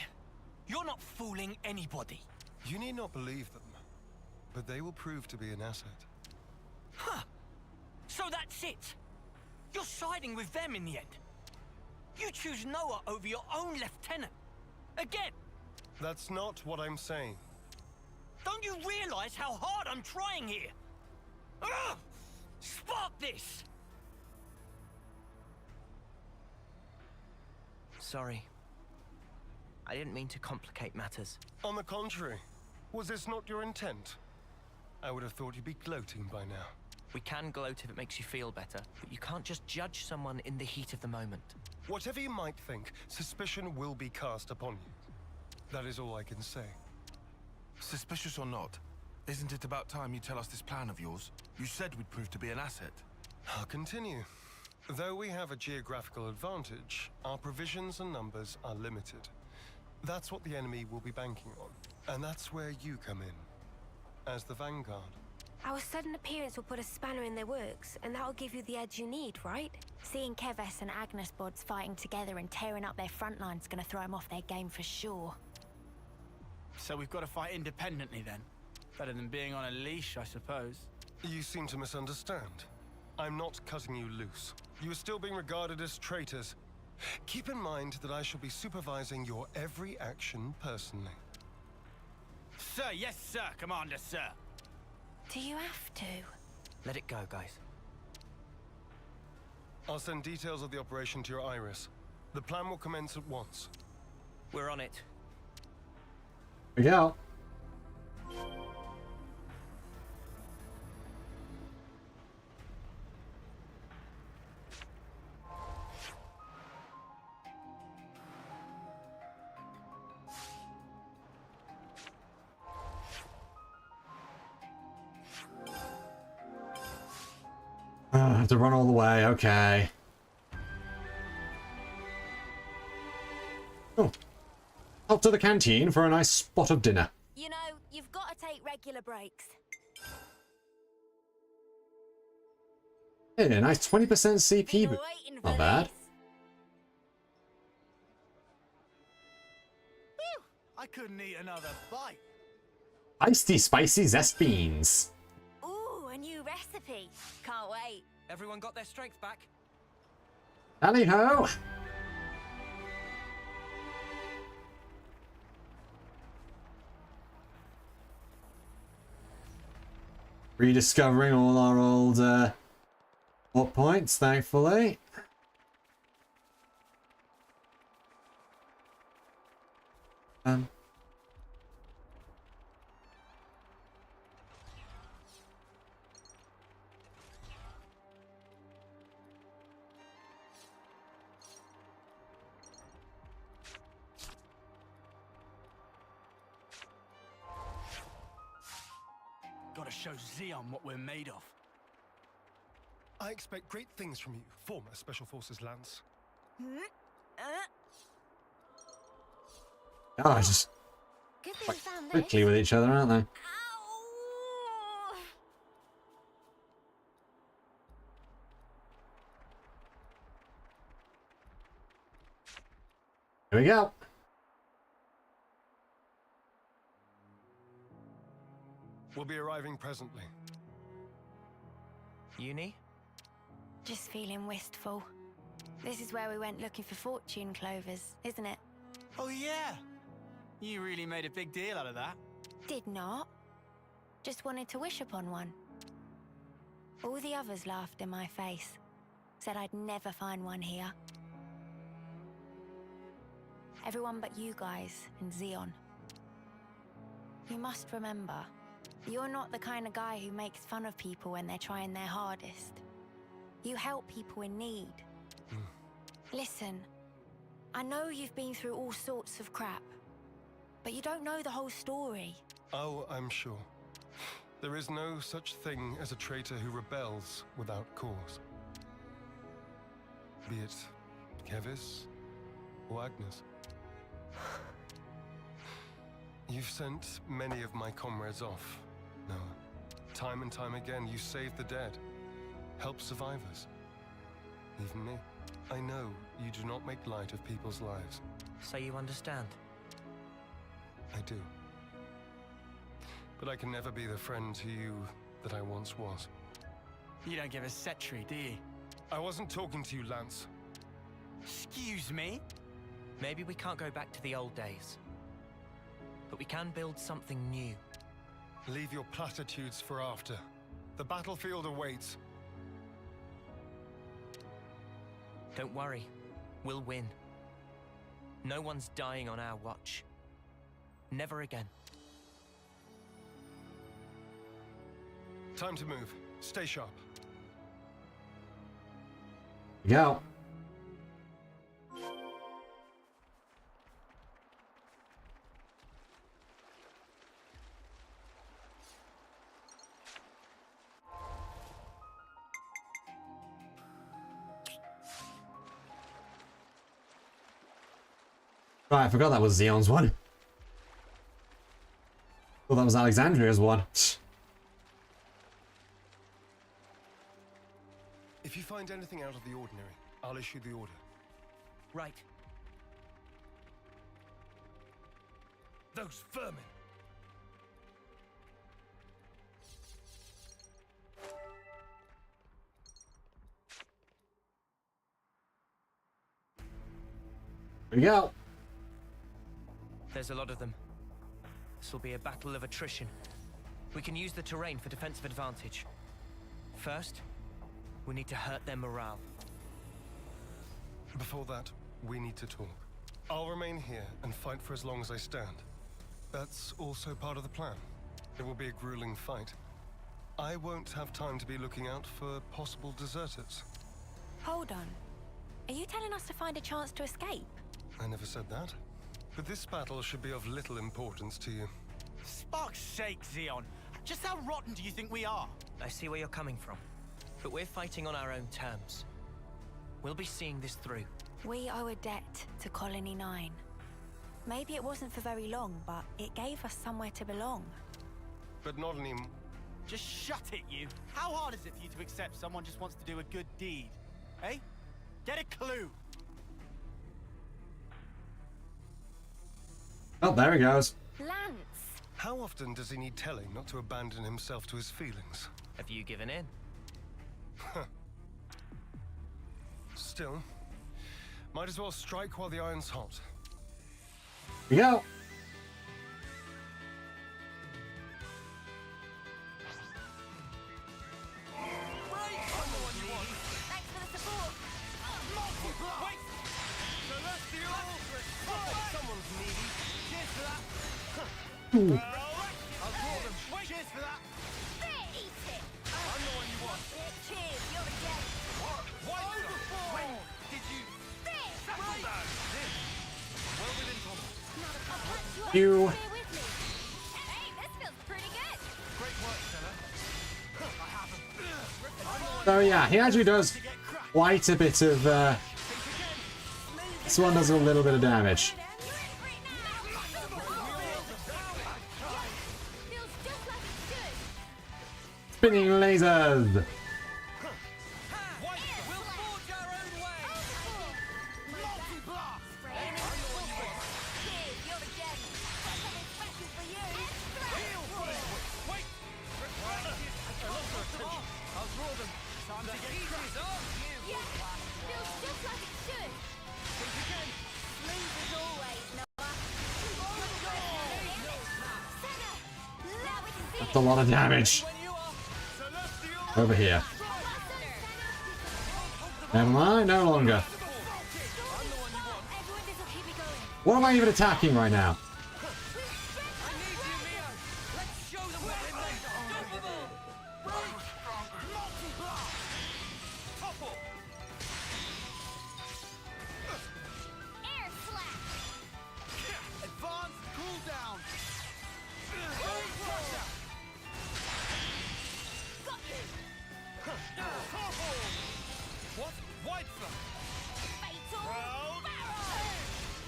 You're not fooling anybody. You need not believe them, but they will prove to be an asset. Huh. So that's it. You're siding with them in the end. You choose Noah over your own lieutenant. Again. That's not what I'm saying. Don't you realize how hard I'm trying here? Ugh! Spark this! Sorry. I didn't mean to complicate matters. On the contrary, was this not your intent? I would have thought you'd be gloating by now. We can gloat if it makes you feel better, but you can't just judge someone in the heat of the moment. Whatever you might think, suspicion will be cast upon you. That is all I can say. Suspicious or not, isn't it about time you tell us this plan of yours? You said we'd prove to be an asset. I'll continue. Though we have a geographical advantage, our provisions and numbers are limited. That's what the enemy will be banking on. And that's where you come in. As the vanguard. Our sudden appearance will put a spanner in their works, and that'll give you the edge you need, right? Seeing Keves and Agnes bods fighting together and tearing up their front line's gonna throw them off their game for sure. So we've got to fight independently then? Better than being on a leash, I suppose. You seem to misunderstand. I'm not cutting you loose. You are still being regarded as traitors. Keep in mind that I shall be supervising your every action personally. Sir, yes sir, Commander, sir. Do you have to? Let it go, guys. I'll send details of the operation to your iris. The plan will commence at once. We're on it. We go. I have to run all the way, okay. Oh. Up to the canteen for a nice spot of dinner. You know, you've got to take regular breaks. Hey, a nice 20% CP. Not bad. Whew, I couldn't eat another bite. Icy spicy zest beans. Ooh, a new recipe. Can't wait. Everyone got their strength back? Tally ho! Rediscovering all our old hot points, thankfully. Gotta show Xeon what we're made of. I expect great things from you, former Special Forces Lance. Oh, just Good thing we found this. quickly with each other, aren't they? Ow! Here we go. We'll be arriving presently. Uni? Just feeling wistful. This is where we went looking for fortune clovers, isn't it? Oh yeah! You really made a big deal out of that. Did not. Just wanted to wish upon one. All the others laughed in my face. Said I'd never find one here. Everyone but you guys and Xeon. You must remember, you're not the kind of guy who makes fun of people when they're trying their hardest. You help people in need. Listen, I know you've been through all sorts of crap, but you don't know the whole story. Oh, I'm sure. There is no such thing as a traitor who rebels without cause. Be it Kevis or Agnes. You've sent many of my comrades off, Noah. Time and time again, you save the dead, help survivors. Even me. I know you do not make light of people's lives. So you understand? I do. But I can never be the friend to you that I once was. You don't give a setry, do you? I wasn't talking to you, Lance. Excuse me? Maybe we can't go back to the old days. But we can build something new. Leave your platitudes for after. The battlefield awaits. Don't worry. We'll win. No one's dying on our watch. Never again. Time to move. Stay sharp. Go. Right, I forgot that was Xeon's one. Well, that was Alexandria's one. If you find anything out of the ordinary, I'll issue the order. Right. Those vermin! Here we go. There's a lot of them. This will be a battle of attrition. We can use the terrain for defensive advantage. First, we need to hurt their morale. Before that, we need to talk. I'll remain here and fight for as long as I stand. That's also part of the plan. It will be a grueling fight. I won't have time to be looking out for possible deserters. Hold on. Are you telling us to find a chance to escape? I never said that. But this battle should be of little importance to you. Spark's sake, Xeon. Just how rotten do you think we are? I see where you're coming from. But we're fighting on our own terms. We'll be seeing this through. We owe a debt to Colony 9. Maybe it wasn't for very long, but it gave us somewhere to belong. But not anymore. Just shut it, you. How hard is it for you to accept someone just wants to do a good deed? Eh? Get a clue. Oh, there he goes. Lance! How often does he need telling not to abandon himself to his feelings? Have you given in? Still, might as well strike while the iron's hot. Here we go. Thanks for the support! Wait! Celestial! Someone's needy. Cheers for that. I'll draw them. Cheers for that. Eat it! I'm the one you want. Cheers, you're a dead. When did you settle down? Well within combat. You. Hey, this feels pretty good! Great work, Stella. I have him. So yeah, he actually does quite a bit of. This one does a little bit of damage. Spinning lasers. That's a lot of damage. Over here. Never mind, no longer. What am I even attacking right now?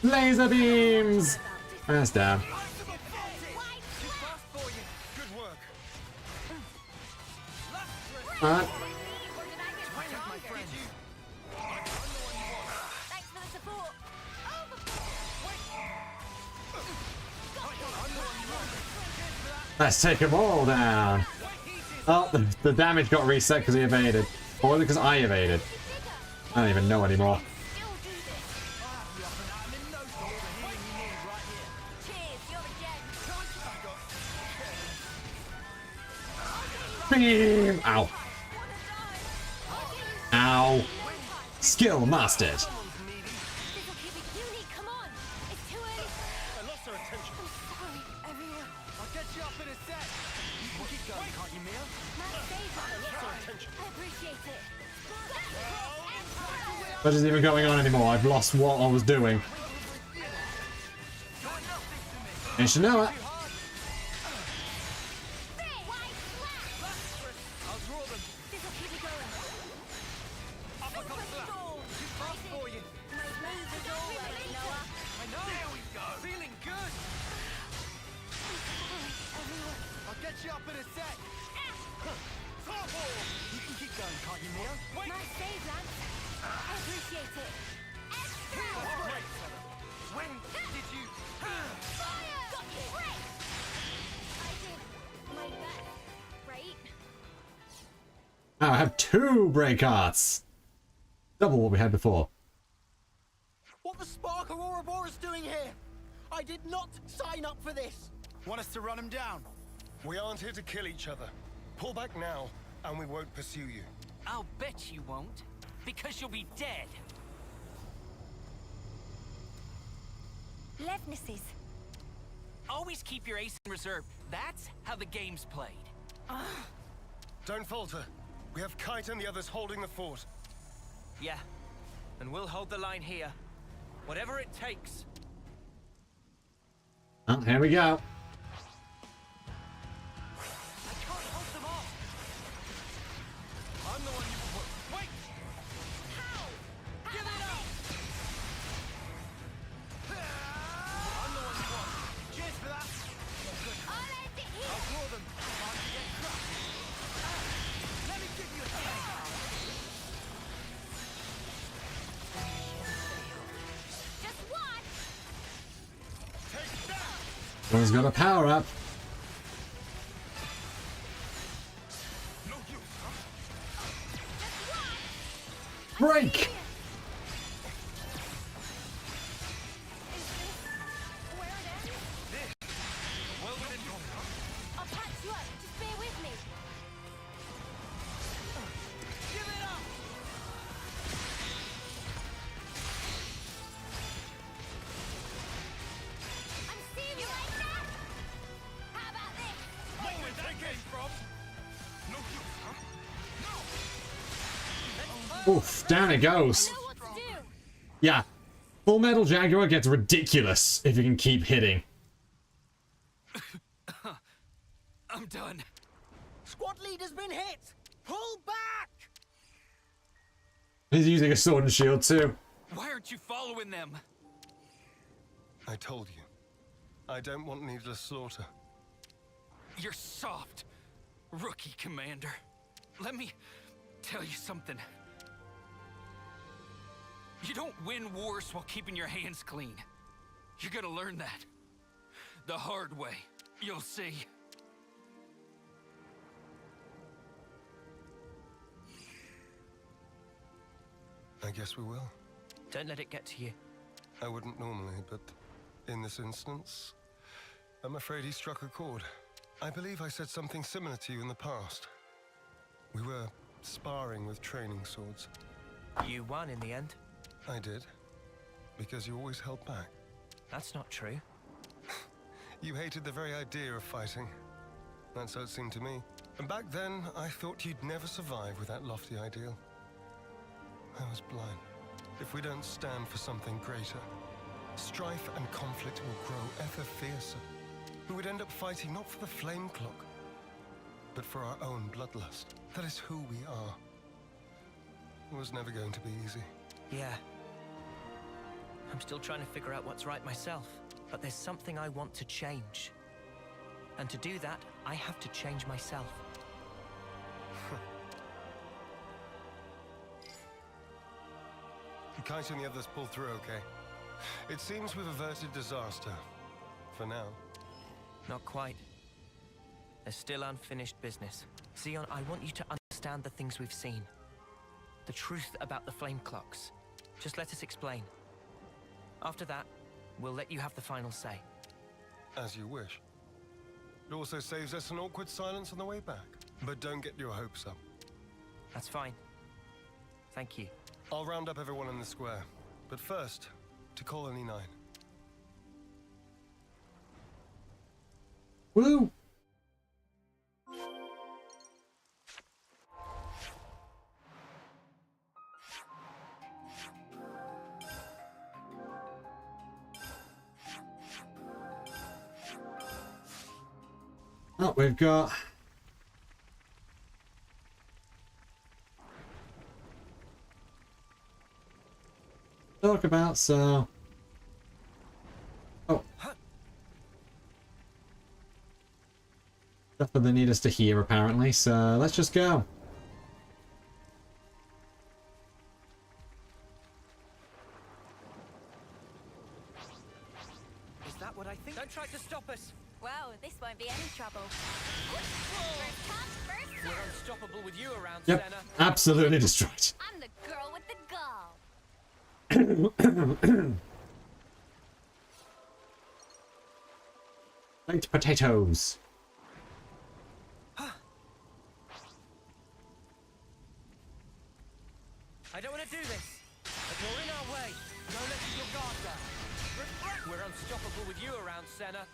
Laser beams! That's down. Alright. Let's take them all down. Oh, the damage got reset because he evaded. Or because I evaded. I don't even know anymore. Beam! Ow. Ow. Skill mastered. What is even going on anymore? I've lost what I was doing. You should know it. Too fast for you. I know. There we go. Feeling good. I'll get you up in a sec. You can keep going, can't you, Neo? Wait. Nice save, Lance. I appreciate it. Great. When did you... Fire! Got you! Break! I did my best, right? Now I have 2 break arts. Double what we had before. What the spark are Ouroboros doing here? I did not sign up for this. Want us to run him down? We aren't here to kill each other. Pull back now, and we won't pursue you. I'll bet you won't, because you'll be dead. Levnesses. Always keep your ace in reserve. That's how the game's played. Don't falter. We have Kite and the others holding the fort. Yeah, and we'll hold the line here. Whatever it takes. Oh, here we go. I can't hold them off. I'm the one you put. Wait! How? Give it up! I'm the one you want. Cheers for that. I'll end it here. I'll draw them. Time to get crushed. Let me give you a taste. Just one. Take that! One's got a power up. No use, huh? Break! Is this where it ends? Well within your... I'll patch you up. Just bear with me. Give it up! I'm seeing you like that. How about this? Where that came from? No use, huh? No! Oof, down it goes. I know what to do. Yeah. Full Metal Jaguar gets ridiculous if you can keep hitting. I'm done. Squad leader's been hit! Pull back! He's using a sword and shield too. Why aren't you following them? I told you. I don't want needless slaughter. You're soft, rookie commander. Let me tell you something. You don't win wars while keeping your hands clean. You're gonna learn that. The hard way. You'll see. I guess we will. Don't let it get to you. I wouldn't normally, but in this instance, I'm afraid he struck a chord. I believe I said something similar to you in the past. We were sparring with training swords. You won in the end. I did, because you always held back. That's not true. You hated the very idea of fighting. That's how it seemed to me. And back then, I thought you'd never survive with that lofty ideal. I was blind. If we don't stand for something greater, strife and conflict will grow ever fiercer. We would end up fighting not for the flame clock, but for our own bloodlust. That is who we are. It was never going to be easy. Yeah. I'm still trying to figure out what's right myself, but there's something I want to change. And to do that, I have to change myself. Kite and the others pull through okay. It seems we've averted disaster. For now. Not quite. There's still unfinished business. Xeon, I want you to understand the things we've seen. The truth about the flame clocks. Just let us explain. After that, we'll let you have the final say. As you wish. It also saves us an awkward silence on the way back. But don't get your hopes up. That's fine. Thank you. I'll round up everyone in the square. But first, to Colony 9. Woo! Oh, we've got... talk about, so... Oh. Stuff that they need us to hear, apparently, so let's just go. Is that what I think? Don't try to stop us. Well, this won't be any trouble. First come, first We're serve. unstoppable with you around, Yep, Senna. absolutely destroyed. I'm the girl with the gall. Baked potatoes. I don't want to do this, but you're in our way. No letting your guard down. We're unstoppable with you around, Senna.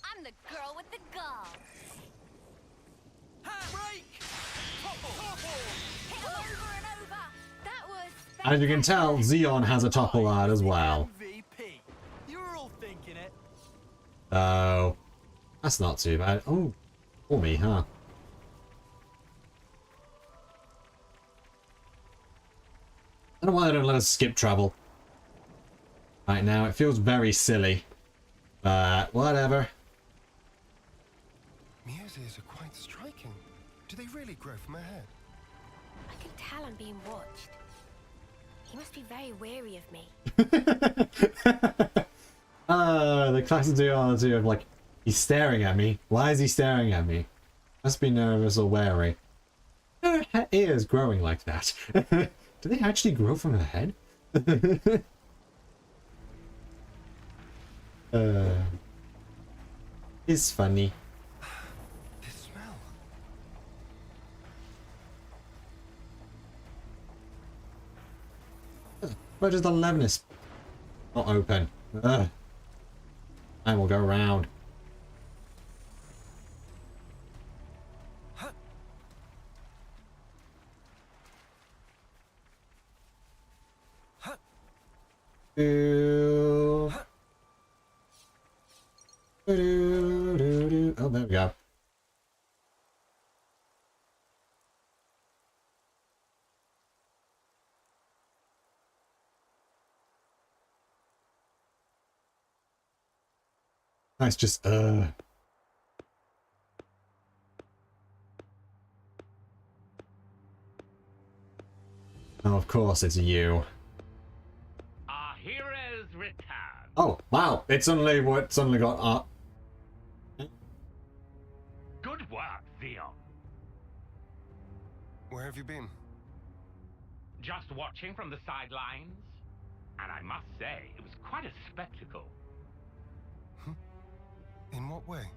I'm the girl with the gall. Break! Hit 'em over and over. That was. As you can tell, Xeon has a topple art as well. MVP. You were all thinking it. Oh, that's not too bad. Oh, for me, huh? I don't know why they don't let us skip travel. Right now, it feels very silly. But whatever. Mia's ears are quite striking. Do they really grow from her head? I can tell I'm being watched. He must be very weary of me. The classic duality of like, he's staring at me. Why is he staring at me? Must be nervous or wary. Her ears growing like that. Do they actually grow from her head? It's funny. This smell. Where does the lemon's not open? Ugh. And we'll go around. Oh, there we go. Nice, just Oh, of course it's you. Our heroes return. Oh, wow! It's suddenly got Good work, Xeon. Where have you been? Just watching from the sidelines. And I must say, it was quite a spectacle. In what way?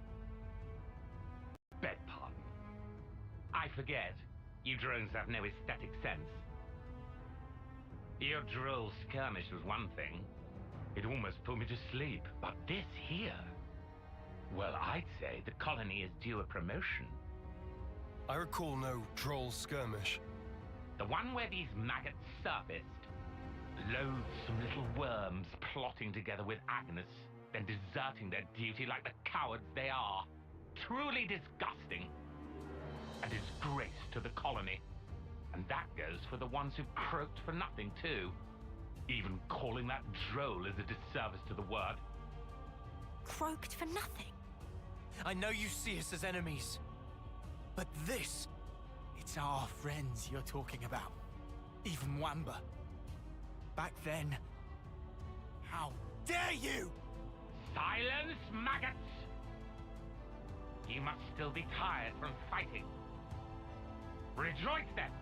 Beg pardon. I forget. You drones have no aesthetic sense. Your droll skirmish was one thing. It almost put me to sleep. But this here... Well, I'd say the colony is due a promotion. I recall no droll skirmish. The one where these maggots surfaced. Loathsome little worms plotting together with Agnes, then deserting their duty like the cowards they are. Truly disgusting. A disgrace to the colony. And that goes for the ones who croaked for nothing, too. Even calling that droll is a disservice to the word. Croaked for nothing? I know you see us as enemies, but this, it's our friends you're talking about. Even Wamba. Back then, how dare you? Silence, maggots! You must still be tired from fighting. Rejoice then!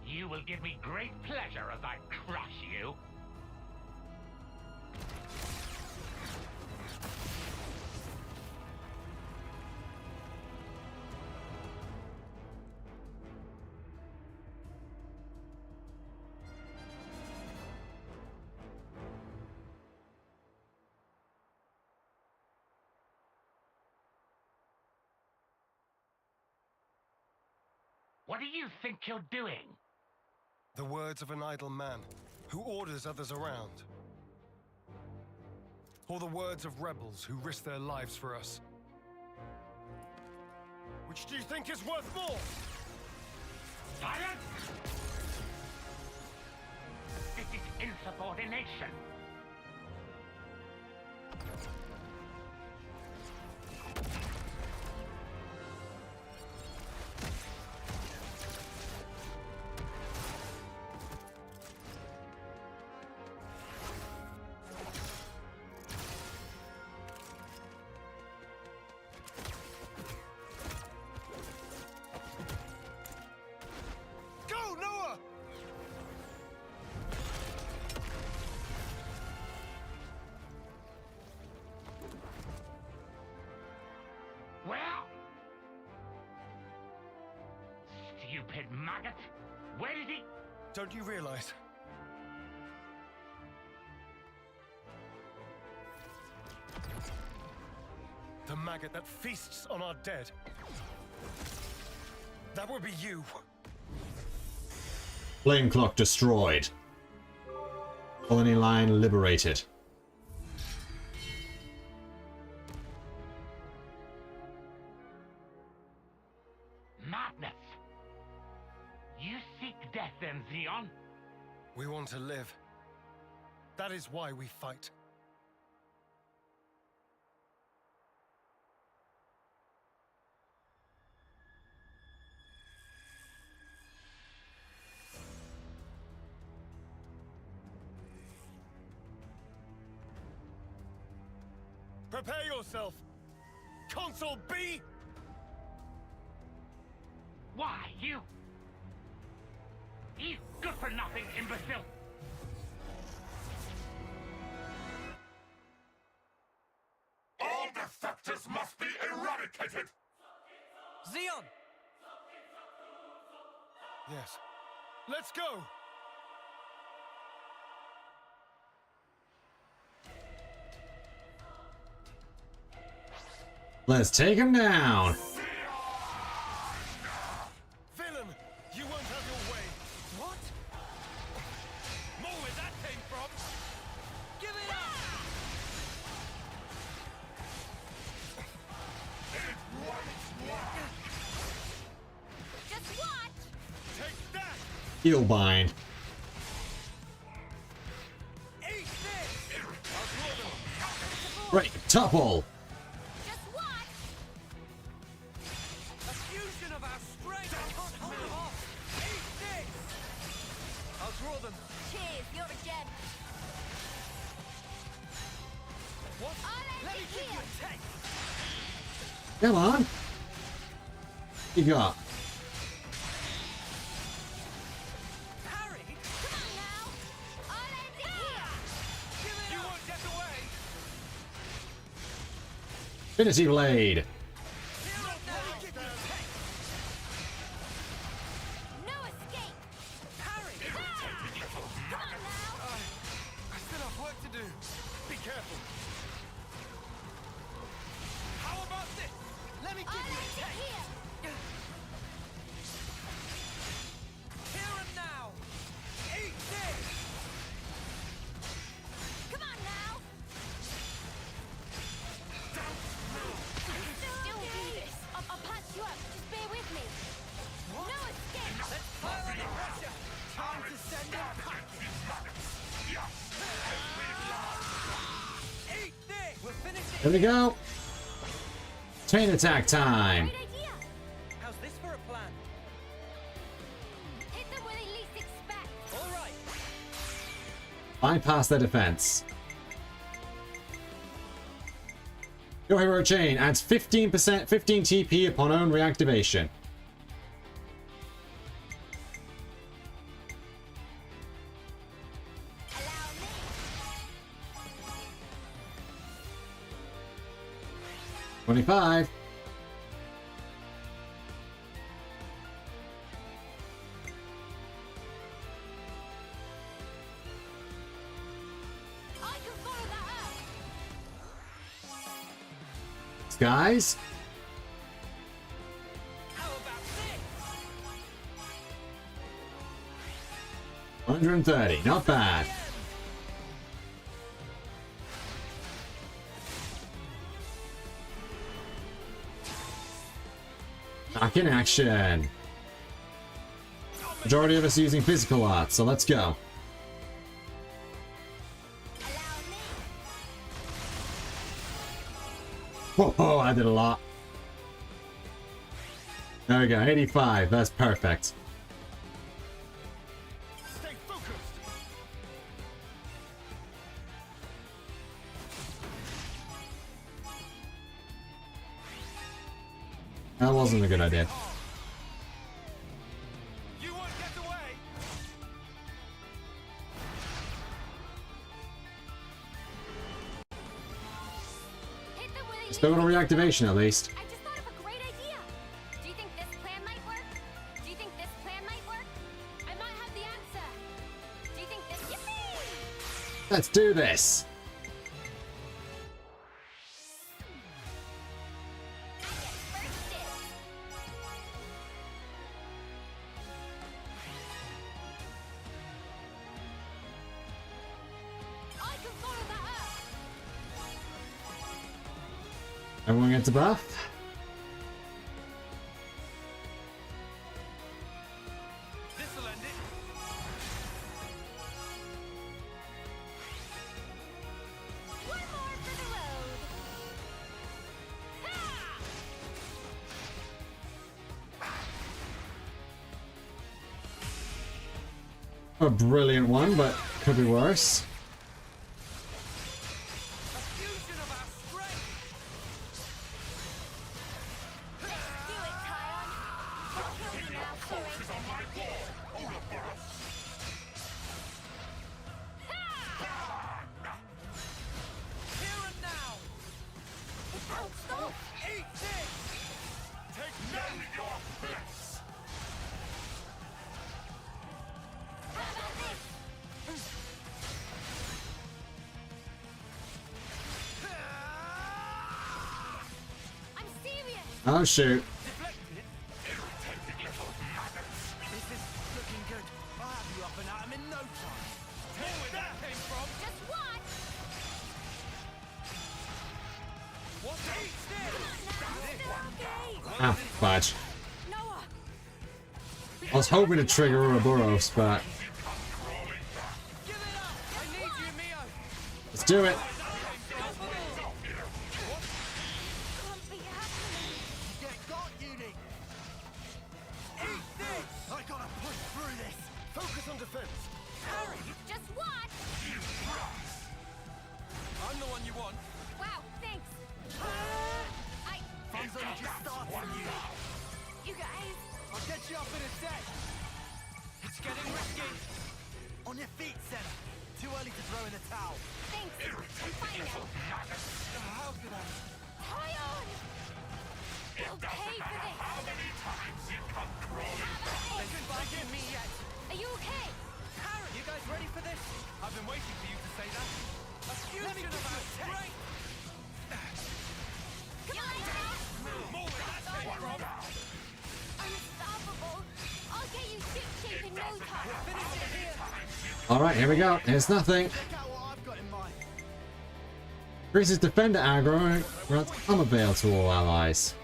You will give me great pleasure as I crush you. What do you think you're doing? The words of an idle man who orders others around. Or the words of rebels who risk their lives for us. Which do you think is worth more? Silence! stupid maggot. Where did he... Don't you realize? The maggot that feasts on our dead. That would be you. Flame clock destroyed. Colony line liberated. Madness. You seek death then, Xeon? We want to live. That is why we fight. Prepare yourself! Console B! Why, you? You good-for-nothing imbecile! All defectors must be eradicated! Xeon! Yes. Let's go! Let's take him down. Villain! You won't have your way! What? More where that came from! Give it up! Just watch! Take that! Heal bind. Eat this! Right, topple. Just watch! A fusion of our strength! I can't hold them off! Eat this! I'll draw them. Cheers, you're a gem. What? I'll Let end me it give you here. a taste! Come on. You got. Harry! Come on now! I'll end it here. Give it You up! won't get away! Infinity Blade. No escape. Harry! Come on now! I still have work to do. Be careful. How about this? Let me give I'll you end a it taste! here. Here and now! Eat this! Come on now! Still do this. I'll patch you up. Just bear with me. No escape. Let's fire under pressure! Time to send in Eat this! We'll finish it! There we go. Chain attack time. Great idea. How's this for a plan? Hit them where they least expect. All right! Bypass their defense. Your hero chain adds 15% 15 TP upon own reactivation. Allow me. 25. I can follow that up. Skies. How about this? 130. Not bad. Back in action. Majority of us using physical arts, so let's go. Whoa, I did a lot. There we go, 85. That's perfect. Stay focused! That wasn't a good idea. You won't get away! Hit them where they Still got a reactivation at least. I just thought of a great idea. Do you think this plan might work? Do you think this Let's do this. Everyone gets a buff. This'll end it. One more for the road. A brilliant one, but could be worse. Oh shoot. This is looking good. I'll have you up and at 'em in no time. Tell me where that came from. Just watch. What the Ah, fudge. Noah. I was hoping to trigger Ouroboros, but let's do it. Focus on defense. Harry, just watch. I'm the one you want. Wow, thanks. Fun's only just starting you. You guys. I'll get you up in a sec. It's getting risky. On your feet, Senna. Too early to throw in the towel. Thanks. I'm fine now. How could I? Tie on. You'll pay for this. How many times you come crawling? Listen, forgive me yet. Are you okay? Harry, you guys ready for this? I've been waiting for you to say that. A fusion of our strength. Come on now. More where that came from. Unstoppable. I'll get you ship shape in no time. Finish it here. Alright, here we go. Here's nothing. Check out what I've got in mind. Increases defender aggro and grants armor veil to all allies.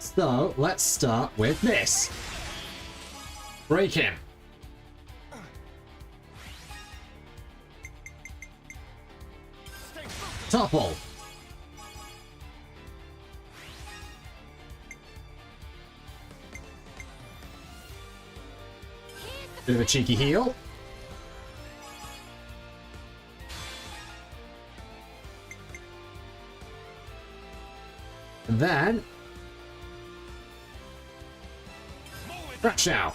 So, let's start with this. Break him. Topple. Bit of a cheeky heal. And then crash out.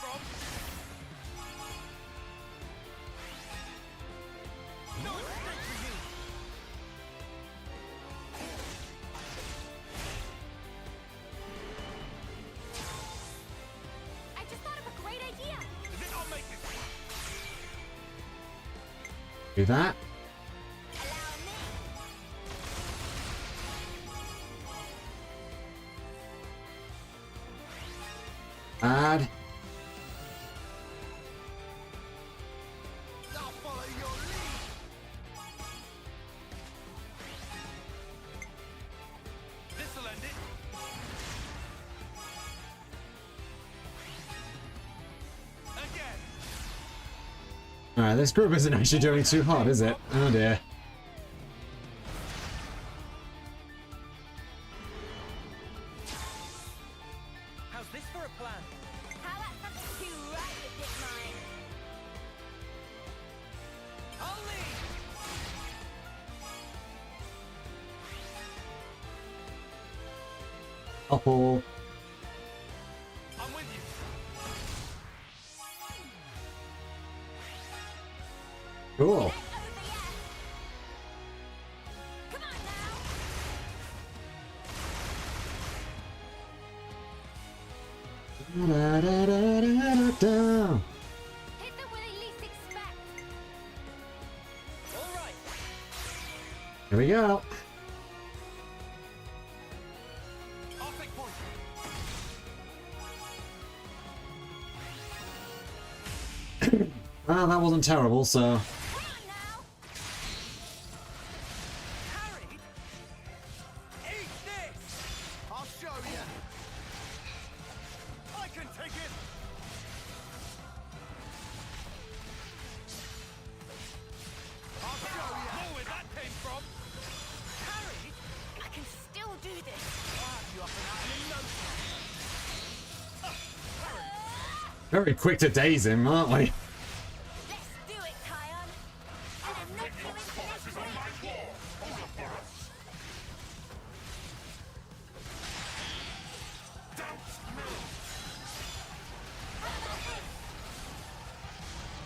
I just thought of a great idea. Do that. Add. I'll follow your lead. This'll end it. Again. Alright, this group isn't actually doing too hot, is it? Oh dear. How's this for a plan? How about something to right with this mine? I'll lead. Topple. I'm with you. Cool. Come on now. Da, da, da, da, da, da. Hit them where they least expect. Here we go. Well, that wasn't terrible, so... I'll show you. I can take it. I'll show you. Know where that came from. Harry, I can still do this. I'll have you up and out in no time. Very quick to daze him, aren't we? Let's do it, Kion. And I'm not going to next week.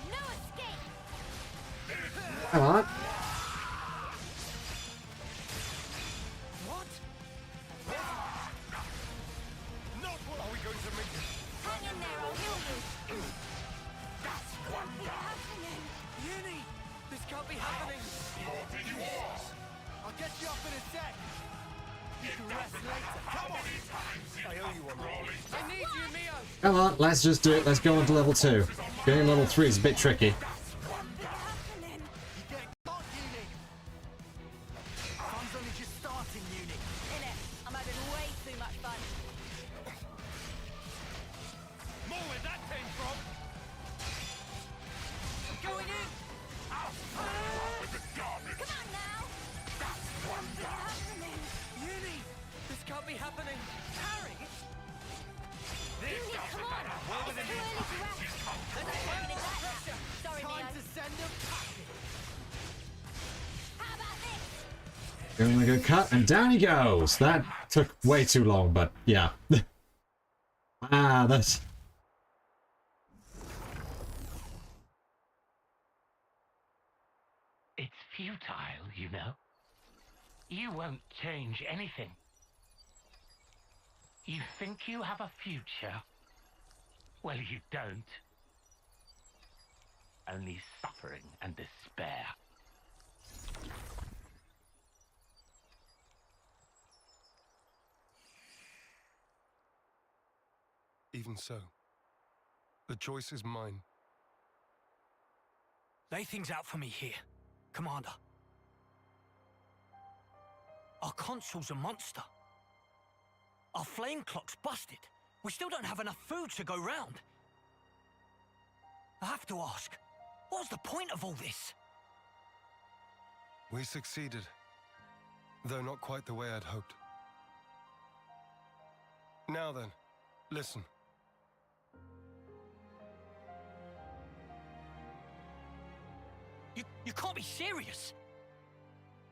No escape. Come on. What? Not what are we going to make it? Hang in there, I'll heal you. That's what be happening. Uni, this can't be happening. I'll get you up in a sec. You can rest later. Come on. I owe you one. I need you, Mio. Come on, let's just do it. Let's go on to level 2. Getting level 3 is a bit tricky. Happening. You get caught, Uni. Fun's only just starting, Uni. Innit, I'm having way too much fun. More where that came from. Going in. Come on now. That's what be happening. Uni, this can't be happening. Harry. Uni, come on. It's too early to rest. I'm not having it that now. Sorry, Time Mio. to send them packing. How about this? Doing a good cut, and down he goes. That took way too long, but yeah. That's... It's futile, you know. You won't change anything. You think you have a future? Well, you don't. Only suffering and despair. Even so, the choice is mine. Lay things out for me here, Commander. Our consul's a monster. Our flame clock's busted. We still don't have enough food to go round. I have to ask, what's the point of all this? We succeeded, though not quite the way I'd hoped. Now then, listen. You can't be serious.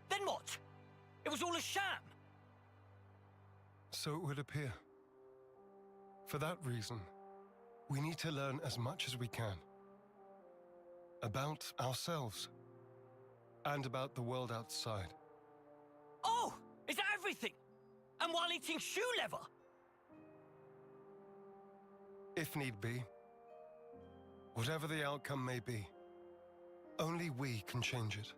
Then what? It was all a sham. So it would appear. For that reason, we need to learn as much as we can. About ourselves. And about the world outside. Oh! Is that everything? And while eating shoe leather? If need be. Whatever the outcome may be. Only we can change it.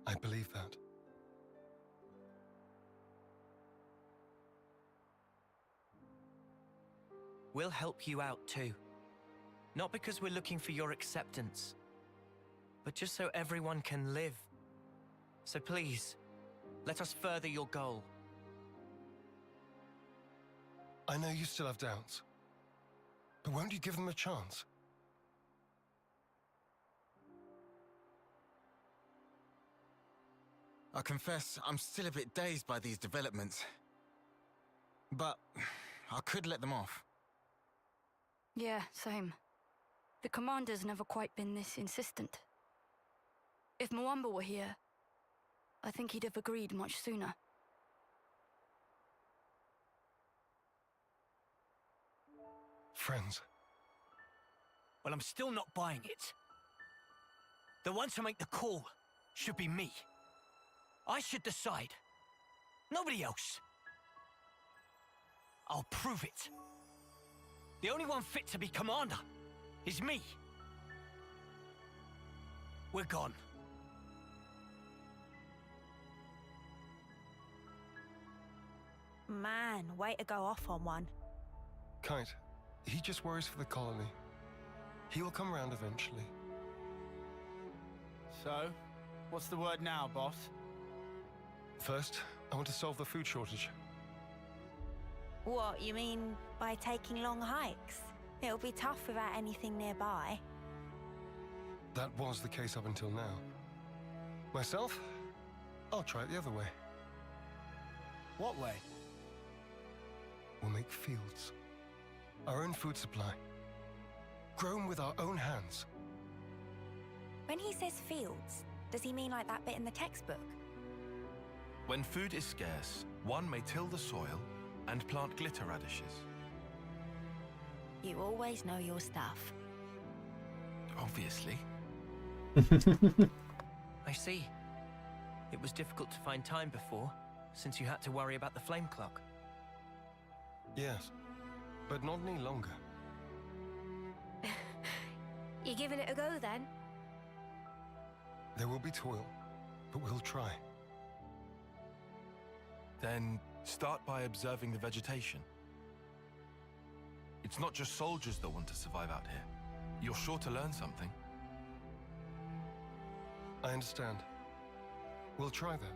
I believe that. We'll help you out too. Not because we're looking for your acceptance, but just so everyone can live. So please, let us further your goal. I know you still have doubts. But won't you give them a chance? I confess, I'm still a bit dazed by these developments. But I could let them off. Yeah, same. The commander's never quite been this insistent. If Mwamba were here, I think he'd have agreed much sooner. Friends. Well, I'm still not buying it. The one to make the call should be me. I should decide. Nobody else. I'll prove it. The only one fit to be commander is me. We're gone. Man, way to go off on one. Kite, he just worries for the colony. He will come around eventually. So, what's the word now, boss? First, I want to solve the food shortage. What, you mean by taking long hikes? It'll be tough without anything nearby. That was the case up until now. Myself, I'll try it the other way. What way? We'll make fields. Our own food supply. Grown with our own hands. When he says fields, does he mean like that bit in the textbook? When food is scarce, one may till the soil and plant glitter radishes. You always know your stuff. Obviously. I see. It was difficult to find time before, since you had to worry about the flame clock. Yes, but not any longer. You giving it a go then? There will be toil, but we'll try. Then start by observing the vegetation. It's not just soldiers that want to survive out here. You're sure to learn something. I understand. We'll try that.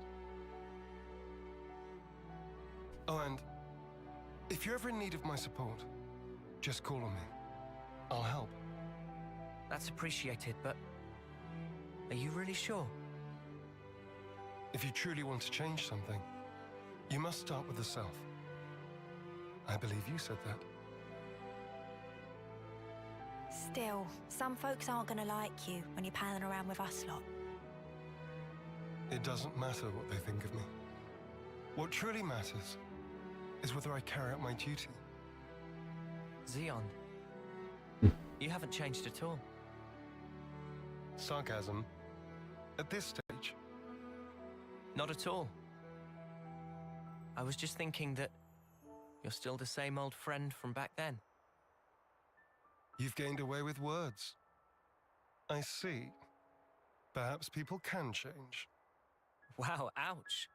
Oh, and if you're ever in need of my support, just call on me. I'll help. That's appreciated, but are you really sure? If you truly want to change something, you must start with the self. I believe you said that. Still, some folks aren't gonna like you when you're palling around with us lot. It doesn't matter what they think of me. What truly matters is whether I carry out my duty. Xeon, you haven't changed at all. Sarcasm? At this stage? Not at all. I was just thinking that you're still the same old friend from back then. You've gained away with words. I see. Perhaps people can change. Wow, ouch.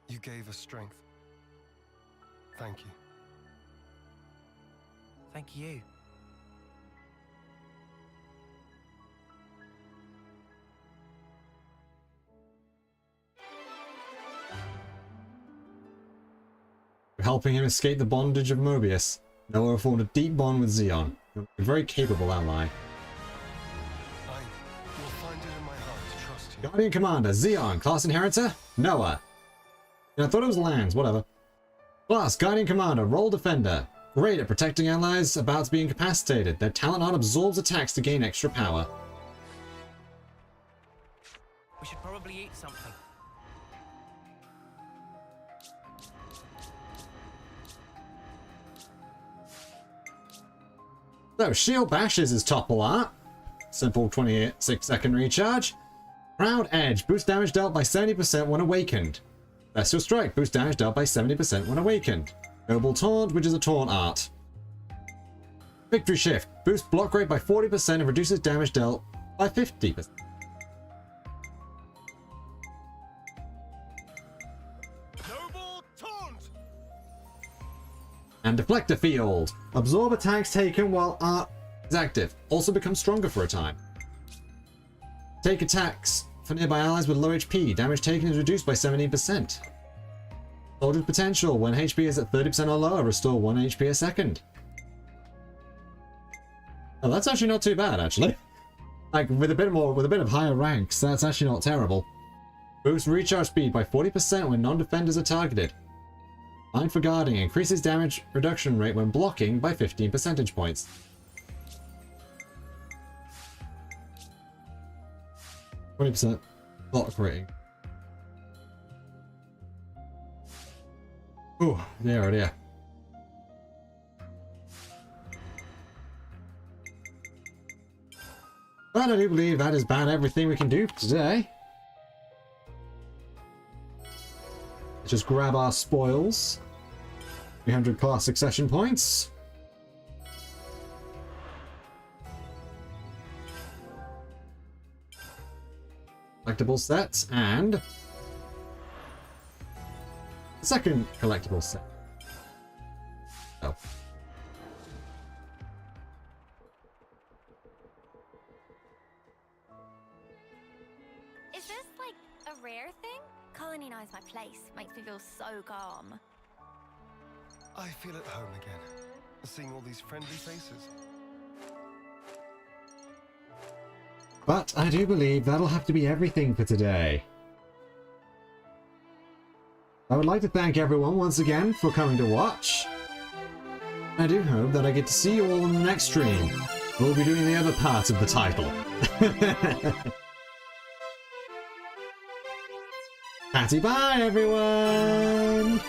You gave us strength. Thank you. Thank you. Helping him escape the bondage of Mobius, Noah formed a deep bond with Xeon, a very capable ally. I will find it in my heart to trust you. Guardian Commander, Xeon, class inheritor, Noah. I thought it was lands, whatever. Class, Guardian Commander, role defender. Great at protecting allies about to be incapacitated. Their talent art absorbs attacks to gain extra power. We should probably eat something. So, Shield Bash is his topple art. Simple 26-second recharge. Proud Edge, boost damage dealt by 70% when awakened. Bestial Strike, boost damage dealt by 70% when awakened. Noble Taunt, which is a taunt art. Victory Shift, boost block rate by 40% and reduces damage dealt by 50%. Noble Taunt! And Deflector Field, absorb attacks taken while art is active. Also becomes stronger for a time. Take attacks for nearby allies with low HP. Damage taken is reduced by 17%. Soldier's Potential, when HP is at 30% or lower, restore 1 HP a second. Oh, that's actually not too bad, actually. Like, with a bit of higher ranks, that's actually not terrible. Boost recharge speed by 40% when non-defenders are targeted. Line for Guarding, increases damage reduction rate when blocking by 15 percentage points. %, block rating. Oh, dear, oh dear. But I do believe that is about everything we can do today. Let's just grab our spoils. 300 class succession points. Collectible sets and The second collectible set. Oh. Is this like a rare thing? Colony knows my place. Makes me feel so calm. I feel at home again, seeing all these friendly faces. But I do believe that'll have to be everything for today. I would like to thank everyone once again for coming to watch. I do hope that I get to see you all in the next stream. We'll be doing the other part of the title. Patty bye, everyone!